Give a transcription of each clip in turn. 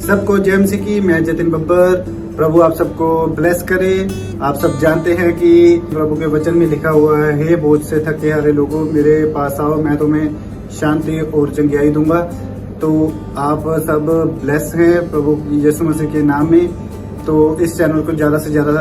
सबको जय मसीह की। मैं जतिन बब्बर। प्रभु आप सबको ब्लेस करे। आप सब जानते हैं कि प्रभु के वचन में लिखा हुआ है, हे बोझ से थके हारे लोगों मेरे पास आओ, मैं तुम्हें शांति और चंगियाई दूंगा। तो आप सब ब्लेस हैं प्रभु यीशु मसीह के नाम में। तो इस चैनल को ज़्यादा से ज़्यादा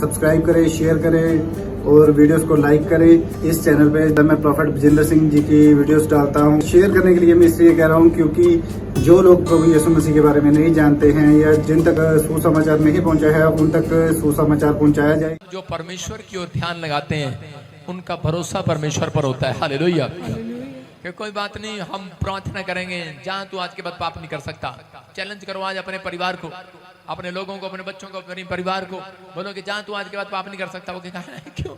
सब्सक्राइब करें, शेयर करें और वीडियोस को लाइक करें। इस चैनल पे जब मैं प्रॉफेट विजेंद्र सिंह जी की वीडियोस डालता हूँ, शेयर करने के लिए मैं इसलिए कह रहा हूँ क्योंकि जो लोग प्रभु यीशु मसीह के बारे में नहीं जानते हैं या जिन तक सुसमाचार नहीं पहुँचा है, उन तक सुसमाचार पहुँचाया जाए। जो परमेश्वर की ओर ध्यान लगाते हैं उनका भरोसा परमेश्वर पर होता है। हालेलुया। कि कोई बात नहीं, हम प्रार्थना करेंगे, जहाँ तू आज के बाद पाप नहीं कर सकता। चैलेंज करो आज अपने परिवार को, अपने लोगों को, अपने बच्चों को, अपने परिवार को बोलो कि जहाँ तू आज के बाद पाप नहीं कर सकता। वो कहा क्यों?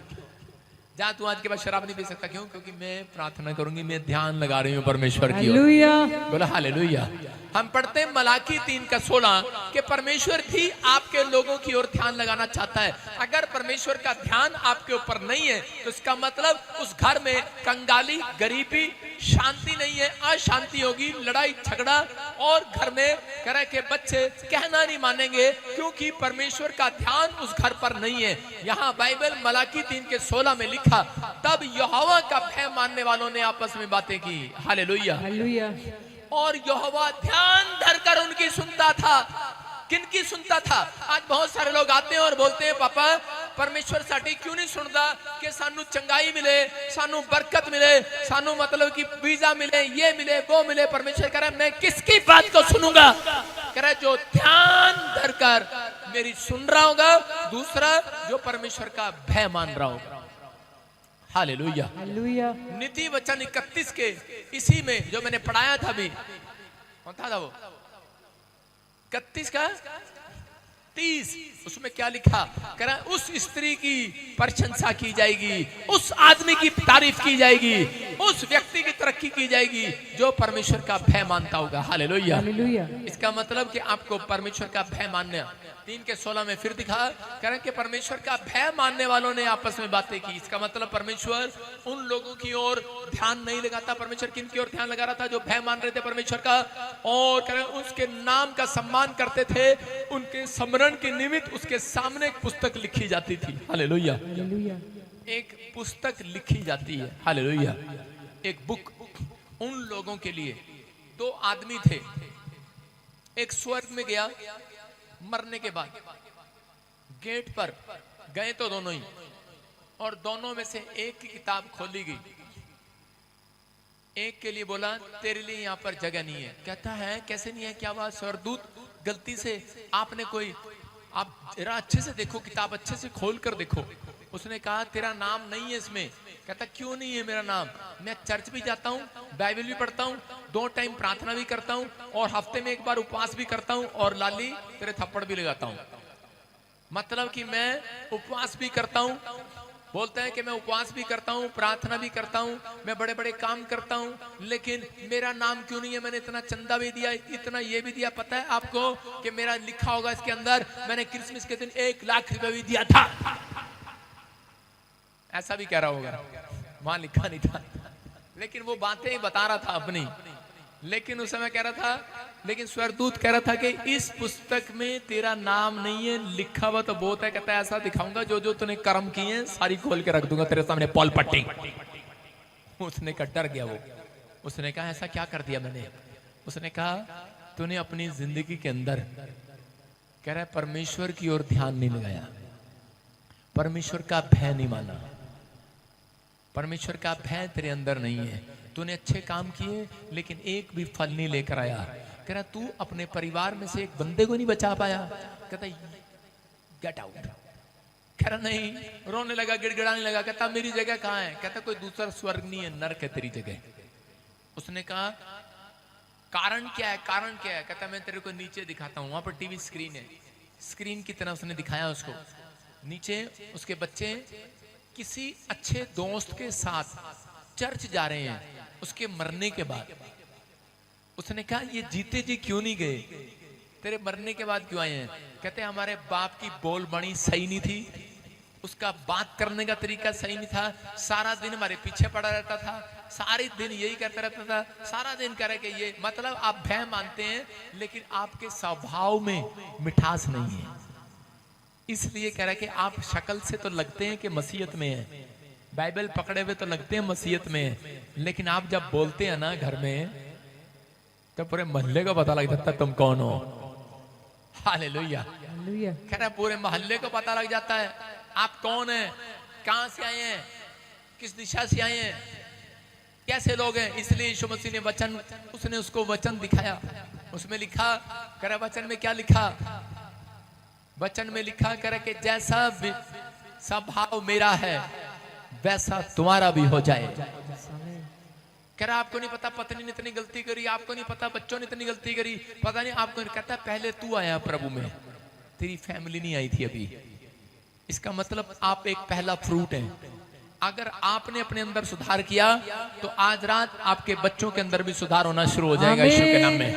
जहाँ तू आज के बाद शराब नहीं पी सकता, क्यों? क्योंकि मैं प्रार्थना करूंगी, मैं ध्यान लगा रही हूँ परमेश्वर की ओर। बोला हालेलुया। हम पढ़ते हैं मलाकी 3:16 कि परमेश्वर भी आपके लोगों की ओर ध्यान लगाना चाहता है। अगर परमेश्वर का ध्यान आपके ऊपर नहीं है तो इसका मतलब उस घर में कंगाली, गरीबी, शांति नहीं है, अशांति होगी, लड़ाई झगड़ा, और घर में करे के बच्चे कहना नहीं मानेंगे क्योंकि परमेश्वर का ध्यान उस घर पर नहीं है। यहाँ बाइबल मलाकी 3:16 में लिखा, तब यहोवा का भय मानने वालों ने आपस में बातें की। हालेलुया। और यहोवा ध्यान धरकर उनकी सुनता था। किनकी सुनता था? आज बहुत सारे लोग आते हैं और बोलते हैं, पापा परमेश्वर साडी क्यों नहीं सुनता कि सानू चंगाई मिले, सानू बरकत मिले, सानू मतलब कि वीजा मिले, ये मिले, वो मिले। परमेश्वर कह रहा है, मैं किसकी बात को सुनूंगा? कह रहा है जो ध्यान धरकर मेरी सुन रहा होगा। दूसरा, जो परमेश्वर का भय मान रहा होगा। हालेलुया। नीति वचन 31 के इसी में जो मैंने पढ़ाया था अभी, कौन था वो 31 का 30, उसमें क्या लिखा? कह रहा है उस स्त्री की प्रशंसा की जाएगी, उस आदमी की तारीफ की जाएगी, उस व्यक्ति की तरक्की की जाएगी जो परमेश्वर का भय मानता होगा। हालेलुया। इसका मतलब कि आपको परमेश्वर का भय मानना। 3:16 में फिर दिखा, कह रहे कि परमेश्वर का भय मानने वालों ने आपस में बातें की। इसका मतलब परमेश्वर उन लोगों की ओर ध्यान नहीं लगाता। परमेश्वर किन की ओर ध्यान लगा रहा था? जो भय मान रहे थे परमेश्वर का, और कह रहे उसके नाम का सम्मान करते थे। उनके स्मरण के निमित्त उसके सामने एक पुस्तक लिखी जाती थी। हालेलुया। एक पुस्तक लिखी जाती है। हालेलुया। एक बुक उन लोगों के लिए। 2 आदमी थे, एक स्वर्ग में गया, मरने के बाद गेट पर गए तो दोनों ही, और दोनों में से एक की किताब खोली गई। एक के लिए बोला, तेरे लिए यहाँ पर जगह नहीं है। कहता है कैसे नहीं है? क्या बात? स्वर्गदूत गलती से आपने कोई, आप जरा अच्छे से देखो, किताब अच्छे से खोल कर देखो। उसने कहा तेरा नाम नहीं है इसमें। कहता क्यों नहीं है मेरा नाम? मैं चर्च भी जाता हूँ, बाइबल भी पढ़ता हूँ, 2 टाइम प्रार्थना भी करता हूँ, और हफ्ते में 1 बार उपवास भी करता हूँ, और लाली तेरे थप्पड़ भी लगाता हूँ। मतलब कि मैं उपवास भी करता हूँ, बोलता है कि मैं उपवास भी करता हूँ, प्रार्थना भी करता हूँ, मैं बड़े बड़े काम करता हूँ, लेकिन मेरा नाम क्यों नहीं है? मैंने इतना चंदा भी दिया, इतना ये भी दिया। पता है आपको कि मेरा लिखा होगा इसके अंदर, मैंने क्रिसमस के दिन 1 लाख रुपए भी दिया था। ऐसा भी कह रहा होगा, वहां लिखा नहीं था, लेकिन वो बातें ही बता रहा था अपनी। लेकिन उस समय कह रहा था, लेकिन स्वर्गदूत कह रहा था कि इस पुस्तक में तेरा नाम नहीं है, लिखा हुआ तो बहुत है। कहता है ऐसा दिखाऊंगा, जो जो तूने कर्म किए हैं सारी खोल के रख दूंगा तेरे सामने, पॉल पट्टी। उसने कहा, डर गया वो। उसने कहा ऐसा क्या कर दिया मैंने? उसने कहा तूने अपनी जिंदगी के अंदर, कह रहा है परमेश्वर की ओर ध्यान नहीं लगाया, परमेश्वर का भय नहीं माना, परमेश्वर का भय तेरे अंदर नहीं है। तूने अच्छे काम किए लेकिन एक भी फल नहीं लेकर आया। कह रहा तू अपने परिवार में से एक बंदे को नहीं बचा पाया। कहता गेट आउट। कह रहा नहीं, रोने लगा, गिड़गिड़ाने लगा। कहता मेरी जगह कहाँ है? कहता कोई दूसरा स्वर्ग नहीं है, नरक है तेरी जगह। उसने कहा कारण क्या है? कारण क्या है? कहता मैं तेरे को नीचे दिखाता हूँ, वहां पर टीवी स्क्रीन है। स्क्रीन की तरह उसने दिखाया उसको। नीचे उसके बच्चे किसी अच्छे दोस्त के साथ चर्च जा रहे हैं उसके मरने के बाद। उसने कहा ये जीते जी क्यों नहीं गए? तेरे मरने के बाद क्यों आए हैं? कहते हमारे बाप की बोलबाणी सही नहीं थी, उसका बात करने का तरीका सही नहीं था, सारा दिन हमारे पीछे पड़ा रहता था, सारे दिन यही करता रहता था, सारा दिन करे कि ये मतलब आप भय मानते हैं लेकिन आपके स्वभाव में मिठास नहीं है। इसलिए कह रहा है कि आप शक्ल से तो लगते हैं कि मसीहत में है, बाइबल पकड़े हुए तो लगते हैं मसीहत में है, लेकिन आप जब बोलते हैं ना घर में तो पूरे मोहल्ले को पता लग जाता है तुम कौन हो। हालेलुया। कह रहा पूरे मोहल्ले को पता लग जाता है आप कौन हैं, कहां से आए हैं, किस दिशा से आए हैं, कैसे लोग हैं। इसलिए यीशु मसीह ने वचन, उसने उसको वचन दिखाया, उसमें लिखा, कह रहा वचन में क्या लिखा, वचन में लिखा कह रहा कि जैसा स्वभाव मेरा है वैसा तुम्हारा भी हो जाए। कह रहा आपको नहीं पता पत्नी ने इतनी गलती करी, आपको नहीं पता बच्चों ने इतनी गलती करी, पता नहीं आपको नहीं। कहता पहले तू आया प्रभु में, तेरी फैमिली नहीं आई थी अभी। इसका मतलब आप एक पहला फ्रूट हैं। अगर आपने अपने अंदर सुधार किया तो आज रात आपके बच्चों के अंदर भी सुधार होना शुरू हो जाएगा यीशु के नाम में।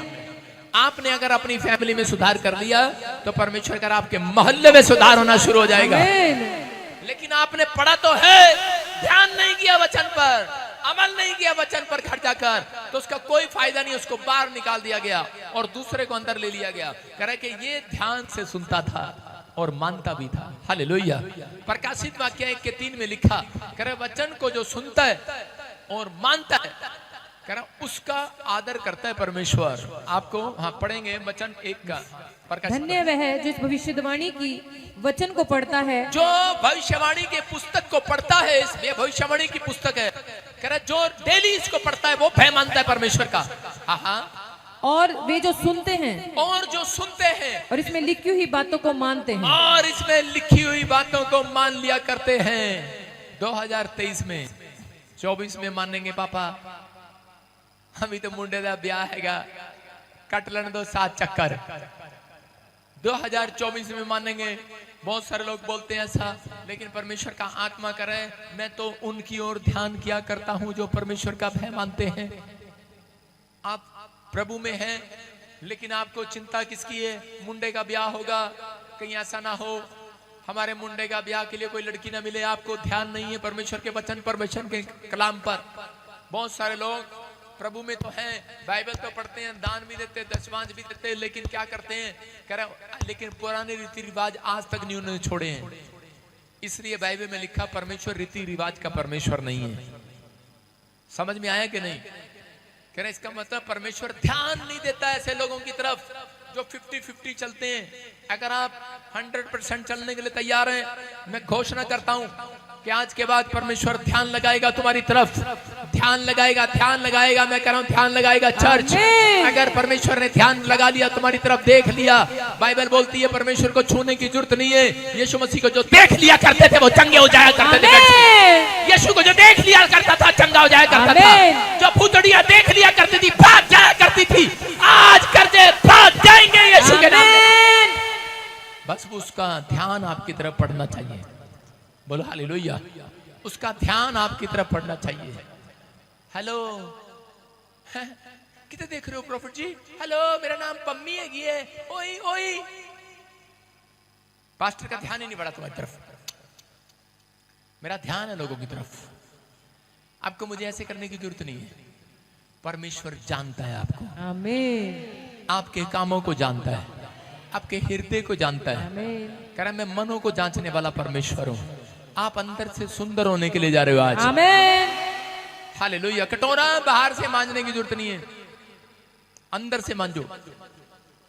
आपने अगर अपनी फैमिली में सुधार कर लिया तो परमेश्वर कर आपके मोहल्ले में सुधार होना शुरू हो जाएगा। लेकिन आपने पढ़ा तो है, ध्यान नहीं किया वचन पर, अमल नहीं किया वचन पर घर जाकर, तो उसका कोई फायदा नहीं। उसको बाहर निकाल दिया गया और दूसरे को अंदर ले लिया गया। कह रहा कि ये ध्यान से सुनता था और मानता भी था। हालेलुया। प्रकाशित वाक्य 1:3 में लिखा, कह रहा वचन को जो सुनता है और मानता है, कह रहा उसका आदर करता है परमेश्वर। आपको हाँ पढ़ेंगे वचन 1 का। धन्य वह है जो इस भविष्यवाणी की वचन को पढ़ता है, जो भविष्यवाणी के पुस्तक को पढ़ता है। इसमें भविष्यवाणी की पुस्तक है, कह रहा जो डेली इसको पढ़ता है वो भय मानता है परमेश्वर का। हाँ, और वे जो सुनते हैं, और जो सुनते हैं और इसमें लिखी हुई बातों को मानते हैं, और इसमें लिखी हुई बातों को मान लिया करते हैं। 2023 में 24 में मानेंगे पापा, अभी तो मुंडे का ब्याह हैगा, कट लेने दो 7 चक्कर। 2024 में मानेंगे। बहुत सारे लोग बोलते हैं ऐसा, लेकिन परमेश्वर का आत्मा करे मैं तो उनकी ओर ध्यान किया करता हूं जो परमेश्वर का भय मानते हैं। आप प्रभु में हैं, लेकिन आपको चिंता किसकी है? मुंडे का ब्याह होगा, कहीं ऐसा ना हो हमारे मुंडे का ब्याह के लिए कोई लड़की ना मिले। आपको ध्यान नहीं है परमेश्वर के वचन, परमेश्वर के कलाम पर। बहुत सारे लोग प्रभु में तो हैं, बाइबल तो पढ़ते हैं, दान भी देते हैं, दशमांश भी देते हैं, लेकिन क्या करते हैं? कह रहा लेकिन पुराने रीति रिवाज आज तक नहीं उन्होंने छोड़े हैं। इसलिए बाइबल में लिखा परमेश्वर रीति रिवाज का परमेश्वर नहीं है। समझ में आया कि नहीं? कह रहे इसका मतलब परमेश्वर ध्यान नहीं देता ऐसे लोगों की तरफ जो 50-50 चलते हैं। अगर आप 100% चलने के लिए तैयार हैं, मैं घोषणा करता हूं कि आज के बाद परमेश्वर ध्यान लगाएगा तुम्हारी तरफ, ध्यान लगाएगा, ध्यान लगाएगा। मैं कह रहा हूं ध्यान लगाएगा चर्च। अगर परमेश्वर ने ध्यान लगा लिया तुम्हारी तरफ, देख लिया, बाइबल बोलती है परमेश्वर को छूने की जरूरत नहीं है। यीशु मसीह को जो देख लिया करते थे वो चंगे हो जाया करते थे। यीशु को जो देख लिया करता था चंगा हो जाया करता था। जो भूतड़ियां देख लिया करती थी भाग जाया करती थी, आज करते भाग जाएंगे यीशु के नाम में। बस उसका ध्यान आपकी तरफ पड़ना चाहिए। बोलो हालेलुया। उसका ध्यान आपकी तरफ पड़ना चाहिए। हेलो, कितने देख रहे हो प्रॉफिट जी? हेलो, मेरा नाम पम्मी है। ओई ओई, पास्टर का ध्यान ही नहीं बढ़ा तुम्हारी तरफ। मेरा ध्यान है लोगों की तरफ। आपको मुझे ऐसे करने की जरूरत नहीं है। परमेश्वर जानता है आपको, आमीन। आपके कामों को जानता है, आपके हृदय को जानता है। कह रहा मैं मनों को जांचने वाला परमेश्वर हूं। आप अंदर से सुंदर होने के लिए जा रहे हो आज। आमीन। हालेलुया। कटोरा बाहर से मांजने की जरूरत नहीं है, अंदर से मांजो।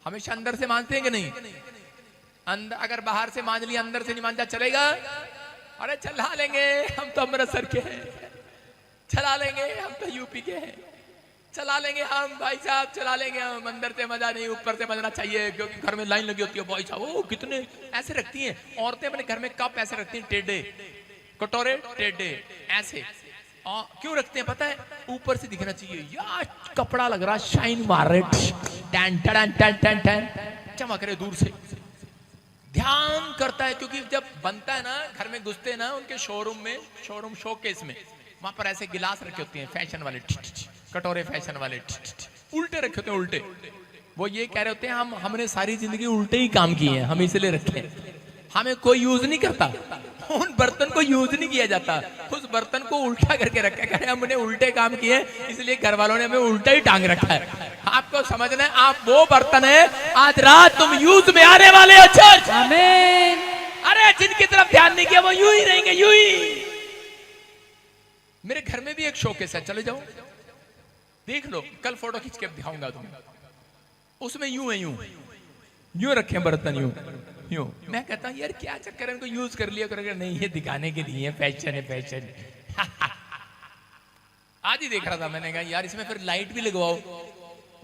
हमेशा अंदर से मांजते हैं कि नहीं? अंदर, अगर बाहर से मांज लिया अंदर से नहीं मांजा चलेगा? अरे चला लेंगे, हम तो अमृतसर के हैं। चला लेंगे, हम तो यूपी के हैं। चला लेंगे हम भाई साहब, चला लेंगे हम। अंदर से मजा नहीं, ऊपर से मजना चाहिए, क्योंकि घर में लाइन लगी होती है। भाई साहब वो कितने ऐसे रखती हैं औरतें अपने घर में, कप ऐसे रखती हैं टेढ़े, कटोरे टेढ़े ऐसे। क्यों रखते हैं पता है? ऊपर से दिखना चाहिए यार, कपड़ा लग रहा, शाइन मार रहे, tan tan tan tan tan चमक रहे दूर से। ध्यान करता है, क्योंकि जब बनता है ना, घर में घुसते हैं ना उनके शोरूम में, शोरूम शोकेस में, वहां पर ऐसे गिलास रखे होते हैं फैशन वाले, कटोरे फैशन वाले उल्टे रखे होते हैं, उल्टे। वो ये कह रहे होते हैं हमने सारी जिंदगी उल्टे ही काम किए हैं, हम इसलिए रखे हैं। हमें कोई यूज नहीं करता, उन बर्तन को यूज नहीं किया जाता, उस बर्तन को उल्टा करके रखा है। हमने उल्टे काम किए इसलिए घर वालों ने हमें उल्टा ही टांग रखा है। आपको समझना है आप वो बर्तन है, आज रात तुम यूज में आने वाले हो चर्च। आमीन। अरे जिनकी तरफ ध्यान नहीं किया वो यूं ही रहेंगे, यूं ही। मेरे घर में भी एक शोकेस है, चले जाओ देख लो, कल फोटो खींच के दिखाऊंगा तुम्हें। उसमें यूं है, यूं रखे बर्तन, यूं। मैं कहता हूं यार क्या चक्कर है, इनको यूज कर लिया करोगे। नहीं, ये दिखाने के लिए फैशन है, फैशन। आज ही देख रहा था, मैंने कहा यार इसमें फिर लाइट भी लगवाओ।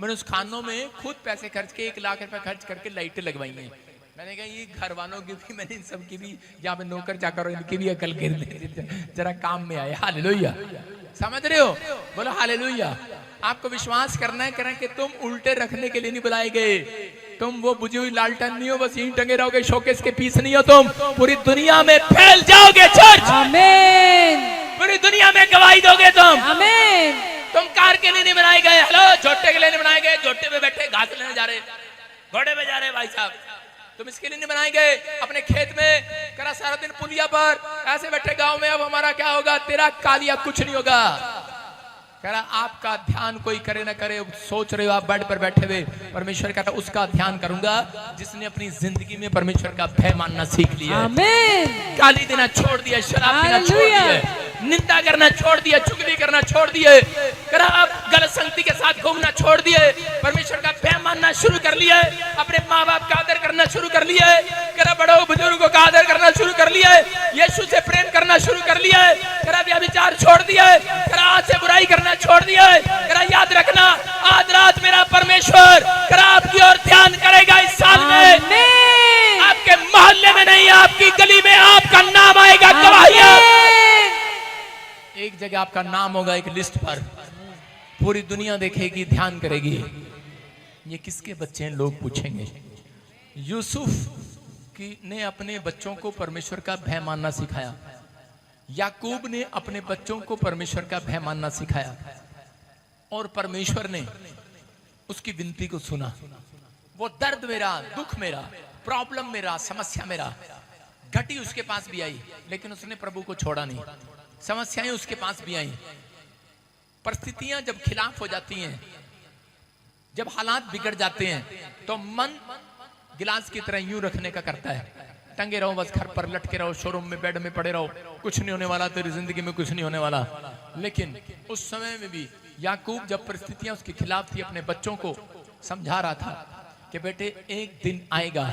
मैंने उस खानों में खुद पैसे खर्च के 1 लाख रुपए खर्च करके लाइटें लगवाई हैं। मैंने कहा ये घर वालों की भी, मैंने इन सब की भी, यहाँ पे नौकर चाकर इनकी भी अकल गिर जरा काम में आए। हालेलुया, समझ रहे हो? बोलो हालेलुया। आपको विश्वास करना है, करें कि तुम उल्टे रखने के लिए नहीं बुलाए गए। तुम वो बुझी हुई लालटेन नहीं हो, बस यहीं टंगे रहोगे, शोकेस के पीस नहीं हो। तुम पूरी दुनिया में फैल जाओगे चर्च। आमीन। पूरी दुनिया में गवाही दोगे तुम। आमीन। तुम कार के लिए नहीं बनाए गए, हेलो, झोटे के लिए नहीं बनाए गए। झोटे पे बैठे घास लेने जा रहे, घोड़े पे जा रहे भाई साहब, तुम इसके लिए नहीं बनाए गए। अपने खेत में करा सारा दिन पुलिया पर ऐसे बैठे, गांव में अब हमारा क्या होगा, तेरा कालिया कुछ नहीं होगा। कह रहा आपका ध्यान कोई करे ना करे, सोच रहे हो आप बेड पर बैठे हुए, परमेश्वर कहता उसका ध्यान करूंगा जिसने अपनी जिंदगी में परमेश्वर का भय मानना सीख लिया। आमीन। गाली देना छोड़ दिया, शराब पीना छोड़ दिया, निंदा करना छोड़ दिया, चुगली करना छोड़ दिए, करा आप गलत संगति के साथ घूमना छोड़ दिए, परमेश्वर का भय मानना शुरू कर लिया, अपने माँ बाप का आदर करना शुरू कर लिया, करा बड़ों बुजुर्गों का आदर करना शुरू कर लिया, यीशु से प्रेम करना शुरू कर लिया, करा व्यभिचार छोड़ दिया, करा आज से बुराई करना छोड़ दिया। करा याद रखना आज रात मेरा परमेश्वर करा आपकी ओर ध्यान करेगा। इस साल में आपके मोहल्ले में नहीं, आपकी गली में आपका नाम आएगा। गवाहियां, एक जगह आपका नाम होगा एक लिस्ट पर, पूरी दुनिया देखेगी, ध्यान करेगी, ये किसके बच्चे हैं, लोग पूछेंगे। यूसुफ ने अपने बच्चों को परमेश्वर का भय मानना सिखाया, याकूब ने अपने बच्चों को परमेश्वर का भय मानना सिखाया, और परमेश्वर ने उसकी विनती को सुना। वो दर्द मेरा, दुख मेरा, प्रॉब्लम मेरा, समस्या मेरा घटी उसके पास भी आई, लेकिन उसने प्रभु को छोड़ा नहीं। समस्याएं उसके पास भी आई, परिस्थितियां जब खिलाफ हो जाती हैं, जब हालात बिगड़ जाते हैं, तो मन गिलास की तरह यूं रखने का करता है, टंगे रहो बस, घर पर लटके रहो, शोरूम में बेड में पड़े रहो, कुछ नहीं होने वाला, तेरी जिंदगी में कुछ नहीं होने वाला। लेकिन उस समय में भी याकूब जब परिस्थितियां उसके खिलाफ थी, अपने बच्चों को समझा रहा था कि बेटे एक दिन आएगा,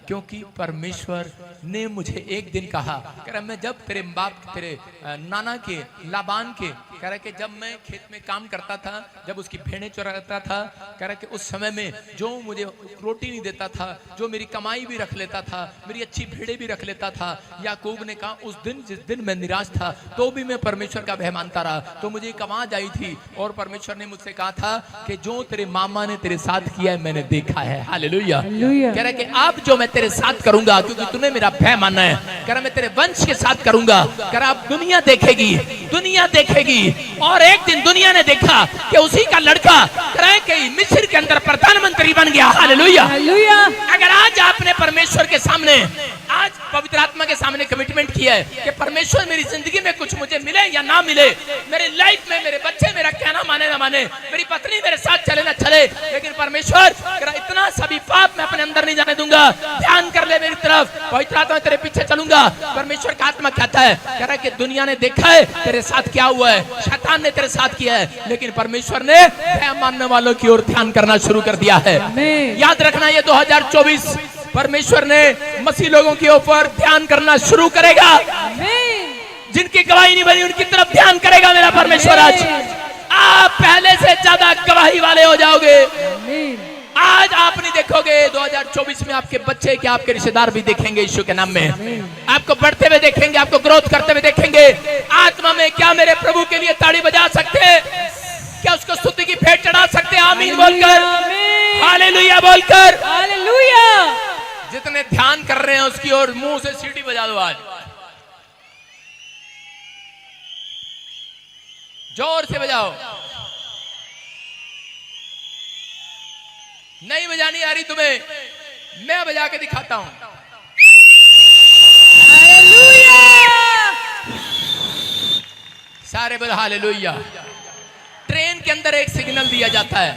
क्योंकि परमेश्वर ने मुझे एक दिन कहा, कह रहा मैं जब तेरे बाप, तेरे नाना के, लाबान के, कह रहा कि जब मैं खेत में काम करता था, जब उसकी भेड़ें चराता था, कह रहा कि उस समय में जो मुझे रोटी नहीं देता था, जो मेरी कमाई भी रख लेता था, मेरी अच्छी भेड़ें भी रख लेता था, याकूब ने कहा उस दिन जिस दिन मैं निराश था तो भी मैं परमेश्वर का भय मानता रहा, तो मुझे एक आवाज आई थी और परमेश्वर ने मुझसे कहा था कि जो तेरे मामा ने तेरे साथ किया है मैंने देखा है। हालेलुया। कह रहा कि अब जो मैं तेरे साथ करूंगा, क्योंकि तूने मेरा भय मानना है, कह रहा मैं तेरे वंश के साथ करूंगा। कह रहा अब दुनिया देखेगी, दुनिया देखेगी। और एक दिन दुनिया ने देखा कि उसी का लड़का कह रहा है कि मिस्र के अंदर प्रधानमंत्री बन गया। हालेलुया। अगर आज आपने परमेश्वर के सामने, आज पवित्र आत्मा के सामने कमिटमेंट किया है कि परमेश्वर मेरी जिंदगी में कुछ मुझे मिले या ना मिले, मेरे लाइफ में मेरे बच्चे मेरा कहना माने ना माने, मेरी पत्नी मेरे साथ चले ना चले, लेकिन परमेश्वर इतना सभी पाप मैं अपने अंदर नहीं जाने दूंगा, ध्यान कर ले मेरी तरफ, पवित्र आत्मा तेरे पीछे चलूंगा। परमेश्वर का आत्मा कहता है, कह रहा है कि दुनिया ने देखा है तेरे साथ क्या हुआ है, शैतान ने तेरे साथ किया है, लेकिन परमेश्वर ने भय मानने वालों की ओर ध्यान करना शुरू कर दिया है। याद रखना ये 2024 परमेश्वर ने मसीह लोगों के ऊपर ध्यान करना शुरू करेगा। जिनकी गवाही नहीं बनी उनकी तरफ ध्यान करेगा मेरा परमेश्वर। आज आप पहले से ज्यादा गवाही वाले हो जाओगे। आज आप नहीं देखोगे, 2024 में आपके बच्चे क्या आपके रिश्तेदार भी देखेंगे यीशु के नाम में, आपको बढ़ते हुए देखेंगे, आपको ग्रोथ करते हुए देखेंगे। आत्मा में क्या मेरे प्रभु के लिए ताड़ी बजा सकते हैं? क्या उसको स्तुति की भेंट चढ़ा सकते हैं? आमीन बोलकर, हालेलुया बोलकर। हालेलुया। जितने ध्यान कर रहे हैं उसकी ओर मुंह से सीटी बजा दो, आज जोर से बजाओ। नहीं बजानी आ रही तुम्हें, मैं बजा के दिखाता हूं। हालेलुया। सारे बोले हालेलुया। ट्रेन के अंदर एक सिग्नल दिया जाता है,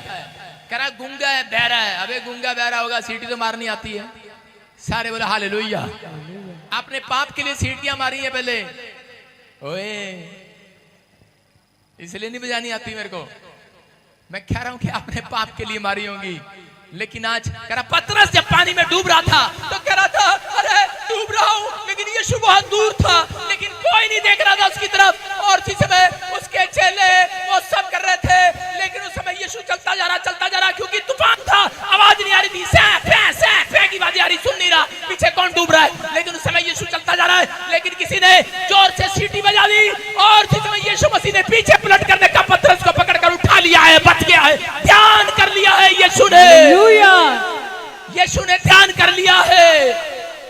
कह रहा गूंगा है बहरा है। अबे गूंगा बहरा होगा, सीटी तो मारनी आती है। सारे बोले हालेलुया। आपने पाप के लिए सीटियां मारी है पहले, ओए इसलिए नहीं बजानी आती मेरे को। मैं कह रहा हूं कि आपने पाप के लिए मारी होंगी, लेकिन आज कह रहा पतरस जब पानी में डूब रहा था तो कह रहा था अरे डूब रहा हूं, लेकिन यीशु बहुत दूर था, लेकिन कोई नहीं देख रहा था उसकी तरफ। और उसी समय उसके चेले वो सब कर रहे थे, लेकिन उस समय यीशु चलता जा रहा, क्योंकि तूफान था, आवाज नहीं आ रही थी, सैं की आवाज आ रही, सुन नहीं रहा पीछे कौन डूब रहा है। लेकिन उस समय यीशु चलता जा रहा है, लेकिन किसी ने जोर से सीटी बजा दी और उसी समय यीशु मसीह ने पीछे पलट कर देखा, पतरस को पकड़कर उठा लिया है, बच गया है, ध्यान कर लिया है यीशु ने। यीशु ने ध्यान कर लिया है।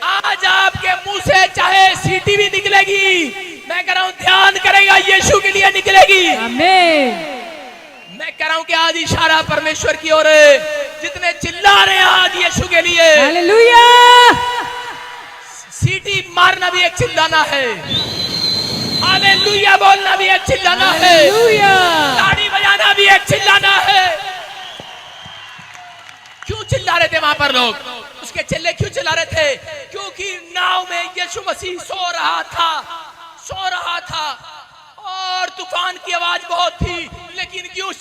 आज आपके मुंह से चाहे सीटी भी निकलेगी, मैं कह रहा हूं ध्यान करेगा यीशु के लिए निकलेगी। आमीन। मैं कह रहा हूं कि आज इशारा परमेश्वर की ओर है, जितने चिल्ला रहे हैं आज यीशु के लिए, हालेलुया। सीटी मारना भी एक चिल्लाना है, हालेलुया बोलना भी एक चिल्लाना है, ताड़ी बजाना भी एक चिल्लाना है। क्यों चिल्ला रहे थे वहां पर लोग? उसके चेले क्यों चिल्ला रहे थे? क्योंकि नाव में यीशु मसीह सो रहा था और तूफान की आवाज बहुत थी, लेकिन क्यों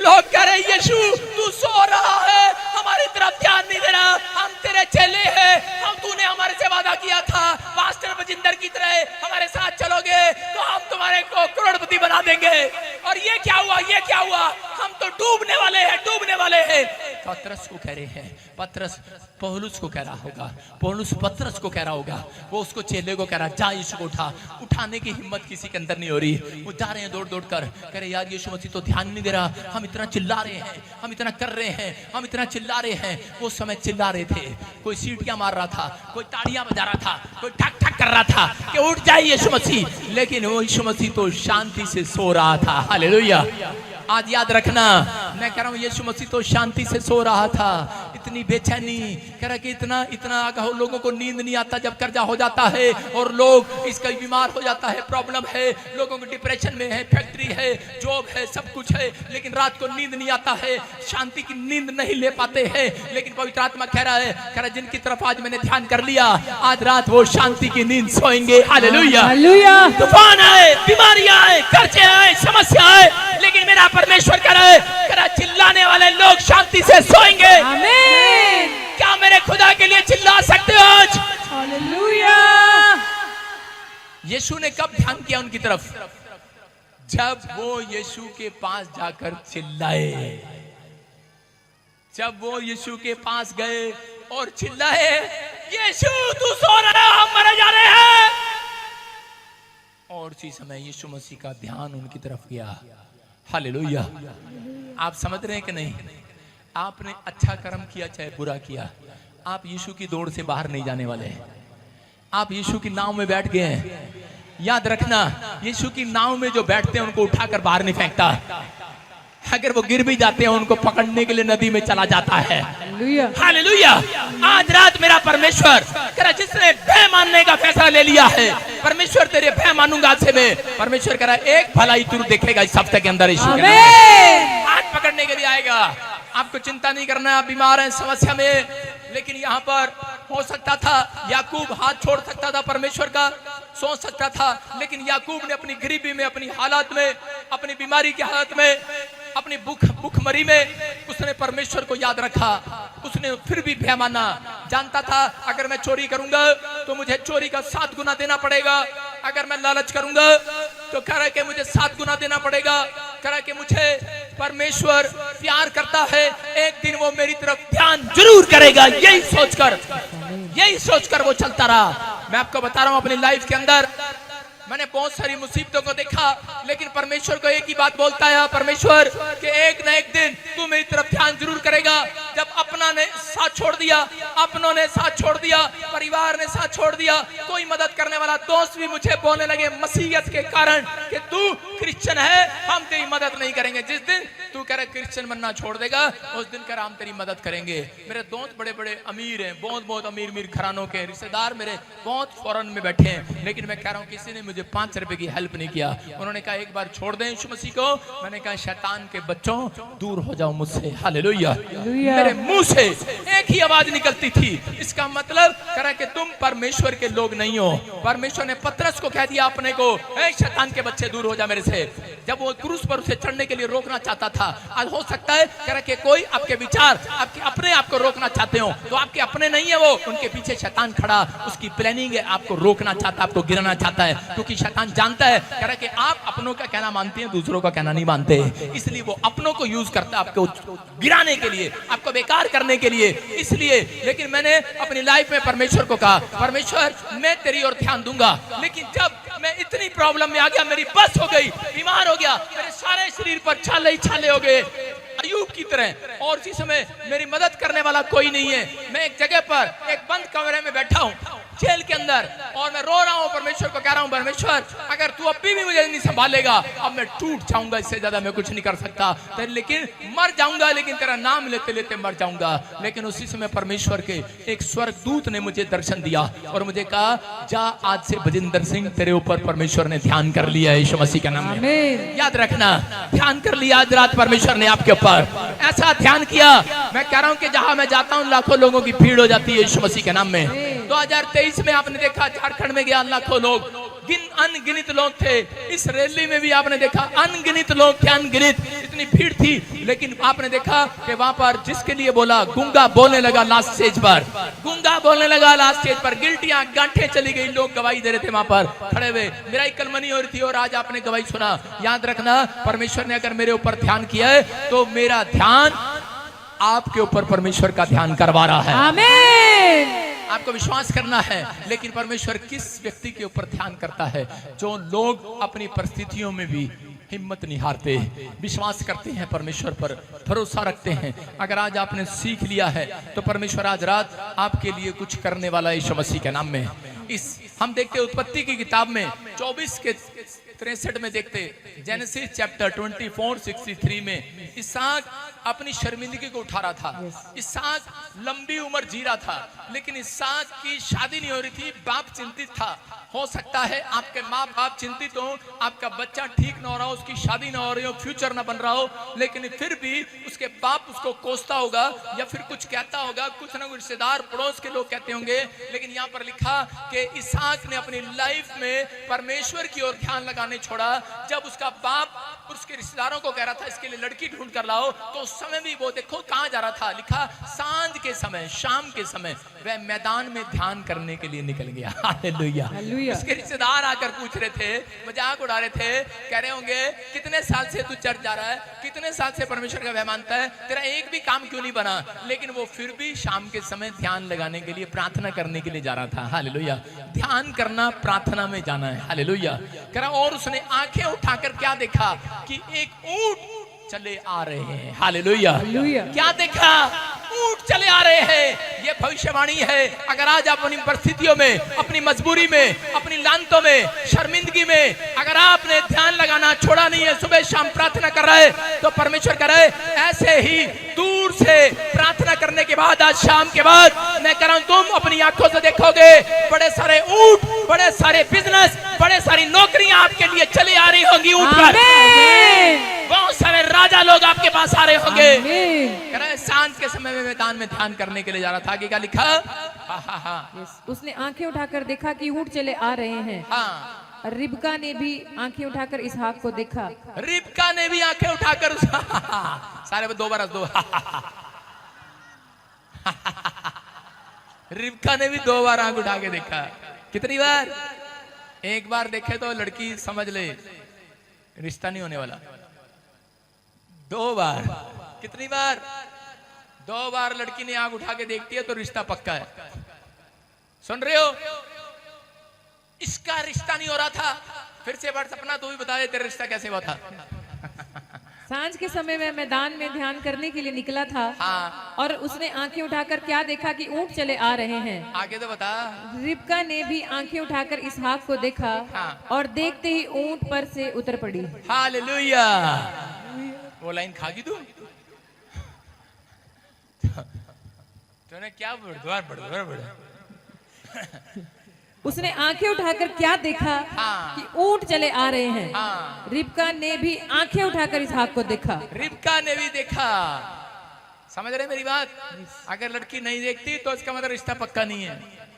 लोग कह रहे यीशु तू सो रहा है, हमारी तरफ ध्यान नहीं दे रहा, हम तेरे चेले हैं, हम तूने हमारे से वादा किया था मास्टर बजिंदर की तरह हमारे साथ चलोगे तो हम तुम्हारे को करोड़पति बना देंगे। और ये क्या हुआ, हम तो डूबने वाले हैं। पतरस को कह रहे हैं, पतरस पौलुस को कह रहा होगा, पौलुस पतरस को कह रहा होगा, वो उसको चेले को कह रहा जा यीशु को उठाने की हिम्मत किसी के अंदर नहीं हो रही। वो जा रहे हैं दौड़ कर, कह रहे यार यीशु मसीह तो ध्यान नहीं दे रहा, हम इतना चिल्ला रहे हैं, हम इतना कर रहे हैं, हम इतना चिल्ला रहे हैं। वो समय चिल्ला रहे थे, कोई सीटियां मार रहा था, कोई ताड़ियां बजा रहा था, कोई ठक ठक कर रहा था कि उठ जाए यीशु मसीह, लेकिन वो यीशु मसीह तो शांति से सो रहा था। हालेलुया। आज याद रखना, मैं कह रहा हूं यीशु मसीह तो शांति से सो रहा था। इतनी बेचैनी कह रहा कि इतना लोगों को नींद नहीं आता जब कर्जा हो जाता है और लोग इसका बीमार हो जाता है, प्रॉब्लम है, लोगों को डिप्रेशन में है, फैक्ट्री है, जॉब है, सब कुछ है, लेकिन रात को नींद नहीं आता है, शांति की नींद नहीं ले पाते हैं। लेकिन पवित्र आत्मा कह रहा है जिनकी तरफ आज मैंने ध्यान कर लिया, आज रात वो शांति की नींद सोएंगे। हालेलुया। तूफान आए, बीमारियां आए, कर्जे आए, समस्या आए, लेकिन मेरा परमेश्वर कह रहा है चिल्लाने वाले लोग शांति से सोएंगे। आमीन। क्या मेरे खुदा के लिए चिल्ला सकते हो आज? हालेलुया। यीशु ने कब ध्यान किया उनकी तरफ? जब वो यीशु के पास जाकर चिल्लाए, जब वो यीशु के पास गए और चिल्लाए यीशु तू सो रहा है, हम मरे जा रहे हैं। और उसी समय यीशु मसीह का ध्यान उनकी तरफ गया। हालेलुया। आप समझ रहे हैं कि नहीं? आपने अच्छा कर्म किया चाहे बुरा किया, आप यीशु की दौड़ से बाहर नहीं जाने वाले हैं। आप यीशु की नाव में बैठ गए हैं, याद रखना यीशु की नाव में जो बैठते हैं उनको उठाकर बाहर नहीं फेंकता। अगर वो गिर भी जाते हैं उनको पकड़ने के लिए नदी में चला जाता है। हालेलुया। आज रात मेरा परमेश्वर कह जिसने भय मानने का फैसला ले लिया है, परमेश्वर तेरे भय मानूंगा आज से मैं। परमेश्वर कह रहा है एक भलाई तू देखेगा इस हफ्ते के अंदर, हाथ पकड़ने के लिए आएगा। आपको चिंता नहीं करना, आप बीमार हैं, समस्या में, लेकिन यहाँ पर हो सकता था याकूब हाथ छोड़ सकता था परमेश्वर का, सोच सकता था, लेकिन याकूब ने अपनी गरीबी में, अपनी हालात में, अपनी बीमारी की हालत में, अपनी भूखमरी में उसने परमेश्वर को याद रखा। उसने फिर भी भय माना, जानता था अगर मैं चोरी करूंगा तो मुझे चोरी का 7 गुना देना पड़ेगा, अगर मैं लालच करूंगा तो कह रहा है कि मुझे 7 गुना देना पड़ेगा, कह रहा है कि मुझे परमेश्वर प्यार करता है, एक दिन वो मेरी तरफ ध्यान जरूर करेगा। यही सोचकर वो चलता रहा। मैं आपको बता रहा हूं अपनी लाइफ के अंदर मैंने बहुत सारी मुसीबतों को देखा, लेकिन परमेश्वर को एक ही बात बोलता है, परमेश्वर कि एक न एक दिन तू मेरी तरफ ध्यान जरूर करेगा। जब अपना ने साथ छोड़ दिया, अपनों ने साथ छोड़ दिया, परिवार ने साथ छोड़ दिया, कोई मदद करने वाला दोस्त भी मुझे बोलने लगे मसीहत के कारण कि तू क्रिश्चियन है, हम तेरी मदद नहीं करेंगे। जिस दिन तू कह रहा क्रिश्चियन बनना छोड़ देगा, उस दिन कह रहा हम तेरी मदद करेंगे। मेरे दोस्त बड़े बड़े अमीर हैं, बहुत बहुत अमीर घरानों के, रिश्तेदार मेरे बहुत फॉरेन में बैठे हैं, लेकिन मैं कह रहा हूँ किसी ने मुझे 5 रुपए की हेल्प नहीं किया। उन्होंने कहा एक बार छोड़ दें यीशु मसीह को। मैंने कहा शैतान के बच्चों दूर हो जाओ मुझसे। हालेलुया। मेरे मुंह से एक ही आवाज निकलती थी, इसका मतलब करा कि तुम परमेश्वर के लोग नहीं हो। परमेश्वर ने पतरस को कह दिया अपने को, ए शैतान के बच्चे दूर हो जा मेरे से। जब वो क्रूस पर उसे चढ़ने के लिए रोकना चाहता था, आज हो सकता है करा कि कोई आपके विचार आपके अपने आप को रोकना चाहते हो, तो आपके अपने नहीं है वो, उनके पीछे शैतान खड़ा, उसकी प्लानिंग है, आपको रोकना चाहता है, आपको गिराना चाहता है, क्योंकि शैतान जानता है करा कि आप अपनों का कहना मानते हैं, दूसरों का कहना नहीं मानते, इसलिए वो अपनों को यूज करता है आपको गिराने के लिए, आपको बेकार करने के लिए। इसलिए लेकिन मैंने अपनी लाइफ में परमेश्वर को कहा, परमेश्वर मैं तेरी ओर ध्यान दूंगा। लेकिन जब मैं इतनी प्रॉब्लम में आ गया, मेरी बस हो गई, बीमार हो गया, मेरे सारे शरीर पर छाले ही छाले हो गए अयूब की तरह, और इसी समय मेरी मदद करने वाला कोई नहीं है। मैं एक जगह पर एक बंद कमरे में बैठा हूँ जेल के अंदर, और मैं रो रहा हूँ, परमेश्वर को कह रहा हूँ परमेश्वर अगर तू अभी भी मुझे नहीं संभालेगा, अब मैं टूट जाऊंगा, इससे ज्यादा मैं कुछ नहीं कर सकता, लेकिन मर जाऊंगा, लेकिन तेरा नाम लेते लेते मर जाऊंगा। लेकिन उसी समय परमेश्वर के एक स्वर्गदूत ने मुझे दर्शन दिया और मुझे कहा जा आज से बजिंदर सिंह तेरे ऊपर परमेश्वर ने ध्यान कर लिया है यीशु मसीह के नाम में। याद रखना, ध्यान कर लिया आज रात परमेश्वर ने आपके ऊपर, ऐसा ध्यान किया। मैं कह रहा हूँ कि जहां मैं जाता हूँ लाखों लोगों की भीड़ हो जाती है यीशु मसीह के नाम में। 2023 में आपने देखा झारखंड में गया, लाखों लोग, अनगिनत लोग थे। इस रैली में भी आपने देखा अनगिनत लोग थे, अनगिनत, इतनी भीड़ थी। लेकिन आपने देखा कि वहां पर जिसके लिए बोला गूंगा बोलने लगा लास्ट स्टेज पर, गूंगा बोलने लगा लास्ट स्टेज पर, गिल्टियां गांठें चली गई, लोग गवाही दे रहे थे वहां पर खड़े हुए, मेरा एक कलमनी हो रही थी और आज आपने गवाही सुना। याद रखना परमेश्वर ने अगर मेरे ऊपर ध्यान किया है तो मेरा ध्यान आपके ऊपर परमेश्वर का ध्यान करवा रहा है। आमीन। आपको विश्वास करना है, लेकिन परमेश्वर किस व्यक्ति के ऊपर ध्यान करता है? जो लोग अपनी परिस्थितियों में भी हिम्मत नहीं हारते, विश्वास करते हैं परमेश्वर पर, भरोसा रखते हैं। अगर आज आपने सीख लिया है तो परमेश्वर आज रात आपके लिए कुछ करने वाला है यीशु मसीह के नाम में। हम देखते हैं उत्पत्ति की किताब में 24 के 63 में देखते, जेनेसिस चैप्टर 24:63 में इसहाक अपनी शर्मिंदगी को उठा रहा था। इसहाक लंबी उम्र जी रहा था, लेकिन इसहाक की शादी नहीं हो रही थी, बाप चिंतित था। हो सकता है आपके माँ बाप चिंतित हो, आपका बच्चा ठीक ना हो रहा हो, उसकी शादी ना हो रही हो, फ्यूचर ना बन रहा हो, लेकिन फिर भी उसके बाप उसको कोसता होगा या फिर कुछ कहता होगा, कुछ ना कुछ रिश्तेदार पड़ोस के लोग कहते होंगे। लेकिन यहाँ पर लिखा कि इसहाक ने अपनी लाइफ में परमेश्वर की ओर ध्यान लगाने छोड़ा। जब उसका बाप उसके रिश्तेदारों को कह रहा था इसके लिए लड़की ढूंढ कर लाओ, तो उस समय भी वो देखो कहाँ जा रहा था, लिखा सांझ के समय, शाम के समय वह मैदान में ध्यान करने के लिए निकल गया। हालेलुया। उसके रिश्तेदार आकर पूछ रहे थे, मजाक उड़ा रहे थे, कह रहे होंगे कितने साल से तू चर्च जा रहा है, कितने साल से परमेश्वर का वह मानता है, तेरा एक भी काम क्यों नहीं बना? लेकिन वो फिर भी शाम के समय ध्यान लगाने के लिए, प्रार्थना करने के लिए जा रहा था। हालेलुया। ध्यान करना, प्रार्थना में जाना है। हालेलुया। कह रहा और उसने आंखें उठाकर क्या देखा कि एक ऊंट चले आ रहे हैं। हालेलुया। क्या देखा? ऊंट चले आ रहे हैं। ये भविष्यवाणी है। अगर आज आप अपनी परिस्थितियों में, अपनी मजबूरी में, अपनी लानतों में, शर्मिंदगी में अगर आपने ध्यान लगाना छोड़ा नहीं है, सुबह शाम प्रार्थना कर रहा है, तो परमेश्वर कह रहा है ऐसे ही दूर से प्रार्थना करने के बाद, आज शाम के बाद मैं कह रहा हूं तुम अपनी आंखों से देखोगे बड़े सारे ऊंट, बड़े सारे बिजनेस, बड़े सारी नौकरियां आपके लिए चली आ रही होंगी ऊंट पर। बहुत सारे राजा लोग आपके पास आ रहे होंगे। कह रहा है सांझ के समय में मैदान में ध्यान करने के लिए जा रहा था। आगे क्या लिखा? उसने आंखें उठाकर देखा कि ऊंट चले आ रहे हैं। हाँ। रिबका ने भी आंखें उठाकर इसहाक को देखा। रिबका ने भी आंखें उठाकर सारे दो बार दो रिबका ने भी 2 बार आंख उठा के देखा। कितनी बार? एक बार देखे तो लड़की समझ ले रिश्ता नहीं होने वाला। 2 बार। कितनी बार? 2 बार लड़की ने आंख उठा के देखती है तो रिश्ता पक्का है। सुन रहे हो? इसका रिश्ता नहीं हो रहा था, फिर से बड़ सपना तू भी बता दे तेरा रिश्ता कैसे हुआ था। सांझ के समय में मैदान में ध्यान करने के लिए निकला था। हाँ। और उसने आंखें उठाकर क्या देखा कि ऊंट चले आ रहे हैं। आगे तो बता। रिबका ने भी आंखें उठाकर इसहाक को देखा। हाँ। और देखते ही ऊंट पर से उतर पड़ी। हालेलुया। वो लाइन खागी तू? तूने क्या बढ़ उसने आंखें उठाकर क्या देखा हाँ। कि ऊंट चले आ रहे हैं। हाँ। रिबका ने भी आंखें उठाकर इसहाक को देखा। रिबका ने भी देखा। समझ रहे मेरी बात? अगर लड़की नहीं देखती तो इसका मतलब रिश्ता पक्का नहीं है।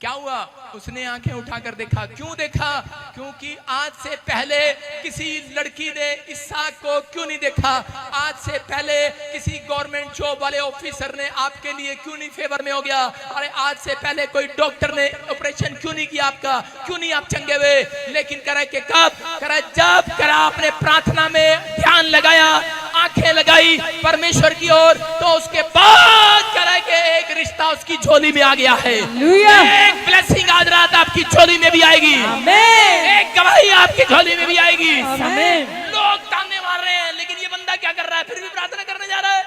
क्या हुआ? उसने आंखें उठाकर देखा। क्यों देखा? क्योंकि आज से पहले किसी लड़की ने इसहाक को क्यों नहीं देखा? आज से पहले किसी गवर्नमेंट जॉब वाले ऑफिसर ने आपके लिए क्यों नहीं फेवर में हो गया? अरे आज से पहले कोई डॉक्टर ने ऑपरेशन क्यों नहीं किया आपका? क्यों नहीं आप चंगे हुए? लेकिन करे कि कब? करे जब करा आपने प्रार्थना में ध्यान लगाया, आंखें लगाई परमेश्वर की ओर, तो उसके बाद करे कि एक रिश्ता उसकी झोली में आ गया है। एक ब्लेसिंग आज रात आपकी झोली में भी आएगी। एक गवाही आपकी झोली में भी आएगी। लोग ताने मार रहे हैं, लेकिन ये बंदा क्या कर रहा है? फिर भी प्रार्थना करने जा रहा है।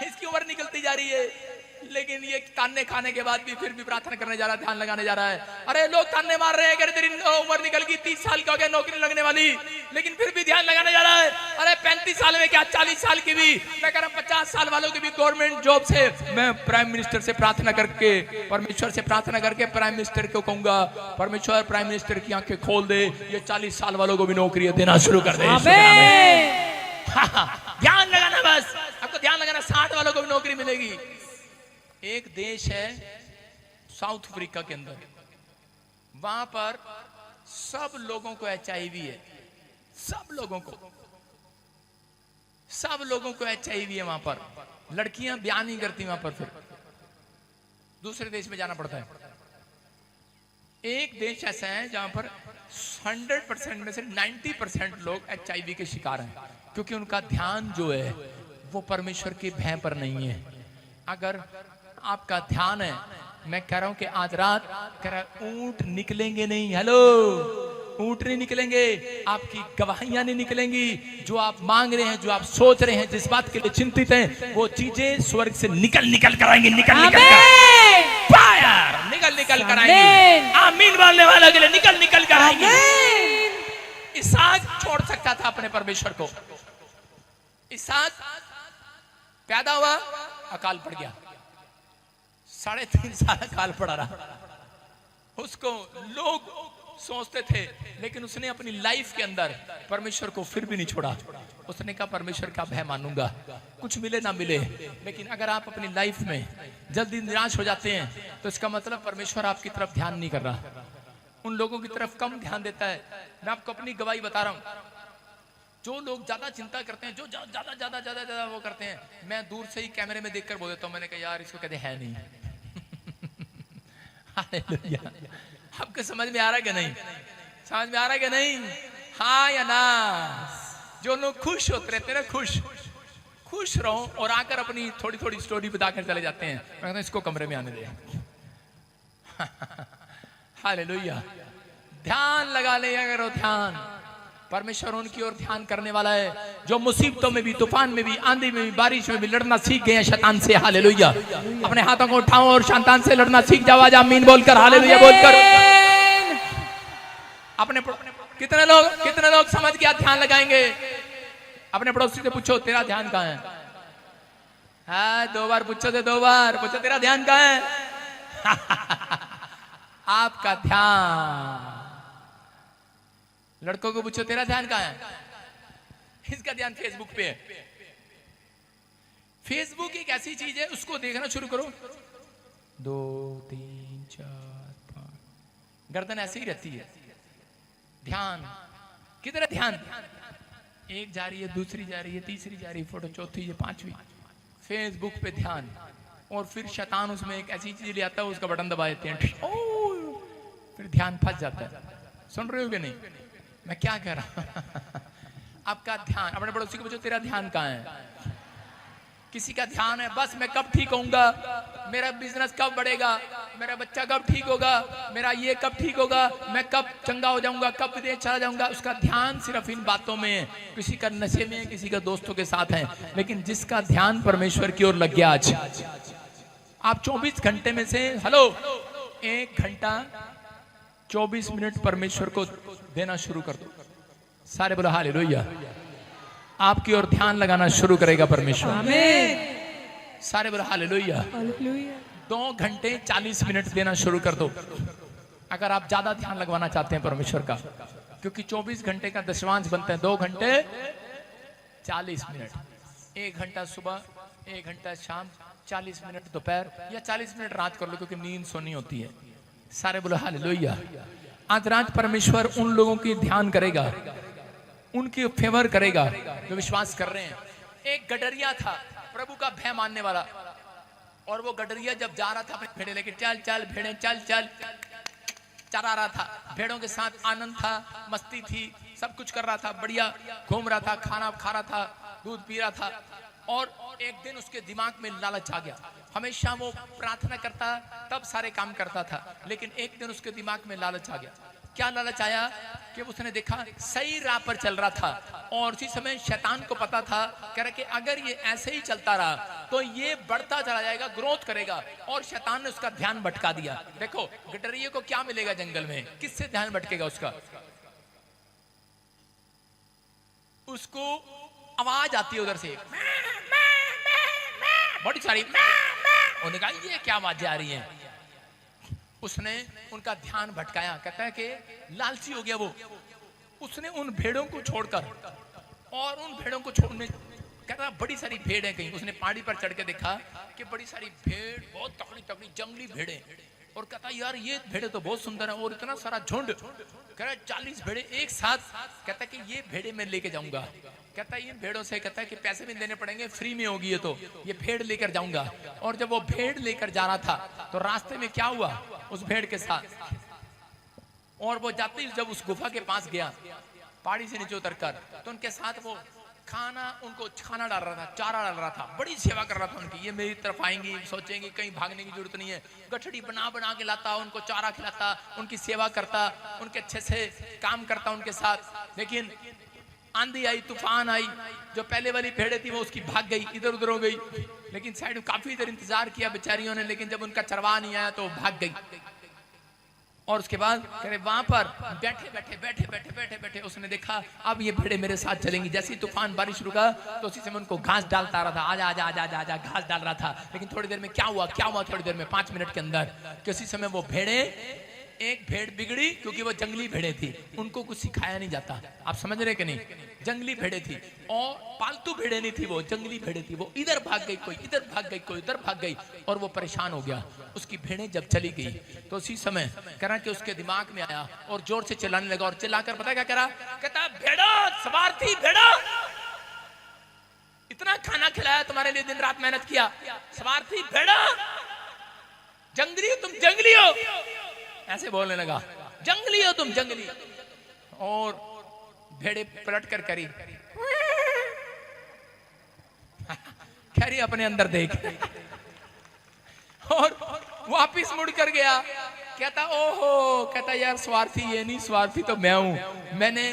इसकी उम्र निकलती जा रही है, लेकिन ये ताने खाने के बाद भी फिर भी प्रार्थना करने जा रहा है, ध्यान लगाने जा रहा है। अरे लोग ताने मार रहे हैं कि तेरी उम्र निकल गई, 30 साल का हो गया, नौकरी लगने वाली, लेकिन फिर भी ध्यान लगाने जा रहा है। अरे 35 साल में क्या, 40 साल की भी, मैं कह रहा हूं 50 साल वालों की भी गवर्नमेंट जॉब से मैं प्राइम मिनिस्टर से प्रार्थना करके, परमेश्वर से प्रार्थना करके प्राइम मिनिस्टर को कहूंगा, परमेश्वर प्राइम मिनिस्टर की आंखें खोल दे, ये 40 साल वालों को भी नौकरी देना शुरू कर दे। ध्यान लगाना, बस आपको ध्यान लगाना, 60 वालों को भी नौकरी मिलेगी। एक देश है साउथ अफ्रीका के अंदर, वहां पर सब लोगों को HIV है। सब लोगों को HIV है वहां पर। लड़कियां ब्याह नहीं करती वहां पर, फिर दूसरे देश में जाना पड़ता है। एक देश ऐसा है जहां पर 100% में से 90% लोग HIV के शिकार हैं, क्योंकि उनका ध्यान जो है वो परमेश्वर के भय पर नहीं है। अगर आपका ध्यान है, मैं कह रहा हूं कि आज रात कह रहा ऊंट निकलेंगे नहीं। हेलो, ऊंट नहीं निकलेंगे, आपकी गवाहियां नहीं निकलेंगी। जो आप मांग रहे हैं, जो आप सोच रहे हैं, जिस बात के लिए चिंतित हैं, वो चीजें स्वर्ग से निकल कर आएंगी। निकल कर आएंगी। आमीन बोलने वालों के लिए निकल कर आएंगी। इसहाक छोड़ सकता था अपने परमेश्वर को। इसहाक पैदा हुआ, अकाल पड़ गया, 3.5 साल अकाल पड़ा रहा। उसको लोग सोचते थे, लेकिन उसने अपनी लाइफ के अंदर परमेश्वर को फिर भी नहीं छोड़ा। उसने कहा परमेश्वर का भय मानूंगा, कुछ मिले ना मिले। लेकिन अगर आप अपनी लाइफ में जल्दी निराश हो जाते हैं, तो इसका मतलब परमेश्वर आपकी तरफ ध्यान नहीं कर रहा, उन लोगों की तरफ कम ध्यान देता है। मैं आपको अपनी गवाही बता रहा हूं, जो लोग ज्यादा चिंता करते हैं, जो ज्यादा वो करते हैं, मैं दूर से ही कैमरे में देखकर बोल देता हूं, मैंने कहा यार इसको कहते है नहीं। आपको समझ में आ रहा है कि नहीं? समझ में आ रहा है कि नहीं? हाँ या ना? जो लोग खुश होते रहते हैं ना, खुश रहो, और आकर अपनी थोड़ी थोड़ी स्टोरी बताकर चले जाते हैं। मैं कहता हूं इसको कमरे में आने दे। हालेलुया। ध्यान लगा ले, अगर ध्यान, परमेश्वर उनकी ओर ध्यान करने वाला है, जो मुसीबतों में भी, तूफान में भी, आंधी में भी, बारिश में भी लड़ना सीख गए हैं शैतान से। हालेलुया। अपने हाथों को उठाओ और शैतान से लड़ना सीख जाओ। आज आमीन बोलकर, हालेलुया बोलकर। अपने कितने लोग समझ के ध्यान लगाएंगे? अपने पड़ोसी से पूछो तेरा ध्यान कहाँ है? हाँ, 2 बार पूछो, 2 बार पूछो तेरा ध्यान कहाँ है? आपका ध्यान, लड़कों को पूछो तेरा ध्यान कहाँ है? इसका ध्यान फेसबुक पे है। फेसबुक एक ऐसी चीज है, उसको देखना शुरू करो, 2 3 4 5, गर्दन ऐसे ही रहती है। ध्यान किधर है? ध्यान एक जा रही है, दूसरी जा रही है, तीसरी जा रही है, फोटो चौथी है, 5वीं। फेसबुक पे ध्यान, और फिर शैतान उसमें एक ऐसी चीज ले आता है, उसका बटन दबा देते हैं, फिर ध्यान फंस जाता है। सुन रहे हो कि नहीं मैं क्या कह रहा हूं? आपका ध्यान, अपने पड़ोसी को पूछो तेरा ध्यान कहाँ है? किसी का ध्यान है बस मैं कब ठीक होऊंगा, मेरा बिजनेस कब बढ़ेगा, मेरा बच्चा कब ठीक होगा, मेरा ये कब ठीक होगा, मैं कब चंगा हो जाऊंगा, कब विदेश चला जाऊंगा। उसका ध्यान सिर्फ इन बातों में है। किसी का नशे में है, किसी का दोस्तों के साथ है। लेकिन जिसका ध्यान परमेश्वर की ओर लग गया, आज आप 24 घंटे में से हेलो 1 घंटा 24 मिनट परमेश्वर को देना शुरू कर दो। सारे बोलो हालेलुया। आपकी ओर ध्यान लगाना शुरू करेगा परमेश्वर। आमीन। सारे बोलो हालेलुया। 2 घंटे 40 मिनट देना शुरू कर दो अगर आप ज्यादा ध्यान लगवाना चाहते हैं परमेश्वर का, क्योंकि 24 घंटे का दशमांश बनते हैं 2 घंटे 40 मिनट। 1 घंटा सुबह, 1 घंटा शाम, 40 मिनट दोपहर या 40 मिनट रात कर लो, क्योंकि नींद सोनी होती है। सारे बोलो हालेलुया। आज रात परमेश्वर उन लोगों की ध्यान करेगा, उनकी फेवर करेगा जो विश्वास कर रहे हैं। एक गडरिया था प्रभु का भय मानने वाला, और वो गडरिया जब जा रहा था अपने भेड़े लेके, चल चल भेड़े चल चल, चरा रहा था, भेड़ों के साथ आनंद था, मस्ती थी, सब कुछ कर रहा था, बढ़िया घूम रहा था, खाना खा रहा था, दूध पी रहा था। और एक दिन उसके दिमाग में लालच आ गया। हमेशा वो प्रार्थना करता तब सारे काम करता था, लेकिन एक दिन उसके दिमाग में लालच आ गया। क्या लालच आया कि उसने देखा सही राह पर चल रहा था, और उसी समय शैतान को पता था कह रहा कि अगर ये ऐसे ही चलता रहा तो ये बढ़ता चला जाएगा, ग्रोथ करेगा। और शैतान ने उसका ध्यान भटका दिया। देखो गडरिये को क्या मिलेगा जंगल में, किससे ध्यान भटकेगा उसका? उसको आवाज आती है उधर से बड़ी सारी, उन्होंने कहा ये क्या आवाजें आ रही हैं। उसने उनका ध्यान भटकाया। कहता है कि लालची हो गया वो। उसने उन भेड़ों को छोड़कर, और उन भेड़ों को छोड़ने, कहता बड़ी सारी भेड़ है कहीं। उसने पहाड़ी पर चढ़ के देखा कि बड़ी सारी भेड़, बहुत तगड़ी तगड़ी जंगली भेड़े, और कहता यार ये भेड़े तो बहुत सुंदर है, और इतना सारा झुंड। कह रहा 40 भेड़े एक साथ। कहता कि ये भेड़े मैं लेके जाऊंगा। कहता इन भेड़ों से, कहता है कि पैसे भी देने पड़ेंगे, फ्री में होगी ये, तो ये भेड़ लेकर जाऊंगा। और जब वो भेड़ लेकर जा रहा था तो रास्ते में क्या हुआ उस भेड़ के साथ, और वो जाते ही जब उस गुफा के पास गया पहाड़ी से नीचे उतरकर, तो उनके साथ वो उनको खाना डाल रहा था, चारा डाल रहा था, बड़ी सेवा कर रहा था उनकी। ये मेरी तरफ आएंगी, सोचेंगे कहीं भागने की जरूरत नहीं है। गठड़ी बना बना के लाता, उनको चारा खिलाता, उनकी सेवा करता, उनके अच्छे से काम करता उनके साथ। लेकिन आंधी आई, तूफान आई, जो पहले वाली भेड़ें थी वो उसकी भाग गई, इधर उधर हो गई। लेकिन साइड काफी देर इंतजार किया बेचारियों ने, लेकिन जब उनका चरवाहा नहीं आया तो भाग गई। और उसके बाद कह रहे वहां पर बैठे बैठे बैठे बैठे बैठे बैठे उसने देखा अब ये भेड़े मेरे साथ चलेंगी। जैसे ही तूफान बारिश रुका तो उसी समय उनको घास डालता रहा था, आजा आजा आजा आजा आजा, घास डाल रहा था। लेकिन थोड़ी देर में क्या हुआ थोड़ी देर में 5 मिनट के अंदर कि उसी समय वो भेड़े, एक भेड़ बिगड़ी, क्योंकि वो जंगली भेड़े थी, उनको कुछ सिखाया नहीं जाता। आप समझ रहे कि नहीं? जंगली भेड़े थी, और पालतू भेड़े नहीं थी, वो जंगली भेड़े थी। वो इधर भाग गई, कोई इधर भाग गई, कोई उधर भाग गई, और वो परेशान हो गया। उसकी भेड़ें जब चली गई तो उसी समय कह रहा कि उसके दिमाग में आया और जोर से चिल्लाने लगा। और चिल्लाकर पता क्या कह रहा? कहता भेड़ो स्वार्थी भेड़ो, इतना खाना खिलाया तुम्हारे लिए, दिन रात मेहनत किया, स्वार्थी भेड़ो, जंगली हो तुम, जंगली हो, ऐसे बोलने लगा, जंगली हो तुम, जंगली। और भेड़े पलट कर करी, खैरी अपने अंदर देख, और वापिस मुड़ कर गया। कहता ओहो, कहता यार स्वार्थी ये नहीं, स्वार्थी तो मैं हूं। मैंने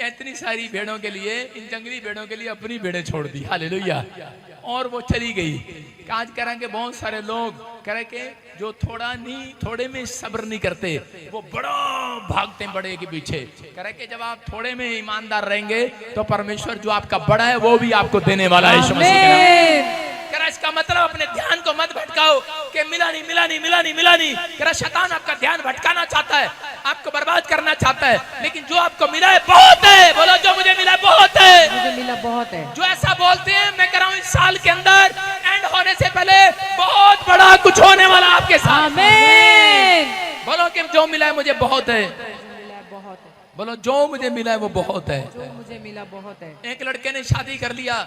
इतनी सारी भेड़ों के लिए, इन जंगली भेड़ों के लिए अपनी भेड़ें छोड़ दी। हालेलुया। और वो चली गई। आज कह रहे कि बहुत सारे लोग कह रहे कि जो थोड़े में सब्र नहीं करते, वो बड़ा भागते हैं बड़े के पीछे। कह रहे कि जब आप थोड़े में ईमानदार रहेंगे तो परमेश्वर जो आपका बड़ा है वो भी आपको देने वाला है। यीशु मसीह के नाम। इसका मतलब अपने ध्यान को मत भटकाओ कि मिला नहीं मिला नहीं मिला नहीं मिला नहीं। कह रहा शैतान आपका ध्यान भटकाना चाहता है, आपको बर्बाद करना चाहता है, लेकिन जो आपको मिला है बहुत है। बोलो जो मुझे मिला बहुत है, मुझे मिला बहुत है। जो ऐसा बोलते हैं मैं कह रहा हूं इस साल के अंदर एंड होने से पहले बहुत बड़ा कुछ होने वाला आपके साथ। आमीन। बोलो कि जो मिला है मुझे बहुत है, बोलो जो मुझे मिला है वो बहुत है, जो मुझे मिला बहुत है। एक लड़के ने शादी कर लिया,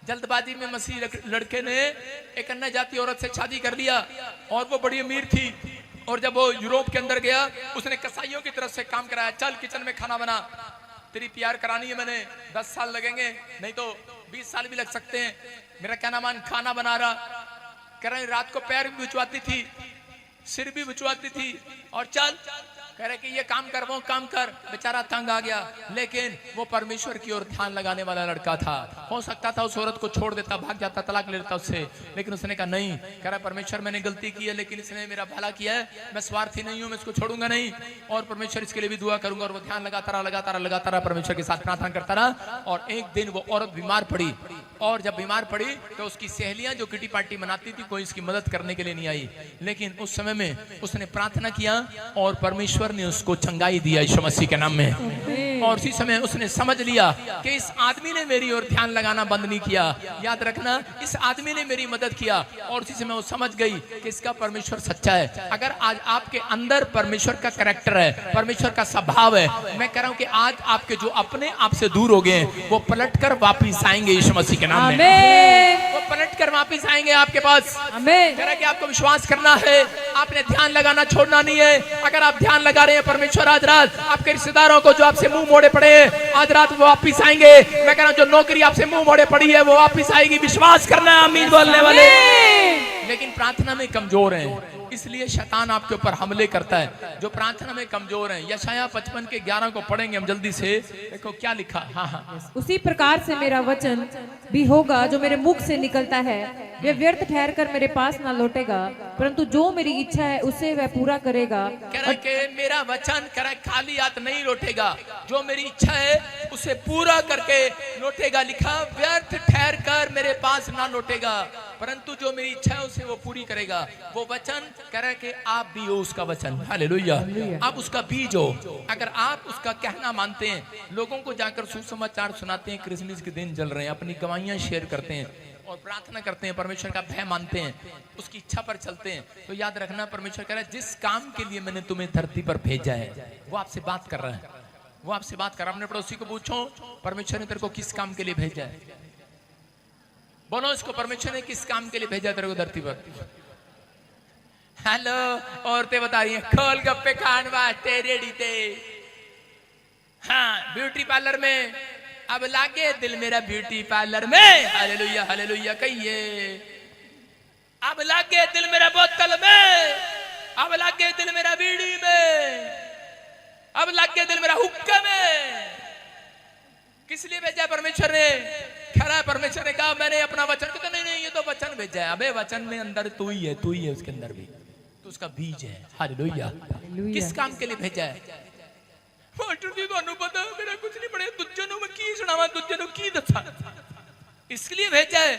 जल्दबाजी में मसीह लड़के ने एक अन्य जाति औरत से शादी कर लिया, और वो बड़ी अमीर थी। और जब वो यूरोप के अंदर गया, उसने कसाईयों की तरफ से काम कराया, चल किचन में खाना बना, तेरी प्यार करानी है मैंने, 10 साल लगेंगे, नहीं तो 20 साल भी लग सकते हैं। मेरा कहना मान, खाना बना रहा, कह रहे रात को पैर भी बिछवाती थी, सिर भी बिछवाती थी, और चल कह रहे कि ये काम कर, वो काम कर। बेचारा तंग आ गया, लेकिन वो परमेश्वर की ओर ध्यान लगाने वाला लड़का था। हो सकता था उस औरत को छोड़ देता, भाग जाता, तलाक ले लेता उससे, लेकिन उसने कहा नहीं, कह रहा परमेश्वर मैंने गलती की है, लेकिन इसने मेरा भला किया है, मैं स्वार्थी नहीं हूं, मैं इसको छोड़ूंगा नहीं, और परमेश्वर इसके लिए भी दुआ करूंगा। और वो ध्यान लगाता रहा, परमेश्वर के साथ प्रार्थना करता रहा। और एक दिन वो औरत बीमार पड़ी, और जब बीमार पड़ी तो उसकी सहेलियां जो किटी पार्टी मनाती थी, कोई इसकी मदद करने के लिए नहीं आई, लेकिन उस समय में उसने प्रार्थना किया और परमेश्वर ने उसको चंगाई दिया यीशु मसीह के नाम में। और उसी समय उसने समझ लिया कि इस आदमी ने मेरी ओर ध्यान लगाना बंद नहीं किया, याद रखना, इस आदमी ने मेरी मदद किया। और उसी समय वो समझ गई कि इसका परमेश्वर सच्चा है। अगर आज आपके अंदर परमेश्वर का कैरेक्टर है, परमेश्वर का स्वभाव है, मैं कह रहा हूं कि आज आपके जो अपने आप से दूर हो गए वो पलटकर वापिस आएंगे यीशु मसीह के नाम में। वो पलटकर वापिस आएंगे आपके पास। कह रहा है कि आपको विश्वास करना है, आपने ध्यान लगाना छोड़ना नहीं है। अगर आप ध्यान लगा रहे हैं, परमेश्वर आज रात आपके रिश्तेदारों को जो आपसे मुंह मोड़े पड़े हैं, आज रात वो वापिस आएंगे। मैं कह रहा हूं जो नौकरी आपसे मुंह मोड़े पड़ी है वो वापिस आएगी, विश्वास करना है आमीन बोलने वाले। लेकिन प्रार्थना में कमजोर हैं, इसलिए शैतान आपके ऊपर हमले करता है। जो प्रार्थना में कमजोर हैं, यशाया 55 के 11 को पढ़ेंगे हम जल्दी से, देखो क्या लिखा। हाँ, उसी प्रकार से मेरा वचन भी होगा जो मेरे मुख से निकलता है, वह व्यर्थ ठहर कर मेरे पास ना लौटेगा, परंतु जो मेरी इच्छा है उसे वह पूरा करेगा। कह रहा है कि मेरा वचन कह रहा है खाली हाथ नहीं लौटेगा, जो मेरी इच्छा है उसे पूरा करके लौटेगा। लिखा व्यर्थ ठहर कर मेरे पास ना लौटेगा, परंतु जो मेरी इच्छा है उसे वो पूरी करेगा। वो वचन कह रहा है कि आप भी हो उसका वचन, हालेलुया, आप उसका बीज हो। अगर आप उसका कहना मानते हैं, लोगों को जाकर सुसमाचार सुनाते हैं, क्रिसमस के दिन चल रहे हैं, अपनी गवाहियां शेयर करते हैं और प्रार्थना करते हैं, परमेश्वर का भय मानते हैं, उसकी इच्छा पर चलते हैं, तो याद रखना परमेश्वर कह रहा है जिस काम के लिए मैंने तुम्हें धरती पर भेजा है वो आपसे बात कर रहा है, वो आपसे बात कर रहा है। अपने पड़ोसी को पूछो परमेश्वर ने तेरे को किस काम के लिए भेजा है, बोलो इसको, परमेश्वर ने किस काम के लिए भेजा तेरे को धरती पर। हेलो, औरतें बता रही हैं खोल गप्पे खान वास्ते रेडी थे, हाँ ब्यूटी पार्लर में, अब लागे दिल मेरा ब्यूटी पार्लर में, हालेलुया हालेलुया कहिए। अब लागे दिल मेरा बोतल में, अब लागे दिल मेरा बीड़ी में, अब लागे दिल मेरा हुक्का में। किस लिए भेजा परमेश्वर ने? खरा परमेश्वर ने कहा मैंने अपना वचन, कहता नहीं नहीं ये तो वचन भेजा है। अबे वचन में अंदर तू ही है उसके अंदर भी, तो उसका बीज है, हालेलुया। किस काम के लिए भेजा है? मास्टर जी ਤੁਹਾਨੂੰ पता मेरा कुछ नहीं पड़े, दूजे ਨੂੰ मैं की सुनावा, दूजे ਨੂੰ की दसा, इसलिए भेजा है।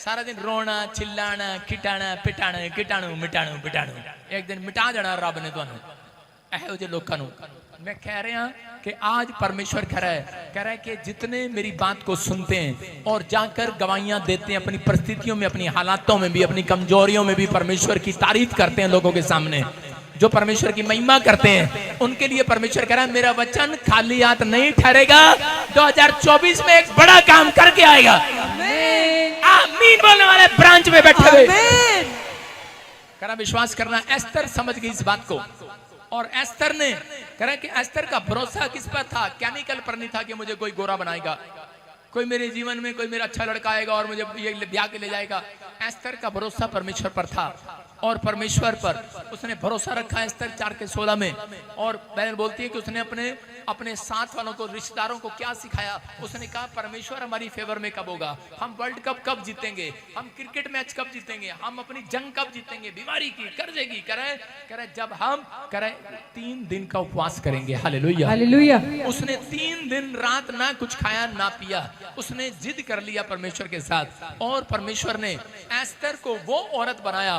सारा दिन रोना चिल्लाना खिटाना पिटाना कीटाणु मिटाणु बिटाणु, एक दिन मिटा देना रब ने ਤੁਹਾਨੂੰ ਇਹੋ ਜਿਹੇ लोगों ਨੂੰ। मैं कह रहा कि आज परमेश्वर कह रहा है कि जितने मेरी बात को सुनते हैं और जाकर गवाहियां देते हैं अपनी परिस्थितियों में, अपनी हालातों में भी, अपनी कमजोरियों में भी परमेश्वर की तारीफ करते हैं लोगों के सामने, जो परमेश्वर की महिमा करते हैं, उनके लिए परमेश्वर कह रहा है मेरा वचन खाली हाथ नहीं ठहरेगा, 2024 में एक बड़ा काम करके आएगा। आमीन बोलने वाले ब्रांच में बैठे हुए कह रहा विश्वास करना। एस्तर समझ गई इस बात को, और एस्तर ने कह रहा कि एस्तर का भरोसा किस पर था? केमिकल पर नहीं था कि मुझे कोई गोरा बनाएगा, कोई मेरे जीवन में कोई मेरा अच्छा लड़का आएगा और मुझे ये ब्याह के ले जाएगा। एस्तर का भरोसा परमेश्वर पर था, और परमेश्वर पर उसने भरोसा रखा। एस्तर 4:16 में, और बहन बोलती है कि उसने अपने साथ वालों को, रिश्तेदारों को क्या सिखाया? उसने कहा परमेश्वर हमारी फेवर में कब होगा, हम वर्ल्ड कप कब जीतेंगे, हम क्रिकेट मैच कब जीतेंगे, हम अपनी जंग कब जीतेंगे, बीमारी की कर्जे की, करे जब हम 3 दिन का उपवास करेंगे। Hallelujah hallelujah. उसने 3 दिन रात ना कुछ खाया ना पिया, उसने जिद कर लिया परमेश्वर के साथ, और परमेश्वर ने एस्तर को वो औरत बनाया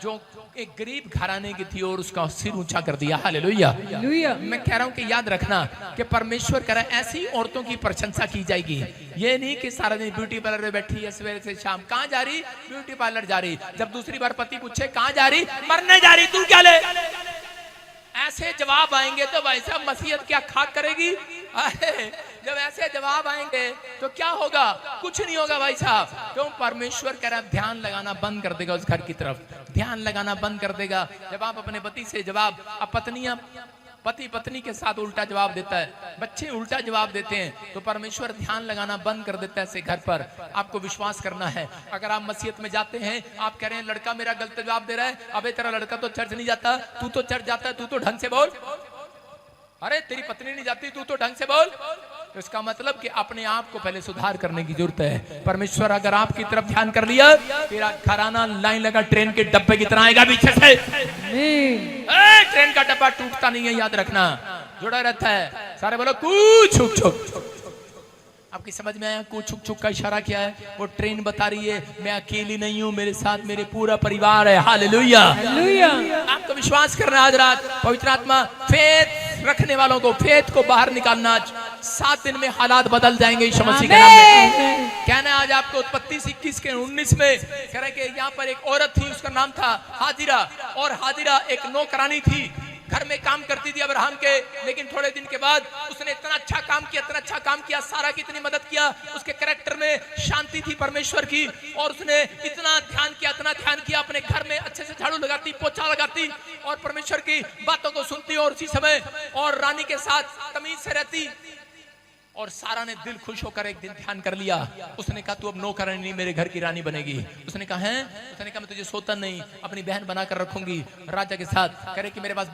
जो एक गरीब घराने की थी और उसका सिर ऊंचा कर दिया। हालेलुया। मैं कह रहा हूं कि याद रखना कि परमेश्वर कह रहा है ऐसी औरतों की प्रशंसा की जाएगी। ये नहीं कि सारा दिन ब्यूटी पार्लर में बैठी है, सवेरे से शाम कहां जा रही, ब्यूटी पार्लर जा रही, जब दूसरी बार पति पूछे कहां जा रही, मरने जा रही, तू क्या ले, ऐसे जवाब आएंगे तो भाई साहब मसीहत क्या खाक करेगी। जब ऐसे जवाब आएंगे तो क्या होगा? कुछ नहीं होगा भाई साहब। क्यों? परमेश्वर कह रहा है ध्यान लगाना बंद कर देगा उस घर की तरफ, ध्यान लगाना बंद कर देगा। जब आप अपने पति से, जब आप पत्नियां पति पत्नी के साथ उल्टा जवाब देता है, बच्चे उल्टा जवाब देते हैं, तो परमेश्वर ध्यान लगाना बंद कर देता है ऐसे घर पर। आपको विश्वास करना है। अगर आप मसीहत में जाते हैं, आप कह रहे हैं लड़का मेरा गलत जवाब दे रहा है, अबे तेरा लड़का तो चर्च नहीं जाता, तू तो चर्च जाता है, तू तो ढंग से बोल। अरे तेरी पत्नी नहीं जाती, तू तो ढंग से बोल। तो इसका मतलब कि अपने आप को पहले सुधार करने की जरूरत है। परमेश्वर अगर आपकी तरफ ध्यान कर लिया, तेरा घराना लाइन लगा ट्रेन के डब्बे की तरह आएगा पीछे से। ट्रेन का डब्बा टूटता नहीं है, याद रखना, जुड़ा रहता है। सारे बोलो कू छुक छुक। आपकी समझ में आया? कू छुक छुक का इशारा क्या है? वो ट्रेन बता रही है मैं अकेली नहीं हूं, मेरे साथ मेरे पूरा परिवार है। हालेलुया। आपको विश्वास करना आज रात पवित्र आत्मा फेथ रखने वालों को, फेथ को बाहर निकालना। आज 7 दिन में हालात बदल जाएंगे यीशु मसीह के नाम में। कहना आज आपको उत्पत्ति 21 के 19 में कह रहे कि यहाँ पर एक औरत थी, उसका नाम था हाजिरा, और हाजिरा एक नौकरानी थी, घर में काम करती थी अब्राहम के। लेकिन थोड़े दिन के बाद उसने इतना अच्छा काम किया, इतना अच्छा काम किया, सारा की इतनी मदद किया, उसके कैरेक्टर में शांति थी परमेश्वर की, और उसने इतना ध्यान किया, इतना ध्यान किया, अपने घर में अच्छे से झाड़ू लगाती, पोछा लगाती और परमेश्वर की बातों को सुनती, और उसी समय और रानी के साथ तमीज से रहती। और सारा ने दिल खुश होकर एक दिन ध्यान कर लिया। उसने कहा तू अब नौकरानी मेरे घर की रानी बनेगी। उसने कहा है, उसने कहा मैं तुझे सोता नहीं, अपनी बहन बनाकर रखूंगी राजा के साथ। कह रहे कि मेरे पास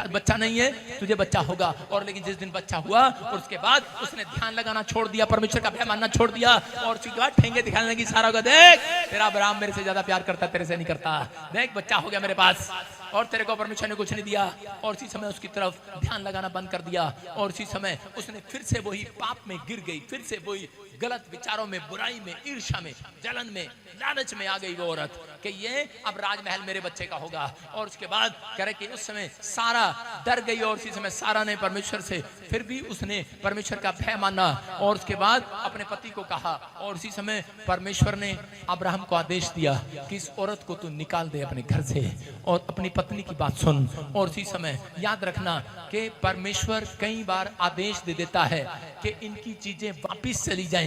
बच्चा नहीं है, तुझे बच्चा होगा। और लेकिन जिस दिन बच्चा हुआ और उसके बाद उसने ध्यान लगाना छोड़ दिया, परमेश्वर का भय मानना छोड़ दिया, और उसके बाद ठेंगे दिखाने लगी सारा को, देख तेरा अब्राहम मेरे से ज्यादा प्यार करता, तेरे से नहीं करता, देख बच्चा हो गया मेरे पास, और तेरे को परमेश्वर ने कुछ नहीं दिया। और उसी समय उसकी तरफ ध्यान लगाना बंद कर दिया, और उसी समय उसने फिर से वही पाप में गिर गई, फिर से वही गलत विचारों में, बुराई में, ईर्ष्या में, जलन में, लालच में आ गई वो औरत कि ये अब राजमहल मेरे बच्चे का होगा। और उसके बाद कह रहे कि उस समय सारा डर गई, और उसी समय सारा ने परमेश्वर से फिर भी उसने परमेश्वर का भय माना, और उसके बाद अपने पति को कहा। और उसी समय परमेश्वर ने अब्राहम को आदेश दिया कि इस औरत को तू निकाल दे अपने घर से, और अपनी पत्नी की बात सुन। और उसी समय याद रखना कि परमेश्वर कई बार आदेश दे देता है कि इनकी चीजें वापिस चली जाएं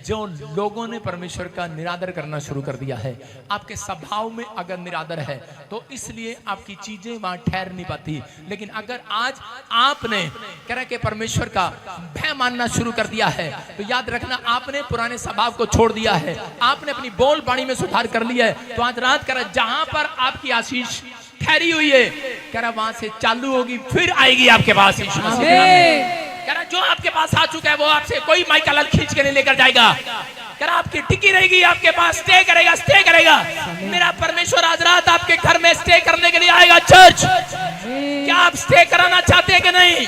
जो लोगों ने परमेश्वर का निरादर करना शुरू कर दिया है। आपके स्वभाव में अगर निरादर है तो इसलिए आपकी चीजें वहां ठहर नहीं पाती। लेकिन अगर आज आपने कह रहे कि परमेश्वर का भय मानना शुरू कर दिया है, तो याद रखना आपने पुराने स्वभाव को छोड़ दिया है, आपने अपनी बोल बाणी में सुधार कर लिया है। तो आज रात कर जहां पर आपकी आशीष ठहरी हुई है, कह रहा वहां से चालू होगी, फिर आएगी आपके पास यीशु मसीह के नाम में। कह रहा जो आपके पास आ चुका है वो आपसे कोई माइकल खींच के नहीं लेकर जाएगा। कह रहा आपकी टिकी रहेगी, आपके पास स्टे करेगा, स्टे करेगा। मेरा परमेश्वर आज रात आपके घर में स्टे करने के लिए आएगा। चर्च, क्या आप स्टे कराना चाहते हैं कि नहीं?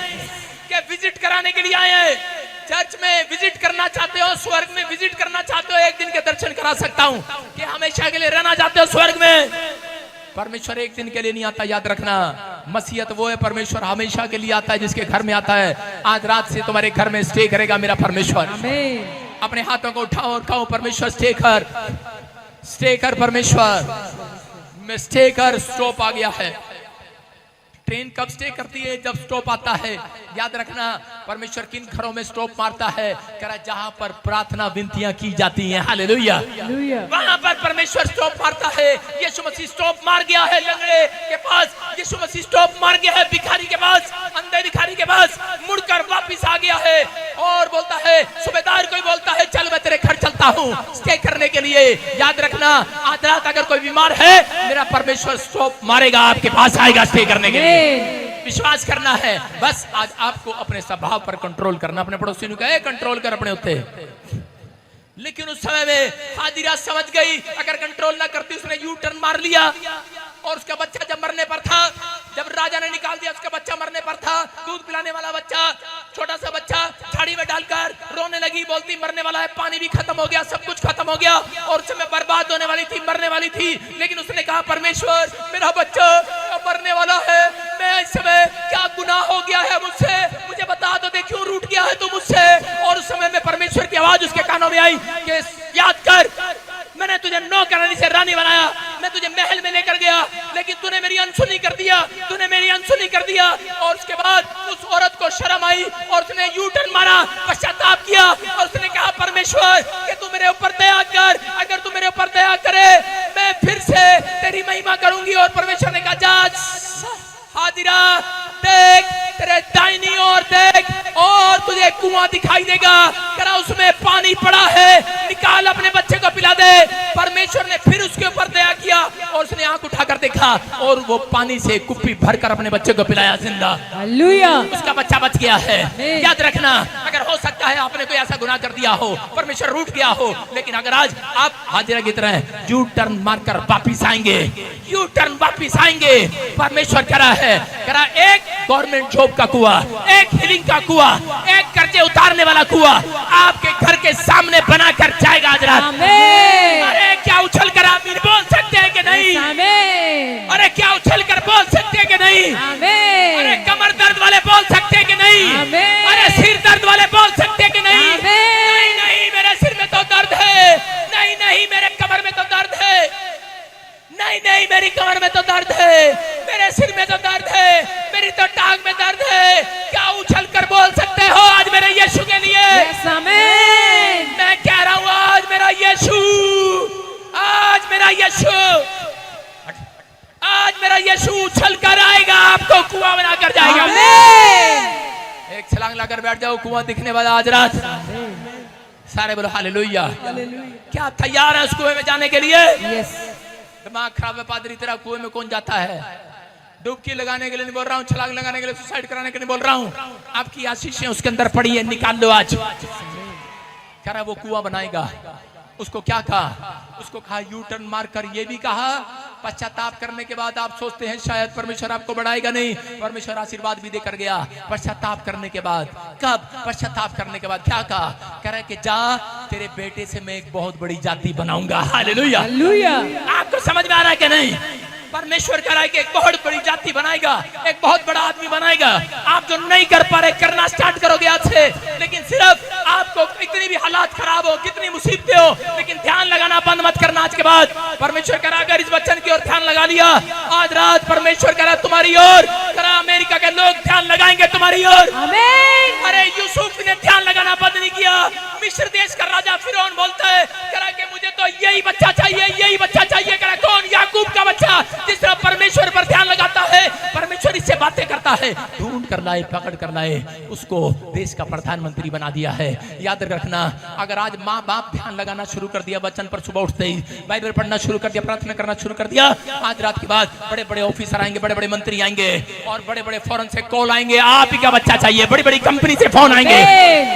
क्या विजिट कराने के लिए आए हैं? चर्च में विजिट करना चाहते हो, स्वर्ग में विजिट करना चाहते हो, एक दिन के दर्शन करा सकता हूँ। कि हमेशा के लिए रहना चाहते हो स्वर्ग में? परमेश्वर एक दिन के लिए नहीं आता, याद रखना। मसीहत वो है, परमेश्वर हमेशा के लिए आता है जिसके घर में आता है। आज रात से तुम्हारे घर में स्टे करेगा मेरा परमेश्वर। अपने हाथों को उठाओ और कहो परमेश्वर स्टे कर, स्टे कर परमेश्वर, मैं स्टे कर। स्टॉप आ गया है। ट्रेन कब स्टे करती है? जब स्टॉप आता है। याद रखना परमेश्वर किन घरों में स्टॉप मारता है? कह रहा जहां पर प्रार्थना विनतियां की जाती हैं, हालेलुया, वहां पर परमेश्वर स्टॉप मारता है। यीशु मसीह स्टॉप मार गया है लंगड़े के पास, यीशु मसीह स्टॉप मार गया है भिखारी के पास, अंधे भिखारी के पास, मुड़कर वापिस आ गया है और बोलता है, सूबेदार कोई बोलता है चल मैं तेरे घर चलता हूँ स्टे करने के लिए। याद रखना आज रात अगर कोई बीमार है, मेरा परमेश्वर स्टॉप मारेगा, आपके पास आएगा स्टे करने के लिए। विश्वास करना है। बस आज आपको अपने स्वभाव पर कंट्रोल करना। अपने पड़ोसी ने कहा कंट्रोल कर अपने उत्ते। लेकिन उस समय में हाजिरा समझ गई, अगर कंट्रोल ना करती उसने यू टर्न मार लिया, और उसका बच्चा जब मरने पर था, जब राजा ने निकाल दिया, उसका बच्चा मरने पर था, दूध पिलाने वाला बच्चा, छोटा सा बच्चा झाड़ी में डालकर रोने लगी, बोलती मरने वाला है, पानी भी खत्म हो गया, सब कुछ खत्म हो गया, और उस समय बर्बाद होने वाली थी, मरने वाली थी। लेकिन उसने कहा परमेश्वर मेरा बच्चा मरने वाला है, मैं इस समय क्या गुनाह हो गया है मुझसे, मुझे बता दो, क्यों रूठ गया है तू मुझसे। और उस समय में परमेश्वर की आवाज उसके कानों में आई कि याद कर, मैंने तुझे नौकरानी से रानी बनाया, मैं तुझे महल में लेकर गया, लेकिन तूने मेरी अनसुनी कर दिया, तूने मेरी अनसुनी कर दिया। और उसके बाद उस औरत को शर्म आई और उसने यू टर्न मारा, पश्चाताप किया, और उसने कहा परमेश्वर कि तू मेरे ऊपर दया कर, अगर तू मेरे ऊपर दया करे मैं फिर से तेरी महिमा करूंगी। और परमेश्वर ने कहा जा हाजिरा, देख कुआं दिखाई देगा, करा उसमें पानी पड़ा है, निकाल अपने बच्चे को पिला दे। परमेश्वर ने फिर उसके ऊपर दया किया और उसने आंख उठाकर देखा और वो पानी से कुप्पी भरकर अपने बच्चे को पिलाया जिंदा। हालेलुया। उसका बच्चा बच गया है। याद रखना, अगर हो सकता है आपने कोई ऐसा गुनाह कर दिया हो, परमेश्वर रूठ गया हो, लेकिन अगर आज आप हाजिरा की तरह यू टर्न मारकर वापिस आएंगे, यू टर्न वापिस आएंगे, परमेश्वर करा है, करा एक गवर्नमेंट जॉब का कुआं, एक हीलिंग का कुआं, एक कर्जे उतारने वाला कुआं आपके घर के सामने बनाकर जाएगा आज रात। अरे क्या उछल कर आप बोल सकते हैं कि नहीं? अरे क्या उछल कर बोल सकते हैं कि नहीं? अरे कमर दर्द वाले बोल सकते हैं कि नहीं? अरे सिर दर्द वाले बोल सकते हैं कि नहीं? नहीं नहीं, मेरे सिर में तो दर्द है, नहीं नहीं मेरे कमर में तो दर्द है, नहीं नहीं मेरी कमर में तो दर्द है, मेरे सिर में तो दर्द है, मेरी तो टांग में दर्द है। क्या उछल कर बोल सकते हो आज मेरे यीशु के लिए? मैं कह रहा हूँ आज मेरा यीशु, आज मेरा यीशु, आज मेरा यीशु उछल कर आएगा, आपको कुआं बनाकर जाएगा। एक छलांग लाकर बैठ जाओ, कुआं दिखने वाला आज रात। सारे बोलो हालेलुया। क्या आप तैयार हैं उस कुएं में जाने के लिए? दिमाग खराब है पादरी तेरा, कुएं में कौन जाता है? डुबकी लगाने के लिए नहीं बोल रहा हूँ, छलांग लगाने के लिए, सुसाइड कराने के लिए बोल रहा हूँ। आपकी आशीषें उसके अंदर पड़ी है, निकाल लो आज। कह रहा वो कुआं बनाएगा। उसको क्या कहा? उसको कहा यू टर्न मारकर, ये भी कहा पश्चाताप करने के बाद आप सोचते हैं शायद परमेश्वर आपको बढ़ाएगा, नहीं, परमेश्वर आशीर्वाद भी देकर गया। पश्चाताप करने के बाद, कब? पश्चाताप करने के बाद क्या कहा? कह रहा है कि जा तेरे बेटे से मैं एक बहुत बड़ी जाति बनाऊंगा। हालेलुया। आपको समझ में आ रहा है कि नहीं? परमेश्वर कह रहा है कि एक बहुत बड़ी जाति बनाएगा, एक बहुत बड़ा आदमी बनाएगा। आप जो नहीं कर पा रहे करना स्टार्ट करोगे आज से। लेकिन सिर्फ आपको कितनी भी हालात खराब हो, कितनी मुसीबतें हो, लेकिन ध्यान लगाना बंद मत करना आज के बाद। परमेश्वर कह रहा अगर इस वचन की ओर ध्यान लगा लिया, आज रात परमेश्वर कह रहा तुम्हारी ओर, कह रहा अमेरिका के लोग ध्यान लगाएंगे तुम्हारी ओर। अरे यूसुफ ने ध्यान लगाना बंद नहीं किया। मिस्र देश का राजा फिरौन बोलता है, कह रहा कि मुझे तो यही बच्चा चाहिए, यही बच्चा चाहिए। कह रहा कौन? याकूब का बच्चा। जिस तरह परमेश्वर पर ध्यान लगाता है, परमेश्वर इससे बातें करता है, ढूंढ कर लाए, पकड़ कर लाए, उसको देश का प्रधानमंत्री बना दिया है। याद रखना, अगर आज माँ बाप ध्यान लगाना शुरू कर दिया, वचन पर सुबह उठते ही बाइबल पढ़ना शुरू कर दिया, प्रार्थना करना शुरू कर दिया, आज रात के बाद बड़े बड़े ऑफिसर आएंगे, बड़े बड़े मंत्री आएंगे और बड़े बड़े फॉरेन से कॉल आएंगे, आप ही का बच्चा चाहिए। बड़ी बड़ी कंपनी से फोन आएंगे,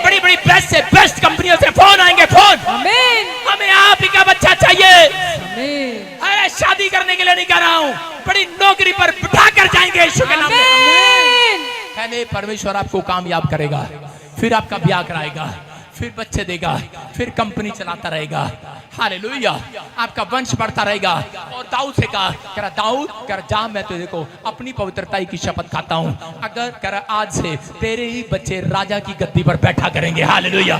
बड़ी बड़ी बेस्ट से बेस्ट कंपनियों से फोन आएंगे, फोन, हमें आप ही का बच्चा चाहिए। अरे शादी करने के लिए नहीं कह रहा हूँ, बड़ी नौकरी पर बिठा कर जाएंगे यीशु के नाम में। पहले परमेश्वर आपको कामयाब करेगा, फिर आपका ब्याह कराएगा, फिर बच्चे देगा, फिर कंपनी चलाता रहेगा। हालेलुया। आपका वंश बढ़ता रहेगा। और दाऊद से कहा, कह रहा दाऊद, कह रहा जा मैं तुझे को अपनी पवित्रता की शपथ खाता हूँ, अगर कह रहा आज से तेरे ही बच्चे राजा की गद्दी पर बैठा करेंगे। हालेलुया।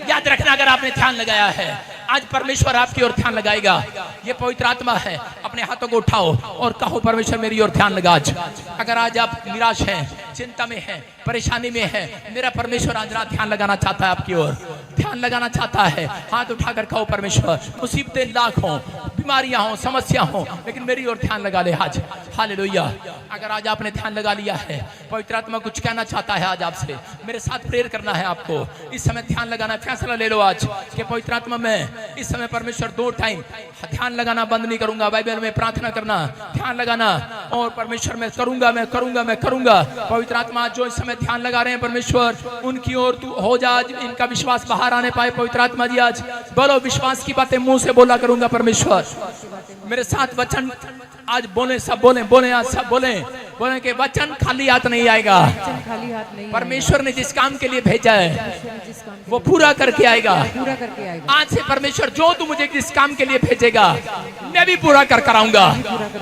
याद रखना, अगर आपने ध्यान लगाया है, आज परमेश्वर आपकी ओर ध्यान लगाएगा। ये पवित्र आत्मा है, अपने हाथों को उठाओ और कहो परमेश्वर मेरी ओर ध्यान लगा। आज अगर आज आप निराश हैं, चिंता में हैं, परेशानी में हैं, मेरा परमेश्वर आज रात ध्यान लगाना चाहता है, आपकी ओर ध्यान लगाना चाहता है। हाथ उठाकर कहो परमेश्वर, मुसीबतें लाख हों, बीमारियां हों, समस्या हों, लेकिन मेरी ओर ध्यान लगा ले आज। हालेलुया। अगर आज आपने ध्यान लगा लिया है, पवित्र आत्मा कुछ कहना चाहता है आज आपसे, मेरे साथ प्रेयर करना है आपको। इस समय ध्यान लगाना, फैसला ले लो आज कि पवित्र आत्मा में इस समय परमेश्वर 2 टाइम ध्यान लगाना बंद नहीं करूंगा। बाइबल में प्रार्थना करना, ध्यान लगाना, और परमेश्वर मैं करूंगा, मैं करूंगा, मैं करूंगा। पवित्र आत्मा जो इस समय ध्यान लगा रहे हैं परमेश्वर, उनकी ओर तू हो जा, आज इनका विश्वास बाहर आने पाए। पवित्र आत्मा जी आज बोलो, विश्वास की बातें मुंह से बोला करूंगा परमेश्वर। मेरे साथ वचन आज बोले, सब बोले, बोले आज सब बोले, बोले कि वचन खाली हाथ नहीं आएगा। परमेश्वर ने जिस काम के लिए भेजा है वो पूरा करके आएगा। आज से परमेश्वर जो तू मुझे जिस काम के लिए भेजेगा मैं भी पूरा कर कराऊंगा।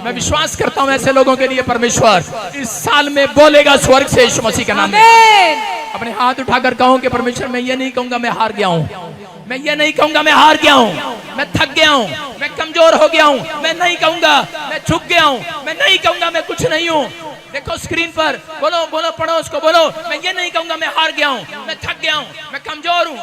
मैं विश्वास करता हूँ ऐसे लोगों के लिए परमेश्वर इस साल में बोलेगा स्वर्ग से, यीशु मसीह का नाम में। अपने हाथ उठाकर कहूँ कि परमेश्वर मैं ये नहीं कहूंगा मैं हार गया हूँ, मैं ये नहीं कहूंगा मैं हार गया हूँ, मैं थक गया हूँ, मैं कमजोर हो गया हूँ, मैं नहीं कहूंगा मैं झुक गया हूँ, मैं नहीं कहूंगा मैं कुछ नहीं हूँ। देखो स्क्रीन पर, बोलो बोलो, पढ़ो उसको, बोलो मैं ये नहीं कहूंगा मैं हार गया हूँ, मैं थक गया हूँ, मैं कमजोर हूँ,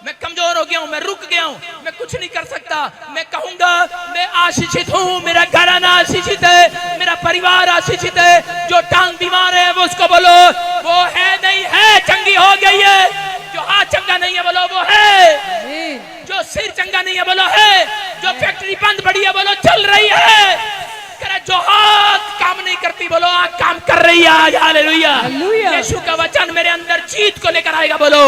मैं कमजोर हो गया हूँ, मैं रुक गया हूँ, मैं कुछ नहीं कर सकता। मैं कहूंगा मैं आशीषित हूँ, मेरा घराना आशीषित है, मेरा परिवार आशीषित है। जो टांग बीमार है वो उसको बोलो वो है नहीं है, चंगी हो गई है। चंगा नहीं है बोलो वो है, जो सिर चंगा नहीं है बोलो है, जो फैक्ट्री बंद पड़ी है बोलो चल रही है, करे जो हाथ काम नहीं करती बोलो आंख काम कर रही है आज। हालेलुया। यीशु का वचन मेरे अंदर जीत को लेकर आएगा बोलो,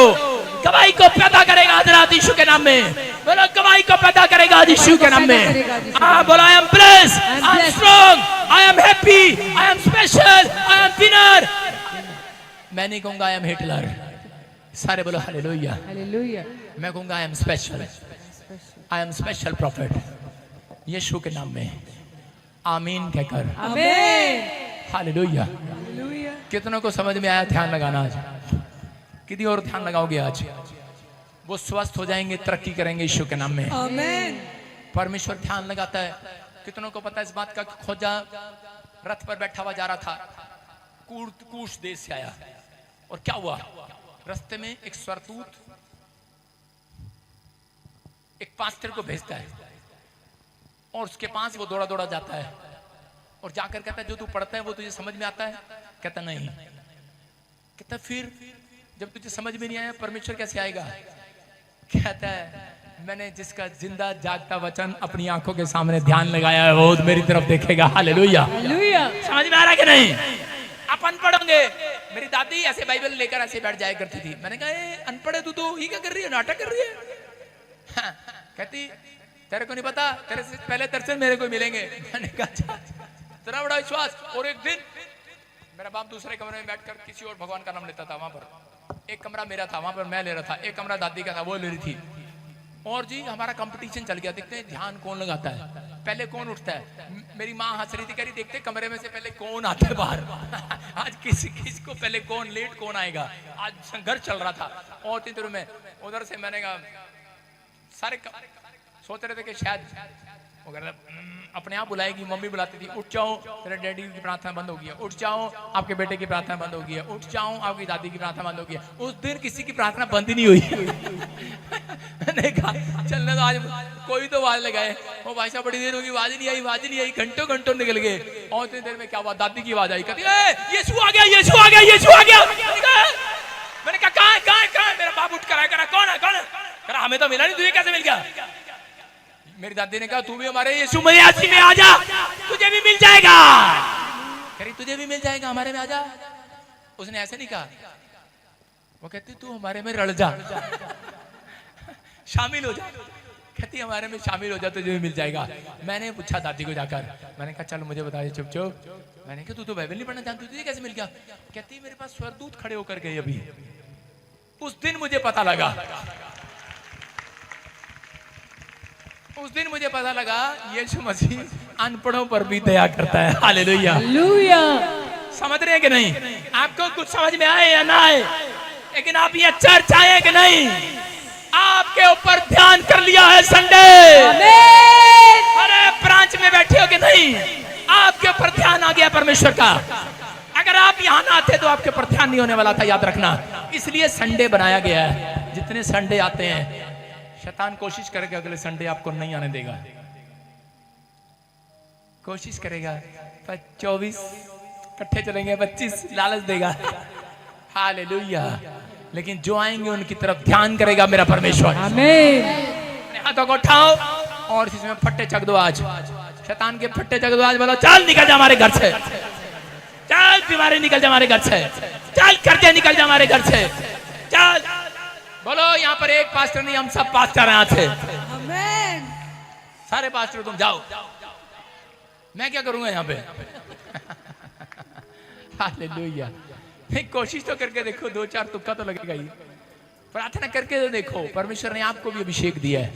गवाही को पैदा करेगा हजरत यीशु के नाम में बोलो, गवाही को पैदा करेगा यीशु के नाम में। बोलो I am blessed, I am strong, I am happy, I am special, I M winner. मैं नहीं कहूंगा आई एम हिटलर, सारे बोलो हालेलुया। हालेलुया। मैं कहूंगा I am special, I am special prophet Yeshu के नाम में। आमीन कहकर आमीन। हालेलुया। कितनों को समझ में आया ध्यान लगाना? आज कितनी और ध्यान लगाओगे? आज वो स्वस्थ हो जाएंगे, तरक्की करेंगे यीशु के नाम में। आमीन। परमेश्वर ध्यान लगाता है। कितनों को पता है इस बात का कि खोजा रथ पर बैठा हुआ जा रहा था, कूश देश से आया, और क्या हुआ? रास्ते में एक स्वर्गदूत एक पास्टर को भेजता है और उसके पास वो दौड़ा दौड़ा जाता है और जाकर कहता है जो तू पढ़ता है वो तुझे समझ में आता है? कहता नहीं। कहता फिर जब तुझे समझ में नहीं आया परमेश्वर कैसे आएगा? कहता है मैंने जिसका जिंदा जागता वचन अपनी आंखों के सामने ध्यान लगाया है वो मेरी तरफ देखेगा। हालेलुया। समझ में आ रहा है कि नहीं? आप अनपढ़ होंगे। मेरी दादी ऐसे बाइबल लेकर ऐसे बैठ जाया करती थी। मैंने कहा अनपढ़ है तू तो ये क्या कर रही है, नाटक कर रही है? हाँ, कहती तेरे को नहीं पता, तेरे से पहले दर्शन मेरे को मिलेंगे। मैंने कहा तेरा बड़ा विश्वास। और एक दिन मेरा बाप दूसरे कमरे में बैठकर किसी और भगवान का नाम लेता था। वहां पर एक कमरा मेरा था, वहां पर मैं ले रहा था, एक कमरा दादी का था वो ले रही थी। और जी हमारा कंपटीशन चल गया, देखते हैं ध्यान कौन लगाता है, पहले कौन उठता है। मेरी माँ हंस रही थी, कह रही देखते कमरे में से पहले कौन आता है बाहर। आज किस को पहले कौन लेट कौन आएगा। आज संघर्ष चल रहा था। और तीन में उधर से मैंने कहा सारे सोच रहे थे कि शायद अपने आप बुलाएगी। मम्मी बुलाती थी, उठ जाओ तेरे डैडी की प्रार्थना बंद हो गई है, उठ जाओ आपके बेटे की प्रार्थना बंद हो गई है, उठ जाओ आपकी दादी की प्रार्थना बंद हो गई है। उस दिन किसी की प्रार्थना बंद ही नहीं हुई। मैंने कहा चलने तो आज कोई तो आवाज लगाए। वो भाई साहब बड़ी देर होगी, आवाज नहीं आई, आवाज नहीं आई, घंटों घंटों निकल गए। और इतनी देर में क्या हुआ, दादी की आवाज आई, कहती यीशु आ गया, यीशु आ गया, यीशु आ गया। मैंने कहा कहाँ? मेरा बाप उठ कर आया, करा कौन है, कौन है? करा हमें तो मिला नहीं, तुझे कैसे मिल गया? मेरी दादी ने कहा तू भी हमारे यीशु मसीह में आ जा, तुझे भी मिल जाएगा। करी तुझे भी मिल जाएगा, हमारे में आ जा। उसने ऐसे नहीं कहा, वो कहती तू हमारे में रल जा, शामिल हो जा। कहती हमारे में शामिल हो जा, तुझे भी मिल जाएगा। मैंने पूछा दादी को जाकर, मैंने कहा चल मुझे बता दे, चुप चुप। मैंने कहा तू तो बाइबल नहीं पढ़ना जानती, तुझे कैसे मिल गया? कहती मेरे पास स्वर्गदूत खड़े होकर गए अभी। उस दिन मुझे पता लगा, उस दिन मुझे पता लगा यीशु मसीह अनपढ़ों पर भी दया करता है। हालेलुया। समझ रहे हैं कि नहीं? आपको कुछ समझ में आए या ना आए, लेकिन आप ये चर्च आए कि नहीं, आपके ऊपर ध्यान कर लिया है संडे। अरे ब्रांच में बैठे हो कि नहीं, आपके ऊपर ध्यान आ गया परमेश्वर का। अगर आप यहाँ ना आते तो आपके ऊपर ध्यान नहीं होने वाला था, याद रखना। इसलिए संडे बनाया गया है। जितने संडे आते हैं शैतान कोशिश करेगा अगले संडे आपको नहीं आने देगा, कोशिश करेगा। 24 इकट्ठे चलेंगे, 25 लालच देगा। हालेलुया। लेकिन जो आएंगे उनकी तरफ ध्यान करेगा मेरा परमेश्वर। आमीन। अपने हाथों को उठाओ और इसमें फट्टे चक दो। आज शैतान के फट्टे चक दो। आज बोलो चल निकल जा हमारे घर से, चल बीमारी निकल जा हमारे घर से, चल कर्जे निकल जा हमारे घर से, चल। बोलो यहाँ पर एक पास्टर नहीं, हम सब पास्टर हैं। आज से आमीन। सारे पास्टर तुम जाओ, मैं क्या करूंगा यहाँ पे? हालेलुया। कोशिश तो करके देखो, 2-4 तुक्का तो लगेगा ही। प्रार्थना करके तो देखो, परमेश्वर ने आपको भी अभिषेक दिया है।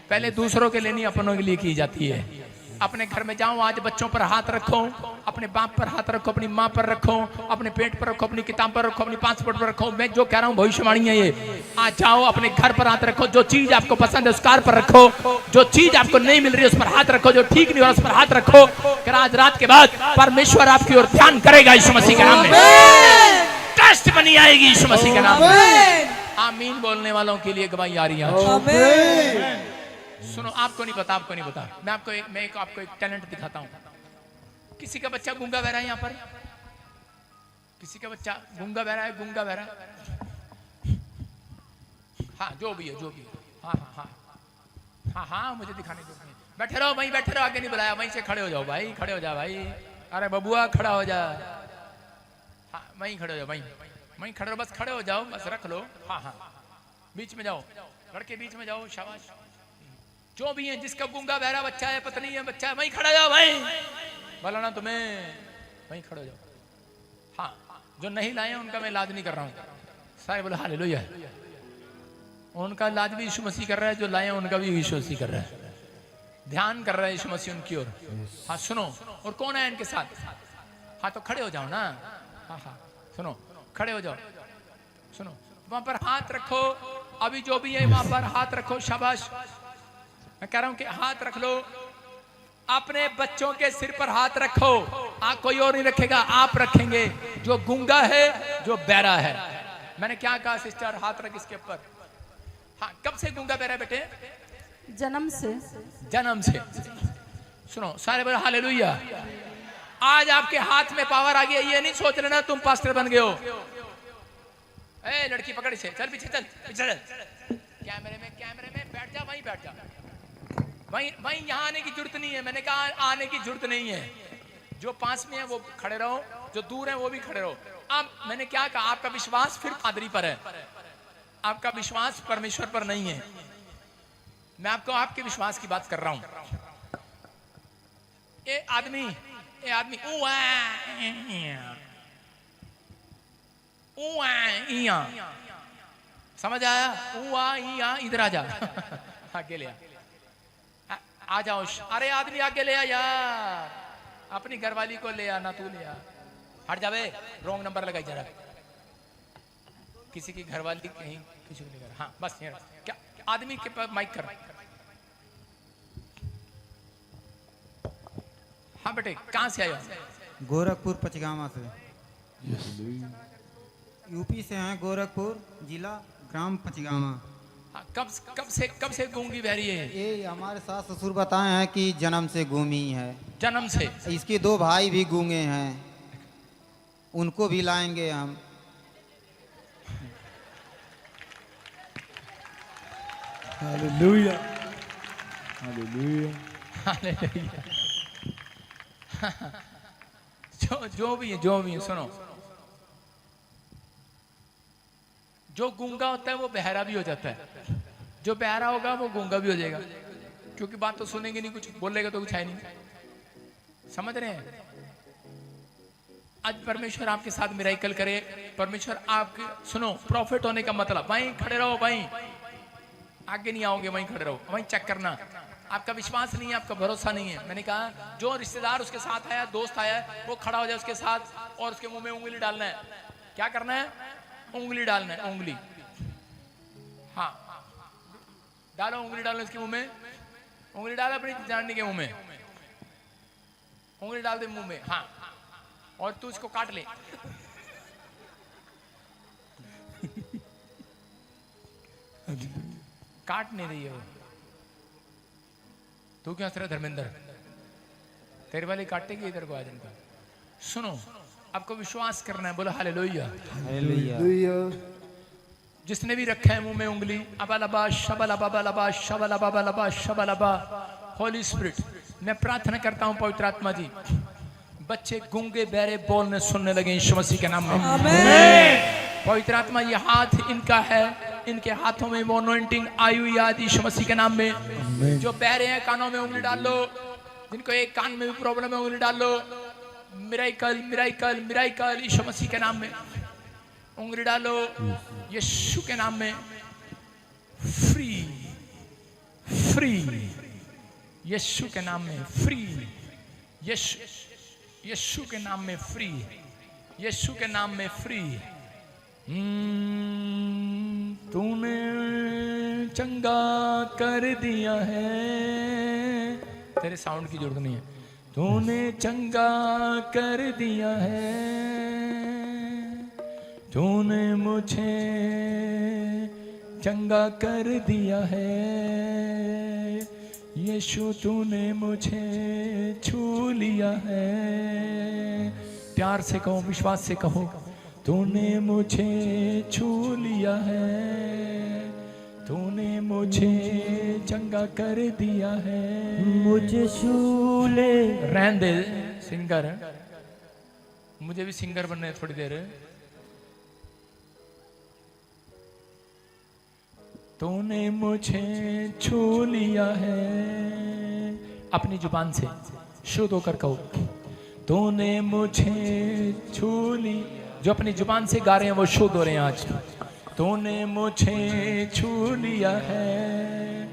पहले दूसरों के लिए नहीं, अपनों के लिए की जाती है। अपने घर में जाओ, आज बच्चों पर हाथ रखो, अपने बाप पर हाथ रखो, अपनी माँ पर रखो, अपने पेट पर रखो, अपनी किताब पर रखो, अपनी पासपोर्ट पर रखो। मैं जो कह रहा हूँ भविष्यवाणी है ये। आज जाओ अपने घर पर हाथ रखो, जो चीज आपको पसंद है उस कार पर रखो, जो चीज आपको नहीं मिल रही है उस पर हाथ रखो, जो ठीक नहीं हो रहा उस पर हाथ रखो। आज रात के बाद परमेश्वर आपकी ओर ध्यान करेगा यीशु मसीह के नाम में। टेस्ट बनी आएगी यीशु मसीह के नाम में। आमीन बोलने वालों के लिए गवाही आ रही है। सुनो, आपको नहीं पता, आपको नहीं पता। मैं आपको एक टैलेंट दिखाता हूँ। किसी का बच्चा गूंगा बहरा है यहाँ पर? किसी का बच्चा गूंगा बहरा है? गूंगा बहरा हाँ जो भी है जो भी है, हाँ हाँ हाँ हाँ हाँ मुझे दिखाने दो। बैठे रहो वहीं बैठे रहो, आगे नहीं बुलाया, वहीं से खड़े हो जाओ भाई, खड़े हो जा भाई। अरे बबुआ खड़ा हो जा, हाँ वहीं खड़े हो जाओ, वहीं खड़े रहो, बस खड़े हो जाओ, बस रख लो। हाँ हाँ बीच में जाओ, लड़के बीच में जाओ, शाबाश। जो भी है, जिसका गूंगा बहरा बच्चा है, पत्नी है, बच्चा है, वहीं खड़ा जाओ भाई, बोला ना तुम्हें, वहीं खड़े हो जाओ। हाँ जो नहीं लाए उनका मैं इलाज नहीं कर रहा हूँ, सारे बोले हालेलुया। उनका इलाज भी यीशु मसीह कर रहा है, जो लाए उनका भी यीशु मसीह कर रहा है, ध्यान कर रहा है यीशु मसीह उनकी ओर। हाँ सुनो, और कौन है इनके साथ? हाँ तो खड़े हो जाओ ना, हाँ हाँ सुनो, खड़े हो जाओ, सुनो वहां पर हाथ रखो, अभी जो भी है वहां पर हाथ रखो, शाबाश। मैं कह रहा हूं कि हाथ रख लो, अपने बच्चों के सिर पर हाथ रखो, कोई और नहीं रखेगा, आप रखेंगे, जो गूंगा है, जो बहरा है। मैंने क्या कहा सिस्टर, हाथ रख इसके ऊपर। हाँ कब से गूंगा बहरा बेटे? जन्म से। जन्म से। सुनो सारे बोले हालेलुया। आज आपके हाथ में पावर आ गई, ये नहीं सोच लेना तुम पास्टर बन गए हो। ए लड़की पकड़ से, चल पीछे चल, पीछे चल, कैमरे में बैठ जा, वहीं बैठ जा, वहीं यहाँ आने की जरूरत नहीं है। मैंने कहा आने की जरूरत नहीं है, जो पास में है वो खड़े रहो, जो दूर है वो भी खड़े रहो। अब मैंने क्या कहा, आपका विश्वास फिर पादरी पर है, आपका विश्वास परमेश्वर पर नहीं है। मैं आपको आपके विश्वास की बात कर रहा हूं। ये आदमी समझ आया? इधर आ जा, आगे ले आ जाओ। अरे आदमी आगे ले आ यार, अपनी घरवाली को ले आ ना, तू ले आ। हट जावे, रॉन्ग नंबर लगाई जरा, किसी की घरवाली कहीं किसी को लेकर। हाँ बस क्या आदमी के पास माइक कर। हाँ बेटे कहाँ से आए हो? गोरखपुर पचगामा से। यूपी से हैं, गोरखपुर जिला, ग्राम पचगामा। हाँ, कब से गूंगी बहरी है? ये हमारे सास ससुर बताए हैं कि जन्म से गूंगी है। जन्म से? इसके 2 भाई भी गूंगे हैं, उनको भी लाएंगे हम। Hallelujah, hallelujah, hallelujah. जो भी है सुनो, जो गूंगा होता है वो बहरा भी हो जाता है, जो बहरा होगा वो गूंगा भी हो जाएगा, क्योंकि बात तो सुनेंगे नहीं, कुछ बोलेगा तो कुछ है नहीं। समझ रहे हैं? आज परमेश्वर आपके साथ मिराकल करे, परमेश्वर आपके, सुनो प्रॉफिट होने का मतलब, वहीं खड़े रहो, वहीं आगे नहीं आओगे, वहीं खड़े रहो, वहीं चेक करना। आपका विश्वास नहीं है, आपका भरोसा नहीं है। मैंने कहा जो रिश्तेदार उसके साथ आया, दोस्त आया, वो खड़ा हो जाए उसके साथ और उसके मुंह में उंगली डालना है। क्या करना है? उंगली डालना है, उंगली। हाँ डालो, उंगली डालो इसके मुंह में, उंगली डालो अपनी जानने के मुंह में, उंगली डाल दे मुंह में। हाँ और तू इसको काट ले। काट नहीं रही है वो, तू क्यों हंस रहा धर्मेंद्र? तेरे वाले काटेगी इधर को आज इनका। सुनो आपको विश्वास करना है, बोलो हालेलुया, हालेलुया। जिसने भी रखा है मुंह में उंगली, अबालबा शबलबा बलबा शबलबा बलबा शबलबा, होली स्पिरिट मैं प्रार्थना करता हूं पवित्र आत्मा जी, बच्चे गूंगे बहरे बोलने सुनने लगे यीशु मसीह के नाम में। आमीन। पवित्र आत्मा ये हाथ इनका है, इनके हाथों में वो अनॉइंटिंग आई हुई है यीशु मसीह के नाम में। जो बहरे हैं कानों में उंगली डाल लो, जिनको एक कान में भी प्रॉब्लम है उंगली डाल लो। मिराकल मिराकल मिराकल यीशु मसीह के नाम में उंगली डालो, यीशु के नाम में फ्री फ्री, यीशु के नाम में फ्री, यीशु के नाम में फ्री, यीशु के नाम में फ्री। तूने चंगा कर दिया है, तेरे साउंड की जरूरत नहीं है। तूने चंगा कर दिया है, तूने मुझे चंगा कर दिया है, यीशु तूने मुझे छू लिया है। प्यार से कहो, विश्वास से कहो, तूने मुझे छू लिया है, तूने मुझे चंगा कर दिया है। मुझे शूले रहने दे सिंगर, मुझे भी सिंगर बनना है थोड़ी देर। तूने मुझे छू लिया है, अपनी जुबान से शुद्ध होकर कहो, तूने मुझे छू ली। जो अपनी जुबान से गा रहे हैं वो शुद्ध हो रहे हैं आज। तूने मुझे छू लिया है,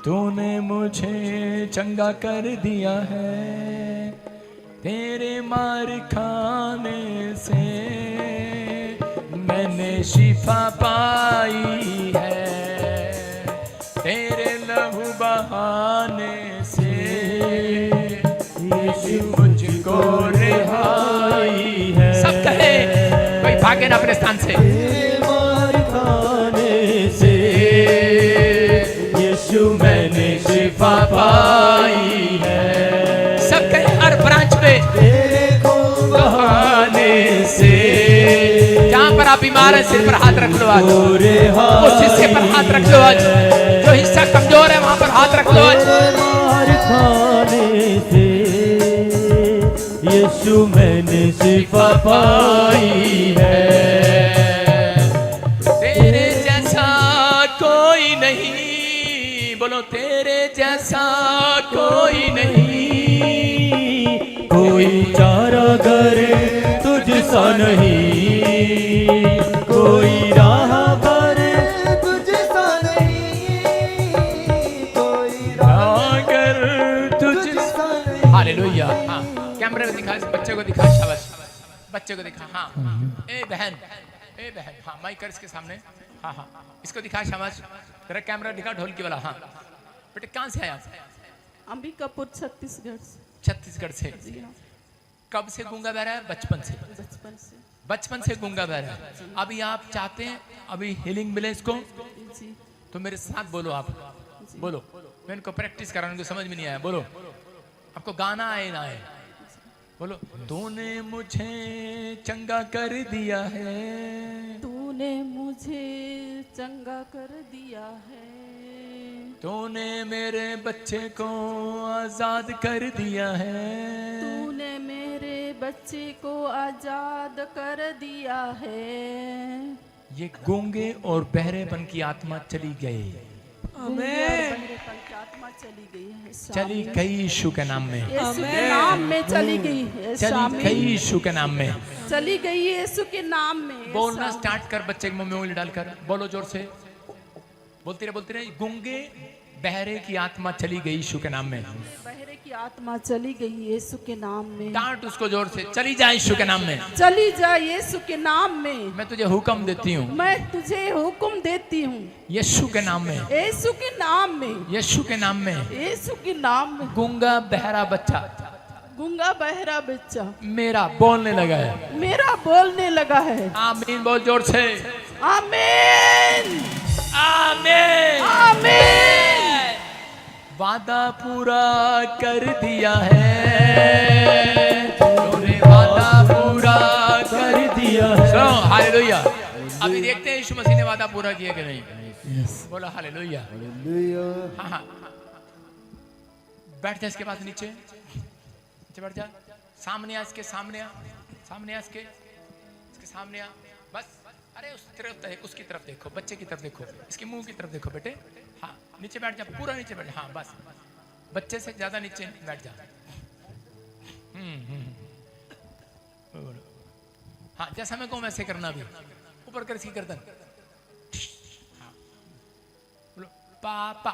तूने मुझे चंगा कर दिया है। तेरे मार खाने से मैंने शिफा पाई है, तेरे लहू बहाने से यीशु मुझको रिहाई है। सब कहे, कोई भागे ना अपने स्थान से। मार खाने से यीशु मैंने शिफा पाई है। सब कहे हर ब्रांच पे देखो बहाने से। जहां पर आप बीमार हैं सिर पर हाथ रख लो आज, उस हिस्से पर हाथ रख लो आज। जो हिस्सा कमजोर है वहां पर हाथ रख लो आज। मार खाने से यीशु मैंने शिफा पाई है। तेरे जैसा कोई नहीं, बोलो तेरे जैसा कोई नहीं। कोई चारागर तुझ सा नहीं, कोई राहबर तुझ सा नहीं, कोई राहबर तुझ सा नहीं। हालेलुया। हाँ, कैमरे में दिखा, इस बच्चे को दिखा, शाबाश, बच्चे को दिखा। हाँ, ए बहन, ए बहन, हाँ माइक कर इसके सामने। हाँ हाँ, इसको दिखा, शाबाश। तेरा कैमरा दिखा, ढोलकी वाला। हाँ बेटे, कहाँ से आया? अंबिकापुर छत्तीसगढ़ से। छत्तीसगढ़ से। कब से गूंगा बह रहा है? बचपन से। बचपन से। बचपन से गूंगा बह रहा है। अभी आप चाहते हैं अभी हीलिंग मिले इसको, जी तो मेरे साथ बोलो, आप बोलो। मैं इनको प्रैक्टिस करा, उनको समझ में नहीं आया। बोलो, आपको गाना आए ना आए, बोलो। तूने मुझे चंगा कर दिया है, तूने मुझे चंगा कर दिया है। तूने मेरे बच्चे को आजाद कर दिया है। तूने मेरे बच्चे को आजाद कर दिया है। ये गूंगे और बहरेपन की आत्मा चली गई, बहरेपन की आत्मा चली गई है। चली गई यीशु के नाम में, यीशु के नाम में चली गई है। चली गई यीशु के नाम में, चली गई है यीशु के नाम में। बोलना स्टार्ट कर, बच्चे के मुंह में उंगली डालकर बोलो जोर से। बोलते रहे। गूंगे बहरे की आत्मा चली गई यीशु के नाम में। बहरे की आत्मा चली गई यीशु के नाम में। डांट उसको जोर से, चली जाए यीशु के नाम में, चली जा यीशु के नाम में। मैं तुझे हुक्म देती हूँ, मैं तुझे हुक्म देती हूँ यीशु के नाम में, यीशु के नाम में, यीशु के नाम में। यीशु के नाम में। गूंगा बहरा बच्चा, गूंगा बहरा बच्चा मेरा बोलने लगा है, मेरा बोलने लगा है। आमीन बोल जोर से। आमीन आमीन आमीन। वादा पूरा कर दिया है, तूने वादा पूरा कर दिया है। सुनो, हालेलुया। अभी देखते हैं यीशु मसीह ने वादा पूरा किया कि नहीं। बोलो हालेलुया। हाँ हाँ, बैठ जा इसके पास, नीचे बैठ जा। सामने आ, इसके सामने आ, सामने आ, इसके सामने आ। बस, अरे उस तरफ देख, उसकी तरफ देखो, बच्चे की तरफ देखो, इसके मुंह की तरफ देखो बेटे। हाँ, नीचे बैठ जा, पूरा नीचे बैठ। हाँ बस, बच्चे से ज्यादा नीचे बैठ जा। हाँ, जैसा मैं कहूं वैसे करना भी। ऊपर कर इसकी गर्दन। हाँ, बोलो पापा।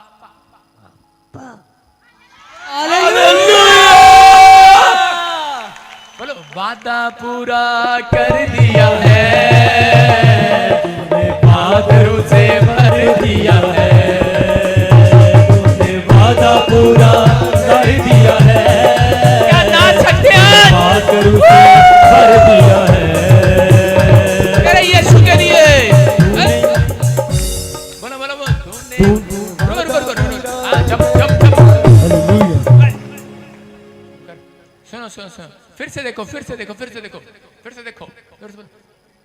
बोलो वादा पूरा कर दिया है, तूने बादलों से भर दिया है, तूने वादा पूरा कर दिया है। क्या नाच सकते हैं? बादलों से भर दिया है तेरे यीशु के लिए। बोलो बोलो बोलो। सुनो सुनो सुनो, फिर से देखो, फिर से देखो, फिर से देखो, फिर से देखो, फिर से बोलो।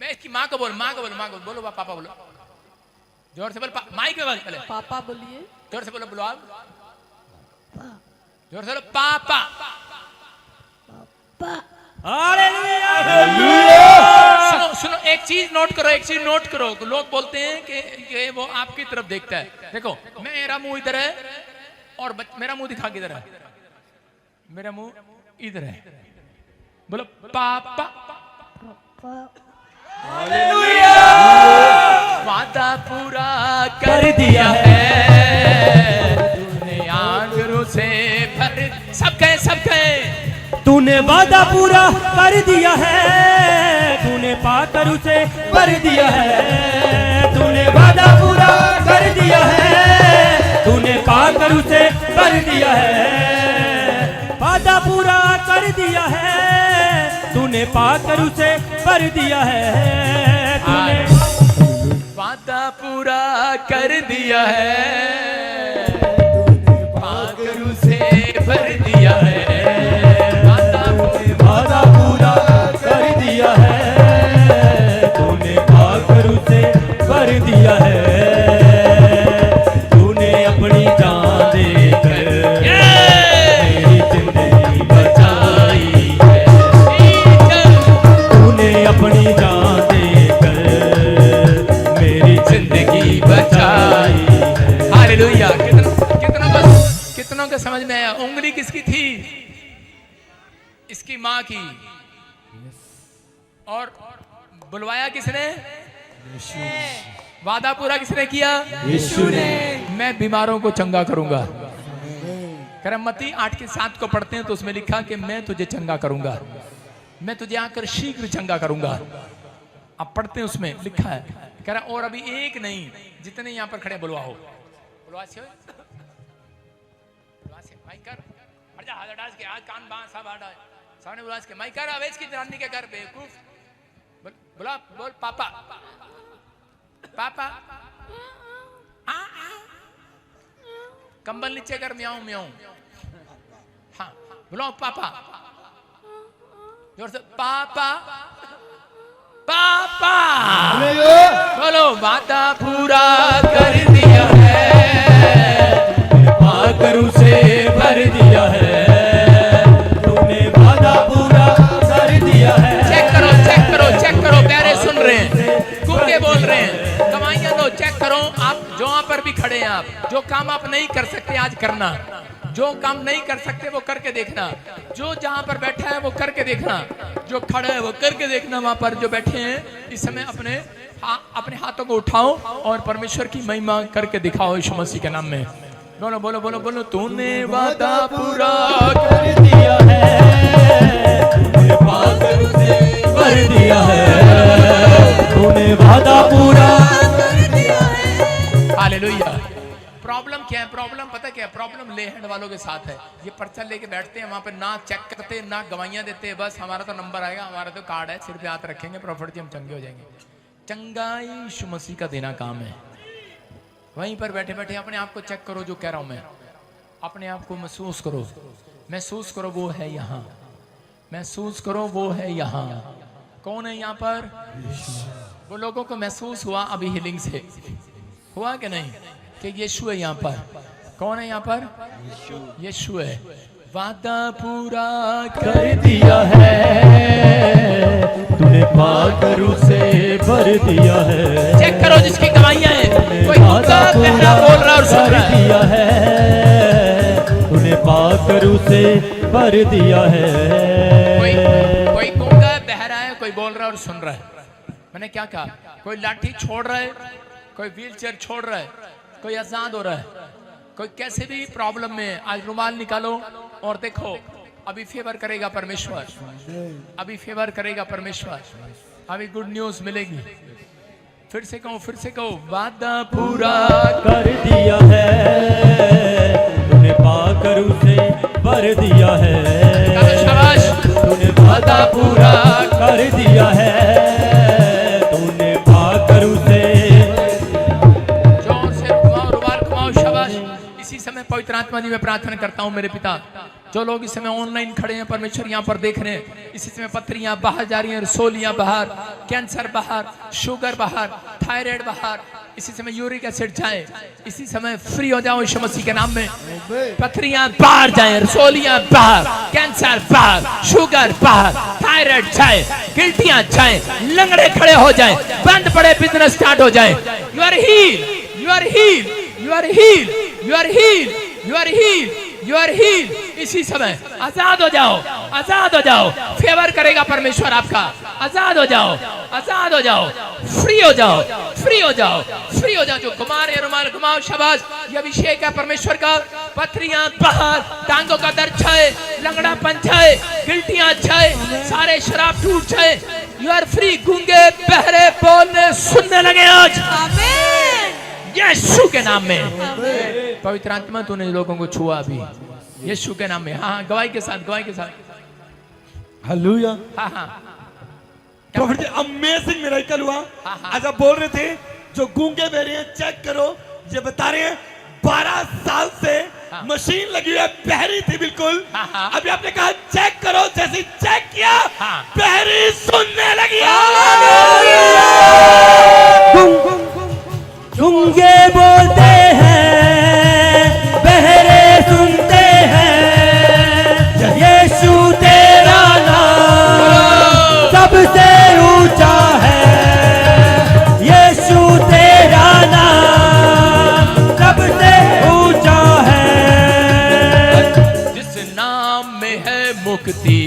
मैं इसकी माँ को बोल, माँ को बोलो, माँ को बोलो, पापा बोलो। जोर से बोल, माइक में बोल पहले। पापा बोलिए। जोर से बोलो, बोलो आप। जोर से बोलो, पापा। सुनो सुनो, एक चीज नोट करो, एक चीज नोट करो। लोग बोलते हैं कि वो आपकी तरफ देखता है। देखो, मेरा मुंह इधर है और मेरा मुंह दिखा किधर है? मेरा मुंह इधर है। बोलो पापा। वादा पूरा कर दिया है तूने आंगरों से भर। सब कहे, सब कहे। तूने वादा पूरा कर दिया है, तूने पाकर उसे भर दिया है। तूने वादा पूरा कर दिया है, तूने पाकर उसे भर दिया है। वादा पूरा कर दिया है, तूने पाकर उसे भर दिया है। तूने वादा पूरा कर दिया है, पाकर उसे भर दिया है। वादा पूरा कर दिया है, तूने पाकर उसे भर दिया है। तूने अपनी जान देकर मेरी जिंदगी बचाई है। तूने अपनी जान देकर मेरी जिंदगी बचाई है। हालेलुया। कितनों को समझ में आया? उंगली किसकी थी? इसकी माँ की। और बुलवाया किसने? वादा पूरा किसने किया? यीशु ने। मैं बीमारों को चंगा करूंगा। मत्ती 8:7 को पढ़ते हैं तो उसमें लिखा कि मैं तुझे चंगा करूंगा, मैं तुझे आकर शीघ्र चंगा करूंगा। अब पढ़ते हैं उसमें लिखा है, कह रहा और अभी एक नहीं, जितने यहाँ पर खड़े बुलवाओ। बुलवा से माइक कर, हट जा, हाथ डाल के, आज कान बांध सब हटा, सामने बुलवा के माइक कर। अवेज की रानी के घर बेवकूफ। बोला, बोल पापा। पापा कंबल नीचे कर, म्याऊं म्याऊं। हाँ बुलाओ पापा, जोर से पापा। पापा बोलो, वादा पूरा कर दिया है, पाकर उसे भर दिया है। तूने वादा पूरा कर दिया है। चेक करो, चेक करो, चेक करो। प्यारे सुन रहे हैं, गूंगे बोल रहे हैं, कमाइयां लो। चेक करो, आप जो वहां पर भी खड़े हैं, आप जो काम आप नहीं कर सकते आज करना, जो काम नहीं कर सकते वो करके देखना, जो जहां पर बैठा है वो करके देखना, जो खड़ा है वो करके देखना। वहां पर जो बैठे हैं इस समय अपने हाथों को उठाओ और परमेश्वर की महिमा करके दिखाओ यीशु मसीह के नाम में। बोलो बोलो बोलो बोलो, तूने वादा पूरा कर दिया है, तूने पाकर उसे भर दिया है। तूने वादा पूरा कर दिया है। हालेलुया। प्रॉब्लम क्या है? प्रॉब्लम पता क्या है? प्रॉब्लम ले हैंड वालों के साथ है। ये पर्चा लेके बैठते हैं वहां पे, ना चेक करते ना गवाहियां देते, बस हमारा तो नंबर आएगा, हमारा तो कार्ड है, सिर पे हाथ रखेंगे, प्रॉफिट जी हम चंगे हो जाएंगे। चंगाई यीशु मसीह का देना काम है। वहीं पर बैठे बैठे अपने आप को चेक करो, जो कह रहा हूं मैं, अपने आप को महसूस करो, महसूस करो वो है यहाँ, महसूस करो वो है यहाँ। कौन है यहाँ पर? वो लोगों को महसूस हुआ अभी हीलिंग से, हुआ कि नहीं कि यीशु है यहाँ पर? कौन है यहाँ पर? यीशु है। वादा पूरा कर दिया है, तूने पाकर उसे भर दिया है। चेक करो जिसकी गवाहियां हैं, कोई गूंगा बहरा बोल रहा और सुन रहा दिया है, तूने पाकर उसे भर दिया है। कोई गूंगा बहरा है, कोई बोल रहा है और सुन रहा है। मैंने क्या कहा? कोई लाठी छोड़ रहा है, कोई व्हील चेयर छोड़ रहा है, कोई आजाद हो रहा है, कोई कैसे भी प्रॉब्लम में। आज रुमाल निकालो और देखो, अभी फेवर करेगा परमेश्वर, अभी फेवर करेगा परमेश्वर, अभी गुड न्यूज मिलेगी। फिर से कहो, फिर से कहो, वादा पूरा कर दिया है, तूने पाकर उसे भर दिया है। शाबाश। तूने वादा पूरा कर दिया है, तूने पाकर उसे। जोर से घुमाओ, रुमाल घुमाओ, शाबाश। इसी समय पवित्र आत्मा जी मैं प्रार्थना करता हूं मेरे पिता, जो लोग इस समय ऑनलाइन खड़े हैं परमेश्वर यहाँ पर देख रहे हैं, इसी समय पत्थरियां बाहर जा रही हैं, रसोलियां बाहर, कैंसर बाहर, शुगर बाहर, थायराइड बाहर, इसी समय यूरिक एसिड जाए, इसी समय फ्री हो जाओ यीशु मसीह के नाम में। पथरियां बाहर जाए, रसोलियां बाहर, कैंसर बाहर, शुगर बाहर, थायराइड जाए, गिल्टियां जाए, लंगड़े खड़े हो जाए, बंद पड़े बिजनेस स्टार्ट हो जाए। You are heal, you are heal, you are heal, you are heal, you are heal, you are heal. इसी समय आजाद हो जाओ, आजाद हो जाओ। फेवर करेगा परमेश्वर आपका। आजाद हो जाओ, आजाद हो जाओ, फ्री हो जाओ, फ्री हो जाओ, फ्री हो जाओ। जो घुमा रहे रुमाल घुमाओ, शाबाश। ये अभिषेक है परमेश्वर का। पथरियां बाहर, टांगों का दर्द छाए, लंगड़ापन छाए, गिल्टियां छाए, सारे शराब टूट जाए। You are free. गूंगे बहरे बोलने सुनने लगे आज, यीशु के नाम में। पवित्र आत्मा तूने लोगों को छुआ अभी, यीशु के नाम में। हाँ, गवाही के साथ, गवाही के साथ। हालेलुया। हाँ हाँ प्रॉफिट जी, अमेजिंग मिरेकल हुआ। हाँ। आज आप बोल रहे थे जो गूंगे बहरे हैं चेक करो, ये बता रहे हैं 12 साल से मशीन लगी हुई है, बहरी थी बिल्कुल। हाँ। अभी आपने कहा चेक करो, जैसे चेक किया हाँ। बहरी सुनने लगी। गूंगे बोलते हैं, बहरे सुनते हैं, यीशु तेरा नाम सबसे ऊंचा है, यीशु तेरा नाम सबसे ऊंचा है। जिस नाम में है मुक्ति,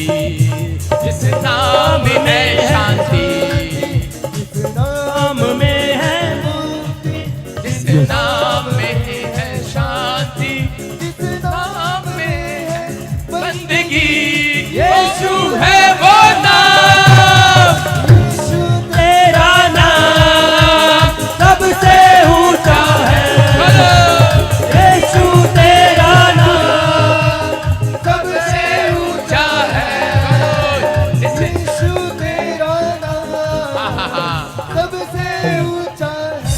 जिस नाम में है शांति, नाम में है, जिस नाम में है शांति, जिस नाम में है बंदगी, यीशु है वो नाम, तेरा नाम सबसे ऊंचा है, यीशु तेरा नाम सबसे ऊंचा है। यीशु तेरा नाम हाँ हाँ, सबसे ऊंचा है।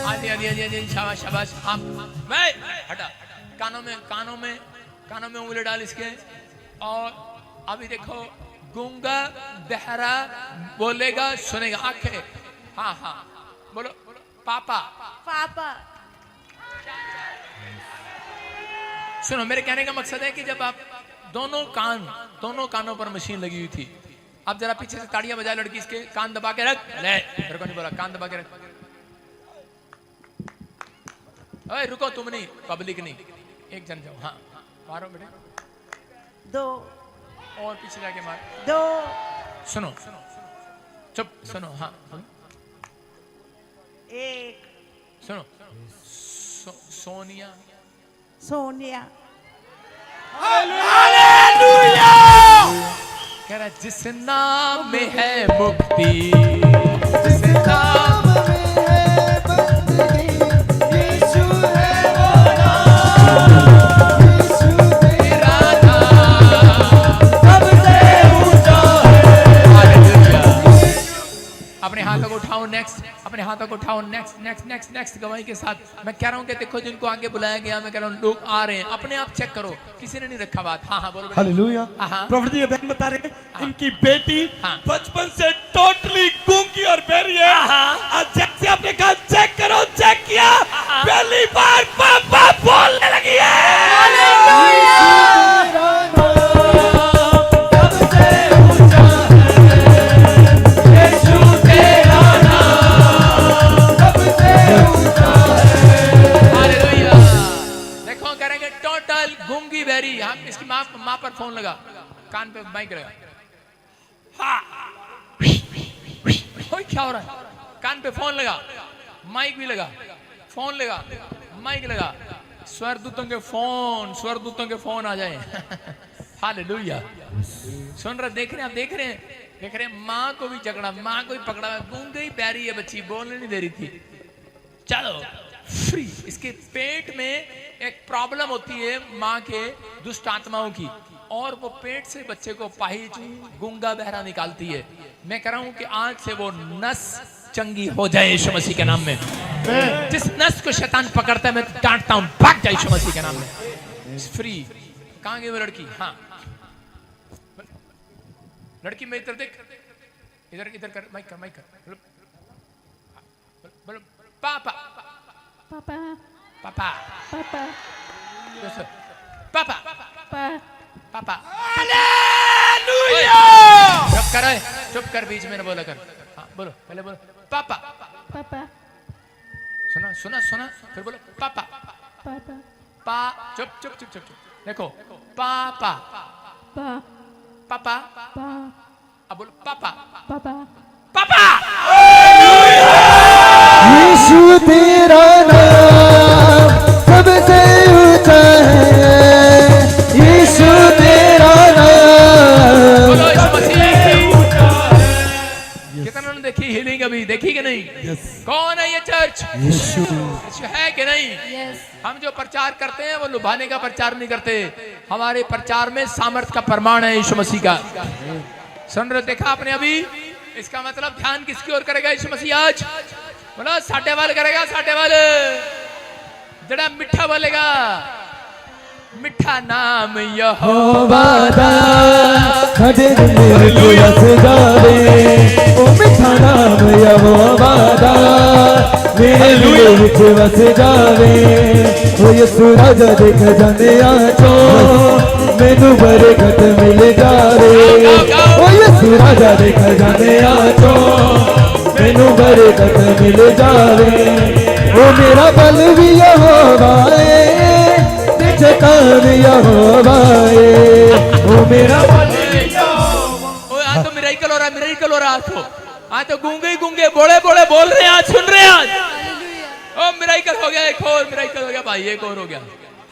आदि आदि आदि आदि, शाबाश शाबाश। हम मैं हटा, कानों में उंगली डाल इसके। और अभी देखो, गूंगा बहरा बोलेगा सुनेगा। आंखें, हाँ हाँ, बोलो पापा। पापा सुनो, मेरे कहने का मकसद है कि जब आप दोनों कानों पर मशीन लगी हुई थी, आप जरा पीछे से ताड़ियां बजाए, लड़की इसके कान दबा के रख। ले, मेरे को नहीं बोला, कान दबा के रख। ओए रुको, तुम नहीं, पब्लिक नहीं, एक जन जाओ। हाँ, मारो बेटे, 2 और पीछे जाके मार। 2 सुनो, चुप सुनो। हाँ सुनो, 1 सुनो। सोनिया, सोनिया कह रहा जिस नाम में है मुक्ति, जिस नाम में है बंदगी, यीशु है वो नाम, यीशु तेरा नाम सबसे ऊंचा है। हालेलुया। अपने हाथों को उठाओ, नेक्स्ट, अपने हाथों को उठाओ, नेक्स्ट नेक्स्ट नेक्स्ट नेक्स्ट गवाही के साथ। मैं कह रहा हूँ कि देखो, जिनको आगे बुलाया गया, मैं कह रहा हूँ लोग आ रहे हैं, अपने आप चेक करो, किसी ने नहीं रखा बात। हाँ हाँ, बोलो बेटा। हालेलुया। हाँ। प्रॉफिट जी, ये बहन बता रहे हैं इनकी बेटी हाँ। बचपन से टोटली गूंगी और बहरी है। आज जैसे आपने कहा चेक करो, चेक किया, पहली बार पापा बोलने लगी है। हालेलुया। देखो, करेंगे टोटल गूंगी बहरी। हम इसकी माँ पर फोन लगा, कान पे माइक लगा। हाँ, ओए क्या हो रहा है? कान पे फोन लगा, माइक भी लगा, फोन लगा, माइक लगा। स्वर्गदूतों के फोन आ जाए। हालेलुया। सुन रहे, देख रहे हैं, आप देख रहे हैं, माँ को भी झगड़ा, माँ को भी पकड़ा। गूंगी बैरी है बच्ची, बोलने नहीं दे रही थी। चलो फ्री। इसके पेट में एक प्रॉब्लम होती है माँ के दुष्ट आत्माओं की, और वो पेट से बच्चे को पाहिज गूंगा बहरा निकालती है। मैं कह रहा हूं कि आज से वो नस चंगी हो जाए यीशु मसीह के नाम में। जिस नस को शैतान पकड़ता है, मैं डांटता हूं, भाग जाए यीशु मसीह के नाम में। फ्री। कहां गई वो लड़की? हाँ, लड़की में इधर देख, इधर इधर कर, माइक कर, माइक कर। बोलो पापा पापा पापा पापा पापा पापा पापा हालेलुया चुप कर ओए, चुप कर, बीच में न बोला कर। हाँ बोलो, पहले बोलो पापा। पापा सुना सुना सुना, फिर बोलो पापा। पापा पा चुप चुप चुप चुप चुप, देखो पापा पा पापा, पा अब बोलो पापा पापा पापा। यीशु तेरा नाम सबसे ऊंचा है, यीशु तेरा नाम। बोलो यीशु मसीह। कितना ने देखी हीलिंग अभी, देखी कि नहीं? कौन है ये चर्च? यीशु यीशु है कि नहीं? हम जो प्रचार करते हैं वो लुभाने का प्रचार नहीं करते, हमारे प्रचार में सामर्थ का प्रमाण है यीशु मसीह का। सुन रहे, देखा आपने अभी? इसका मतलब ध्यान किसकी ओर करेगा यीशु मसीह आज? बोलो साढ़े वाल करेगा, साढ़े वाल जड़ा मिठा बोलेगा, मिठा नाम यहोवा दा। खड़े मेरे रस जावे, ओ मिठा नाम यहोवा दा, मेरे दिल विच वस जावे। ओ यीशु राजा देख जाने आचो, मैनू बरकत मिल जावे। ओ यीशु राजा देख जाने आचो, मैनू बरकत मिल जावे। ओ मेरा बल भी यहोवा है, चकान यहोवा है। ओ मेरा बल आज तो मिराइकल हो रहा है, मिराइकल हो रहा है। आज तो गूंगे ही गूंगे बोले बोले बोल रहे हैं, आज सुन रहे हैं आज। ओ मिराइकल हो गया, एक और मिराइकल हो गया भाई, एक और हो गया।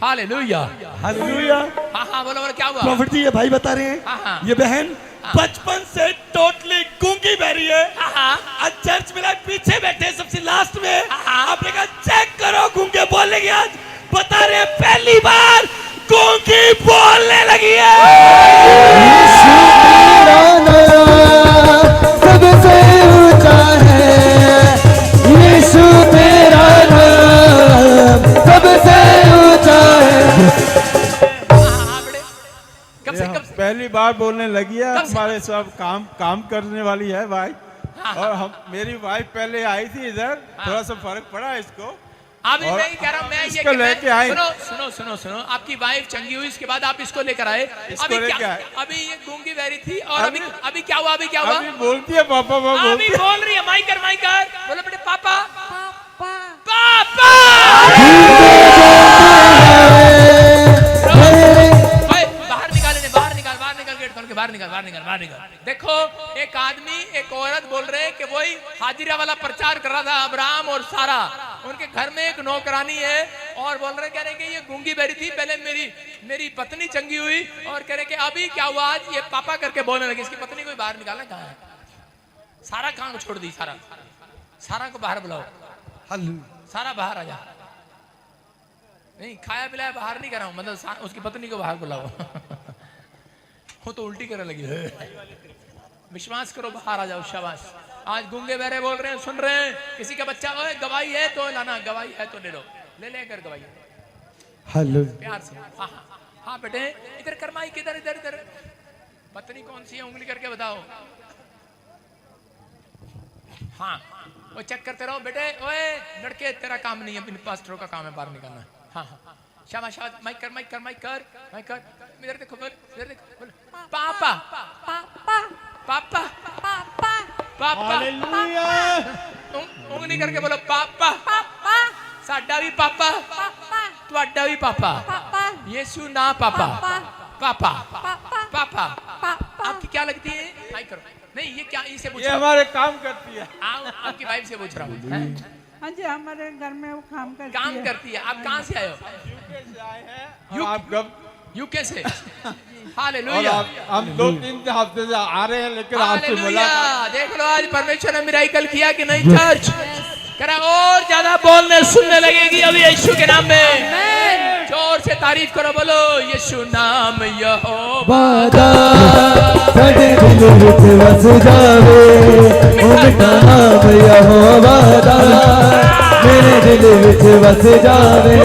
Hallelujah hallelujah. हाँ हाँ बोलो बोलो, क्या हुआ? प्रॉफिट जी ये भाई बता रहे हाँ, हाँ। हैं, ये बहन बचपन से टोटली गूंगी बहरी है। हाँ। आज चर्च में पीछे बैठे हैं सबसे लास्ट में। हाँ। आपने कहा चेक करो गूंगे बोलने की, आज बता रहे हैं पहली बार गूंगी बोलने लगी है। यीशु तेरा नाम सबसे ऊंचा है, यीशु तेरा नाम सबसे ऊंचा है। कब से कब से? पहली बार बोलने लगी है। कब से? हमारे सब काम करने वाली है भाई। और हम मेरी वाइफ पहले आई थी इधर, थोड़ा सा फर्क पड़ा इसको। अभी और मैं ही कह रहा हूँ, मैं ये इसको लेके आए। सुनो सुनो सुनो सुनो, आपकी वाइफ चंगी हुई, इसके बाद आप इसको लेकर आए। इसको अभी लेके क्या, आए। अभी ये गूंगी बहरी थी और अभी अभी क्या हुआ? अभी क्या हुआ? अभी बोलती है पापा पापा अभी बोलती है। बोल रही है, माइकर माइकर बोलो बेटे पापा पापा। ओए, बाहर निकाल इन्हें, बाहर निकाल, बाहर निकाल, गेट खोल के बाहर निकाल, बाहर निकाल, बाहर निकाल। देखो एक आदमी एक औरत बोल रहे हैं कि वही हाजिरा वाला प्रचार कर रहा था, अब्राहम और सारा। उनके घर में एक नौकरानी है और बोल रहे, कह रहे कि ये गूंगी बहरी थी, पहले मेरी पत्नी चंगी हुई, और कह रहे कि अभी क्या हुआ? आज ये पापा करके बोलने लगी। इसकी पत्नी को बाहर निकालना, कहाँ है सारा? कहाँ को छोड़ दी? सारा को बाहर बुलाओ, सारा बाहर आ जा। नहीं खाया पिलाया बाहर नहीं कर रहा हूं, मतलब उसकी पत्नी को बाहर बुलाओ। वो तो उल्टी करने लगी। विश्वास करो, बाहर आ जाओ, शाबाश। आज गूंगे बहरे बोल रहे हैं, सुन रहे हैं। किसी का बच्चा ओए गवाही है तो लाना, गवाही है तो ले लो, ले लेकर गवाही हेलो प्यार से। हाँ हाँ हाँ बेटे, इधर कर माइक, इधर इधर इधर। पत्नी कौन सी है, उंगली करके बताओ। हाँ वो चेक करते रहो बेटे। ओए लड़के, तेरा काम नहीं है, पास्टरों का काम है बाहर निकालना। हाँ हाँ शाबाश शाबाश, माइक कर माइक कर माइक कर माइक कर। इधर देखो, बोल इधर देखो, बोल पापा पापा पापा पापा पापा। हालेलुया। उंगली करके बोलो पापा पापा। साडा भी पापा, तुहाडा भी पापा, यीशु ना पापा पापा पापा। आपकी क्या लगती है? माइक करो। नहीं ये क्या, इसे पूछ ये रहा हूं। हमारे काम करती है। आपकी वाइफ से पूछ रहा हूँ। हाँ जी, हमारे घर में वो काम करती काम है। करती है। आप कहाँ से आए हो? और आप कब? यूके से। और हालेलुया हम 2-3 हफ्ते से आ रहे हैं, लेकिन आपसे हालेलुया। मुलाकात। देख लो आज परमेश्वर ने मिराइकल किया कि नहीं चर्च? करा और ज्यादा बोलने सुनने लगेगी अभी यीशु के नाम में। जोर से तारीफ करो, बोलो यीशु नाम यहोवा वादा साडे दिल विच वस जावे, ओ मिठा नाम यहोवा दा, मेरे दिल विच वस जावे।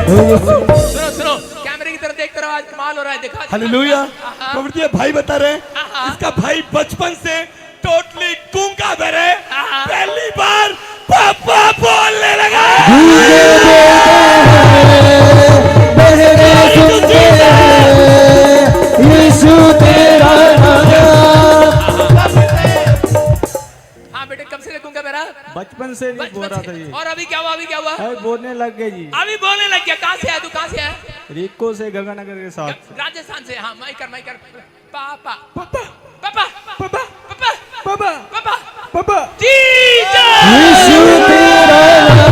सुनो सुनो, कैमरे की तरफ देखते रहो, आज कमाल हो रहा है। देखा हालेलुया। हाँ। प्रॉफिट ये भाई बता रहे हैं, इसका भाई बचपन से टोटली गूंगा बहरे, पहली बार पापा बोलने लगा। गूंगे बोलते हैं, बहरे सुनते हैं, यीशु तेरा नाम। हाँ बेटे, कब से गूंगा मेरा? बचपन से नहीं बोल रहा था ये। और अभी क्या हुआ? अभी क्या हुआ? अरे बोलने लग गए जी। अभी बोलने लग गया। कहाँ से है तू? कहाँ से है? रिको से, गंगानगर के साथ। राजस्थान से। हाँ, माइकर माइकर। पापा पापा पापा पापा पापा पापा पापा पापा। जीसस। यीशु तेरा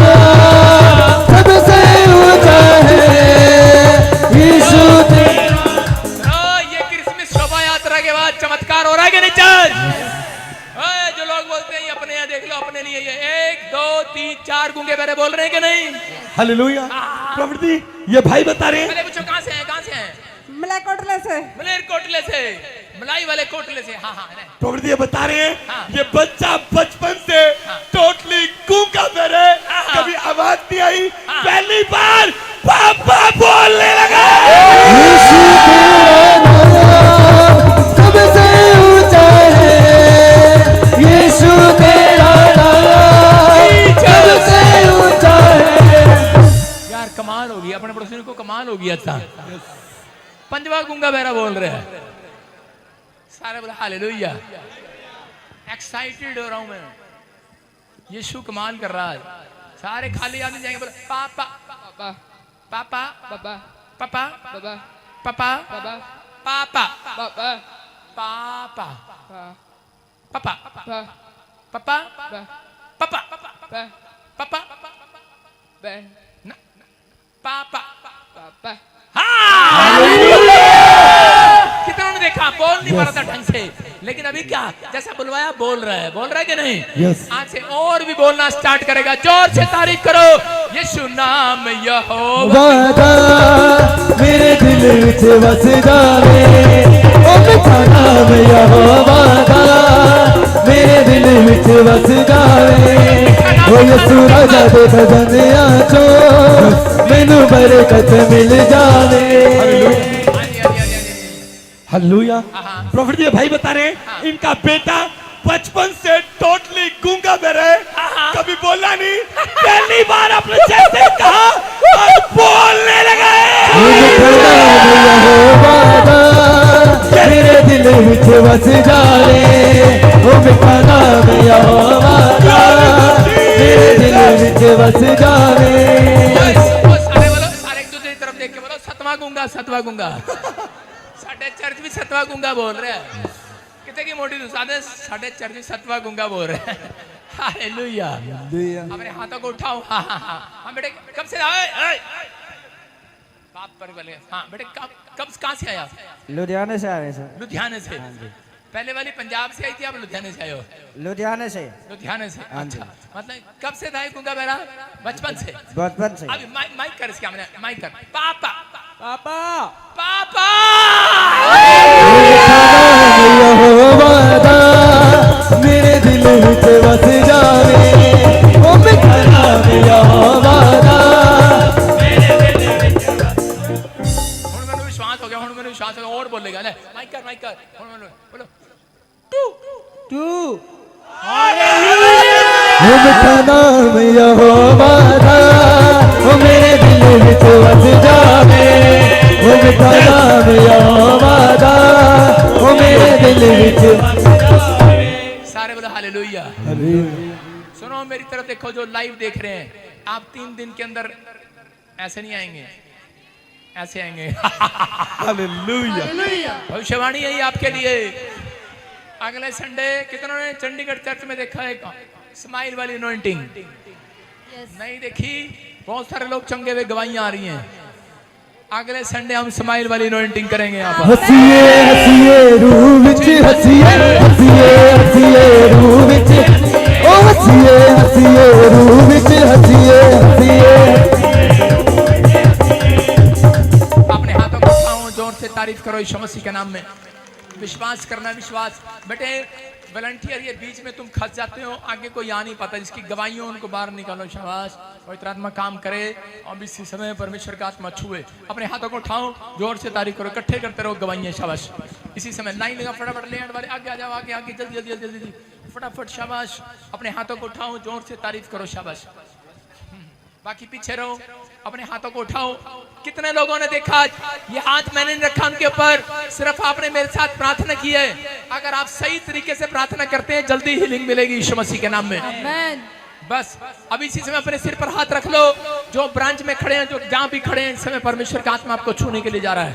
नाम सबसे ऊंचा है, यीशु तेरा। ये क्रिसमस शोभा यात्रा के बाद चमत्कार हो रहा है कि नहीं? चल जो लोग बोलते हैं ये अपने यहाँ देख लो, अपने लिए ये 1 2 3 4 गूंगे मेरे बोल रहे हैं कि नहीं? हालेलुया। प्रभु ये भाई बता रहे हैं। पहले पूछो कहाँ से हैं? कहाँ से हैं? मलेकोटले से। मलेरकोटले से, मलाई वाले कोटले से। हाँ हाँ। प्रभु ये बता रहे हैं हाँ। ये बच्चा बचपन से टोटली गूंगा मेरे, कभी आवाज नहीं आई, पहली बार पापा बोलने लगा। यीशु तेरा नाम सबसे ऊंचा है, यीशु तेरा नाम सबसे ऊंचा है। यार कमाल होगी, अपने पड़ोसी को कमाल होगी। अच्छा, पंजवा गूंगा बहरा बोल रहे हैं। सारे बोला हालेलुया। एक्साइटेड हो रहा हूं मैं, यीशु कमाल कर रहा है। सारे खाली आदमी जाएंगे, बोला पापा पापा पापा पापा पापा पापा पापा पापा पापा पापा पापा पापा पापा पापा पापा। कितनों ने देखा? बोल नहीं पा रहा था ढंग से, लेकिन अभी क्या जैसा बुलवाया बोल रहा है। बोल रहा है कि नहीं? आज से और भी बोलना स्टार्ट करेगा। जोर से तारीफ करो। यीशु नाम यहोवा वादा मेरे दिल विच वस जावे, ओ मिठा नाम यहोवा दा मेरे दिल विच वस जावे। ओ यीशु राजा दे बदनिया चो मैनू बरकत मिल जावे। हालेलुया। प्रभु ये भाई बता रहे हैं इनका बेटा बचपन से टोटली गूंगा मेरे, कभी बोला नहीं, पहली बार अपने जैसे कहा और बोलने लगा। मेरे दिल विच वस जावे, ओ मिठा नाम यहोवा दा मेरे दिल विच वस जावे। सारे बोलो, सारे एक दूसरे की तरफ देख के बोलो सतवा गूंगा, सतवा गूंगा। साढ़े चर्च भी सतवा गूंगा बोल रहे हैं। कितने की मोटी साढ़े चर्च भी सतवा गूंगा बोल रहे हैं। हालेलुया। अपने हाथों को उठाओ। हाँ हाँ हाँ हाँ बेटे, कब से आए? बाप पर बोले। हाँ बेटे, कब कहाँ से आया? लुधियाने से आए सर। लुधियाने से। पहले वाली पंजाब से आई थी, आप लुधियाने से आए हो? लुधियाने से। लुधियाने से। अच्छा, मतलब कब से था गूंगा मेरा? बचपन से। बचपन से। अभी माइक कर इसका, मैंने माइक कर। पापा पापा पापा यहोवा दा मेरे दिल विच वस जावे, ओ मिठा नाम यहोवा दा मेरे दिल विच वस। हुण मैंने विश्वास हो गया, हुण मैंने विश्वास हो गया। और बोलेगा ना, माइक कर हुण मैंने बोलो टू ओ मिठा नाम यहोवा दा ओ मेरे दिल विच वस जावे, ओ मिठा नाम यहोवा दा ओ मेरे दिल विच वस जावे। सारे बोलो हालेलुया। सुनो मेरी तरफ देखो, जो लाइव देख रहे हैं, आप 3 दिन के अंदर ऐसे नहीं आएंगे, ऐसे आएंगे। हालेलुया। भविष्यवाणी है आपके लिए। अगले संडे कितनों ने चंडीगढ़ चर्च में देखा है स्माइल वाली अनॉइंटिंग? नहीं देखी? बहुत सारे लोग चंगे हुए गवाहियां आ रही हैं। अगले संडे हम स्माइल वाली अनॉइंटिंग करेंगे यहाँ पर। हसीए हसीए रूह विच, हसीए हसीए हसीए रूह विच, ओ हसीए हसीए रूह विच, हसीए हसीए। अपने हाथों को उठाओ, जोर से तारीफ करो यीशु मसीह के नाम में। विश्वास करना, विश्वास। बेटे वॉलंटियर, ये बीच में तुम खस जाते हो, आगे कोई आ नहीं पाता, जिसकी गवाहियों उनको बाहर निकालो। शाबाश। पवित्र आत्मा काम करे और इसी समय परमेश्वर का आत्मा छुए। अपने हाथों को उठाओ, जोर से तारीफ करो, इकट्ठे करते रहो गवाहियां। शाबाश। इसी समय लाइन लगा, फटाफट ले वाले आगे आ जाओ, आगे आगे, जल्दी जल्दी जल्दी जल्दी फटाफट शाबाश। अपने हाथों को उठाओ, जोर से तारीफ करो, शाबाश। बाकी पीछे रहो, अपने हाथों को उठाओ। कितने लोगों ने देखा ये हाथ मैंने नहीं रखा उनके ऊपर, सिर्फ आपने मेरे साथ प्रार्थना की है। अगर आप सही तरीके से प्रार्थना करते हैं जल्दी हीलिंग मिलेगी यीशु मसीह के नाम में। आमेन। बस अब इसी समय अपने सिर पर हाथ रख लो। जो ब्रांच में खड़े हैं, जो जहां भी खड़े हैं, इस समय परमेश्वर का आत्मा आपको छूने के लिए जा रहा है।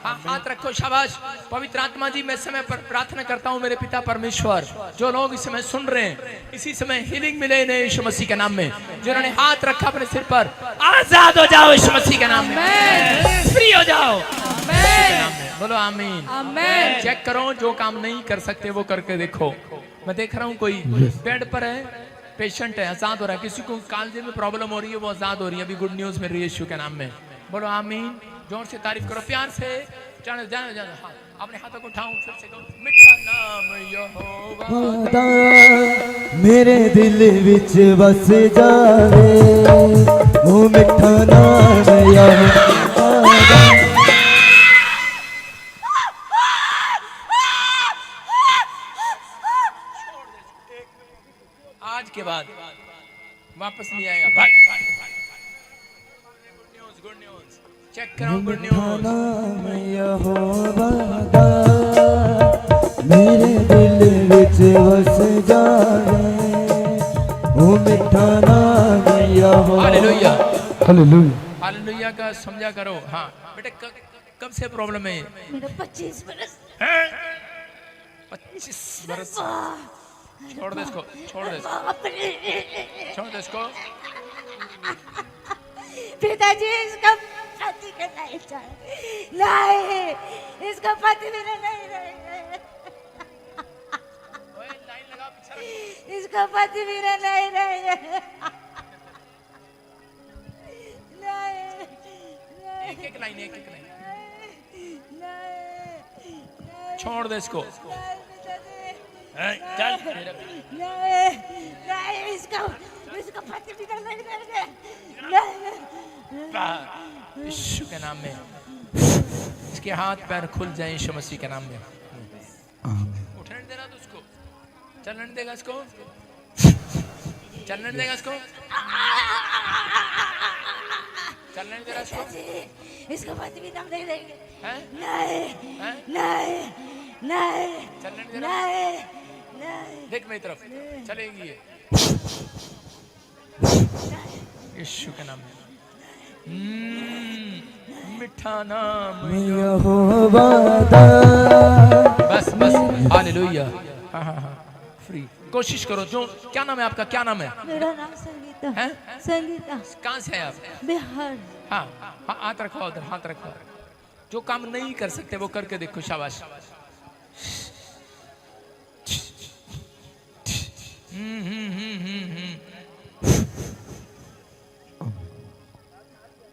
हाँ, हाथ रखो, शाबाश। पवित्र आत्मा जी, मैं समय पर प्रार्थना करता हूँ मेरे पिता परमेश्वर, जो लोग इस समय सुन रहे हैं, इसी समय हीलिंग मिले इन्हें यीशु मसीह के नाम में। जिन्होंने हाथ रखा अपने सिर पर, आजाद हो जाओ यीशु मसीह के नाम में, फ्री हो जाओ। बोलो आमीन। आमेन। चेक करो, जो काम नहीं कर सकते वो करके देखो। मैं देख रहा हूँ कोई बेड पर है, पेशेंट है, आजाद हो रहा है। किसी को कालजे में प्रॉब्लम हो रही है, वो आजाद हो रही है। अभी गुड न्यूज मिल रही है यीशु के नाम में। बोलो आमीन। जोर से तारीफ करो, प्यार से। जाने जाने जाने, हाँ, अपने हाथों को उठाओ, फिर से करो, मीठा नाम यहोवा दा मेरे दिल विच बस जावे, वो मिठा नाम यहोवा दा। आज के बाद वापस नहीं आएगा। गुड न्यूज, चेक करो, गुड न्यूज। नाम यहोवा दा मेरे दिल विच बस जावे, वो मिठा नाम यहोवा। Hallelujah, hallelujah. हालेलुया का समझा करो। हाँ बेटे, कब से प्रॉब्लम है? मेरा 25 बरस। 25 बरस। छोड़ दे इसको, छोड़ दे, छोड़ दे इसको। पिताजी, इसका पति का नहीं चाहिए। नहीं, इसका पति मेरा नहीं रहेगा। इसका पति मेरा नहीं रहेगा। नहीं, एक एक लाइन, एक एक लाइन। नहीं, छोड़ दे इसको। चल। नहीं, इसका पति मेरा नहीं रहेगा। यीशु के नाम में इसके हाथ पैर खुल जाए यीशु मसीह के नाम में। उठने नहीं दे रहा तो उसको, चलने नहीं देगा इसको, चलने नहीं देगा इसको, चलने नहीं दे रहा इसको। इसका पति भी नाम नहीं रहेगा। हैं? नहीं, हैं? नहीं, नहीं, चलने नहीं दे रहा। नहीं, नहीं। देख मेरी तरफ, चलेगी ये यीशु के नाम में। मीठा नाम यहोवा दा। बस बस, हालेलुया। हाँ हाँ हाँ, फ्री। कोशिश करो। जो क्या नाम है आपका, क्या नाम है? मेरा नाम संगीता है। संगीता। कहाँ से है आप? बिहार। हाँ हाँ, हाथ रखो उधर, हाथ रखो। जो काम नहीं कर सकते वो करके देखो, शाबाश।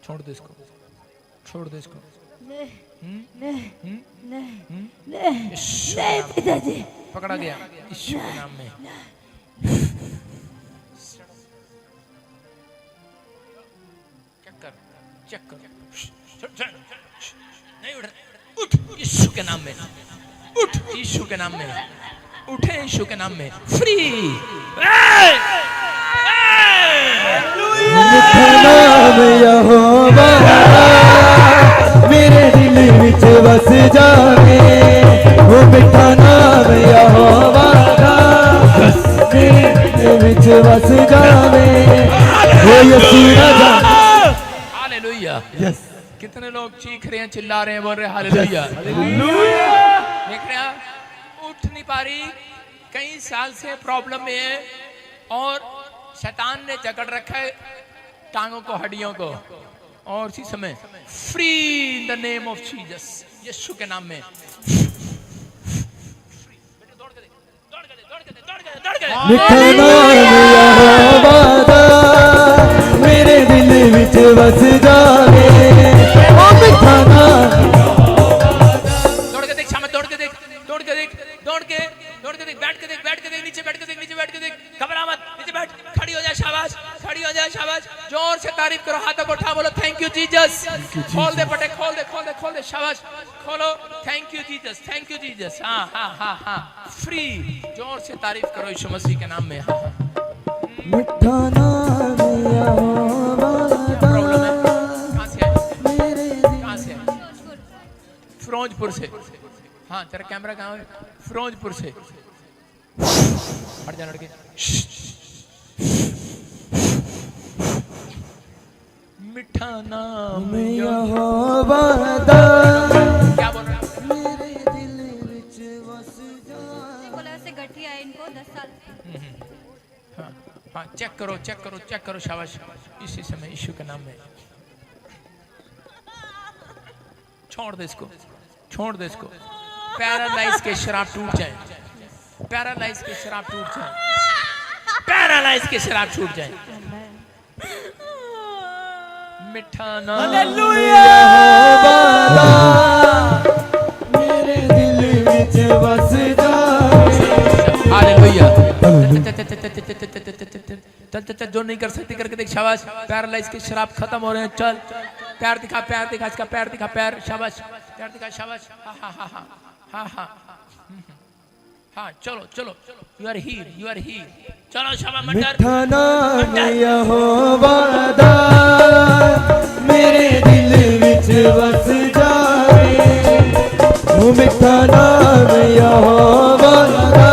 छोड़ दे इसको, छोड़ दे इसको। नहीं पिताजी। पकड़ा गया यीशु के नाम में। चेक कर, चेक कर। नहीं उठ, उठ यीशु के नाम में, उठ यीशु के नाम में, उठे यीशु के नाम में। फ्री। नाम यहोवा मेरे दिल विच बस जावे, वो मिठा नाम यहोवा मेरे दिल विच बस जावे, वो यीशु राजा। हालेलुया। यस। कितने लोग चीख रहे हैं, चिल्ला रहे हैं, बोल रहे हैं हालेलुया। देख रहे हैं, उठ नहीं पा रही, कई साल से प्रॉब्लम में है और शैतान ने जकड़ रखा है टांगों को, हड्डियों को। और इसी समय free in the name of Jesus, Yeshu के नाम में। मिठा नाम यहोवा दा मेरे दिल विच बस जावे, ओ मिठा नाम। दौड़ के देख, शाम दौड़ के देख, दौड़ के देख, दौड़ के देख, बैठ के देख, बैठ के देख, नीचे बैठ के देख, नीचे बैठ के देख, घबरा मत, नीचे बैठ, खड़ी हो जा, शाबाश, खड़ी हो जा, शाबाश। जोर से तारीफ करो, हाथों को उठा, बोलो थैंक यू जीसस। खोल दे पटे, खोल दे, खोल दे, खोल खोल दे, शाबाश, खोलो। Thank you Jesus, thank you Jesus. हाँ हाँ हाँ हाँ, फ्री। जोर से तारीफ करो यीशु मसीह के नाम में। हाँ हाँ। मिठा नाम यहोवा क्या प्रॉब्लम है? कहाँ से आए? कहाँ से आए? फिरोजपुर से। हाँ, तेरा कैमरा कहाँ है? फिरोजपुर से। हट जा लड़के। मिठा नाम यहोवा दा क्या बोल रहे हैं? मेरे दिल विच वस जा। बोला से गठिया है इनको 10 साल। हाँ हाँ, चेक करो, चेक करो, चेक करो, शाबाश। इसी समय यीशु के नाम में छोड़ दे इसको, छोड़ दे इसको। पैरालाइज के शराब टूट जाए, पैरालाइज के शराब टूट जाए, पैरालाइज के शराब छूट जाए। मिठा नाम मेरे दिल विच वस जा। हालेलुया। चल जो नहीं कर सकती करके देख, शाबाश। पैरालाइज के शराब खत्म हो रहे हैं। चल, पैर दिखा, पैर दिखा, इसका पैर दिखा, पैर, शाबाश, पैर दिखा, शाबाश। हाँ हाँ हाँ हाँ हाँ हाँ हाँ, चलो चलो, you are heal, you are heal. चलो शाबाश, मत डर। मिठा नाम यहोवा दा मेरे दिल विच वस जावे। ओ मिठा नाम यहोवा दा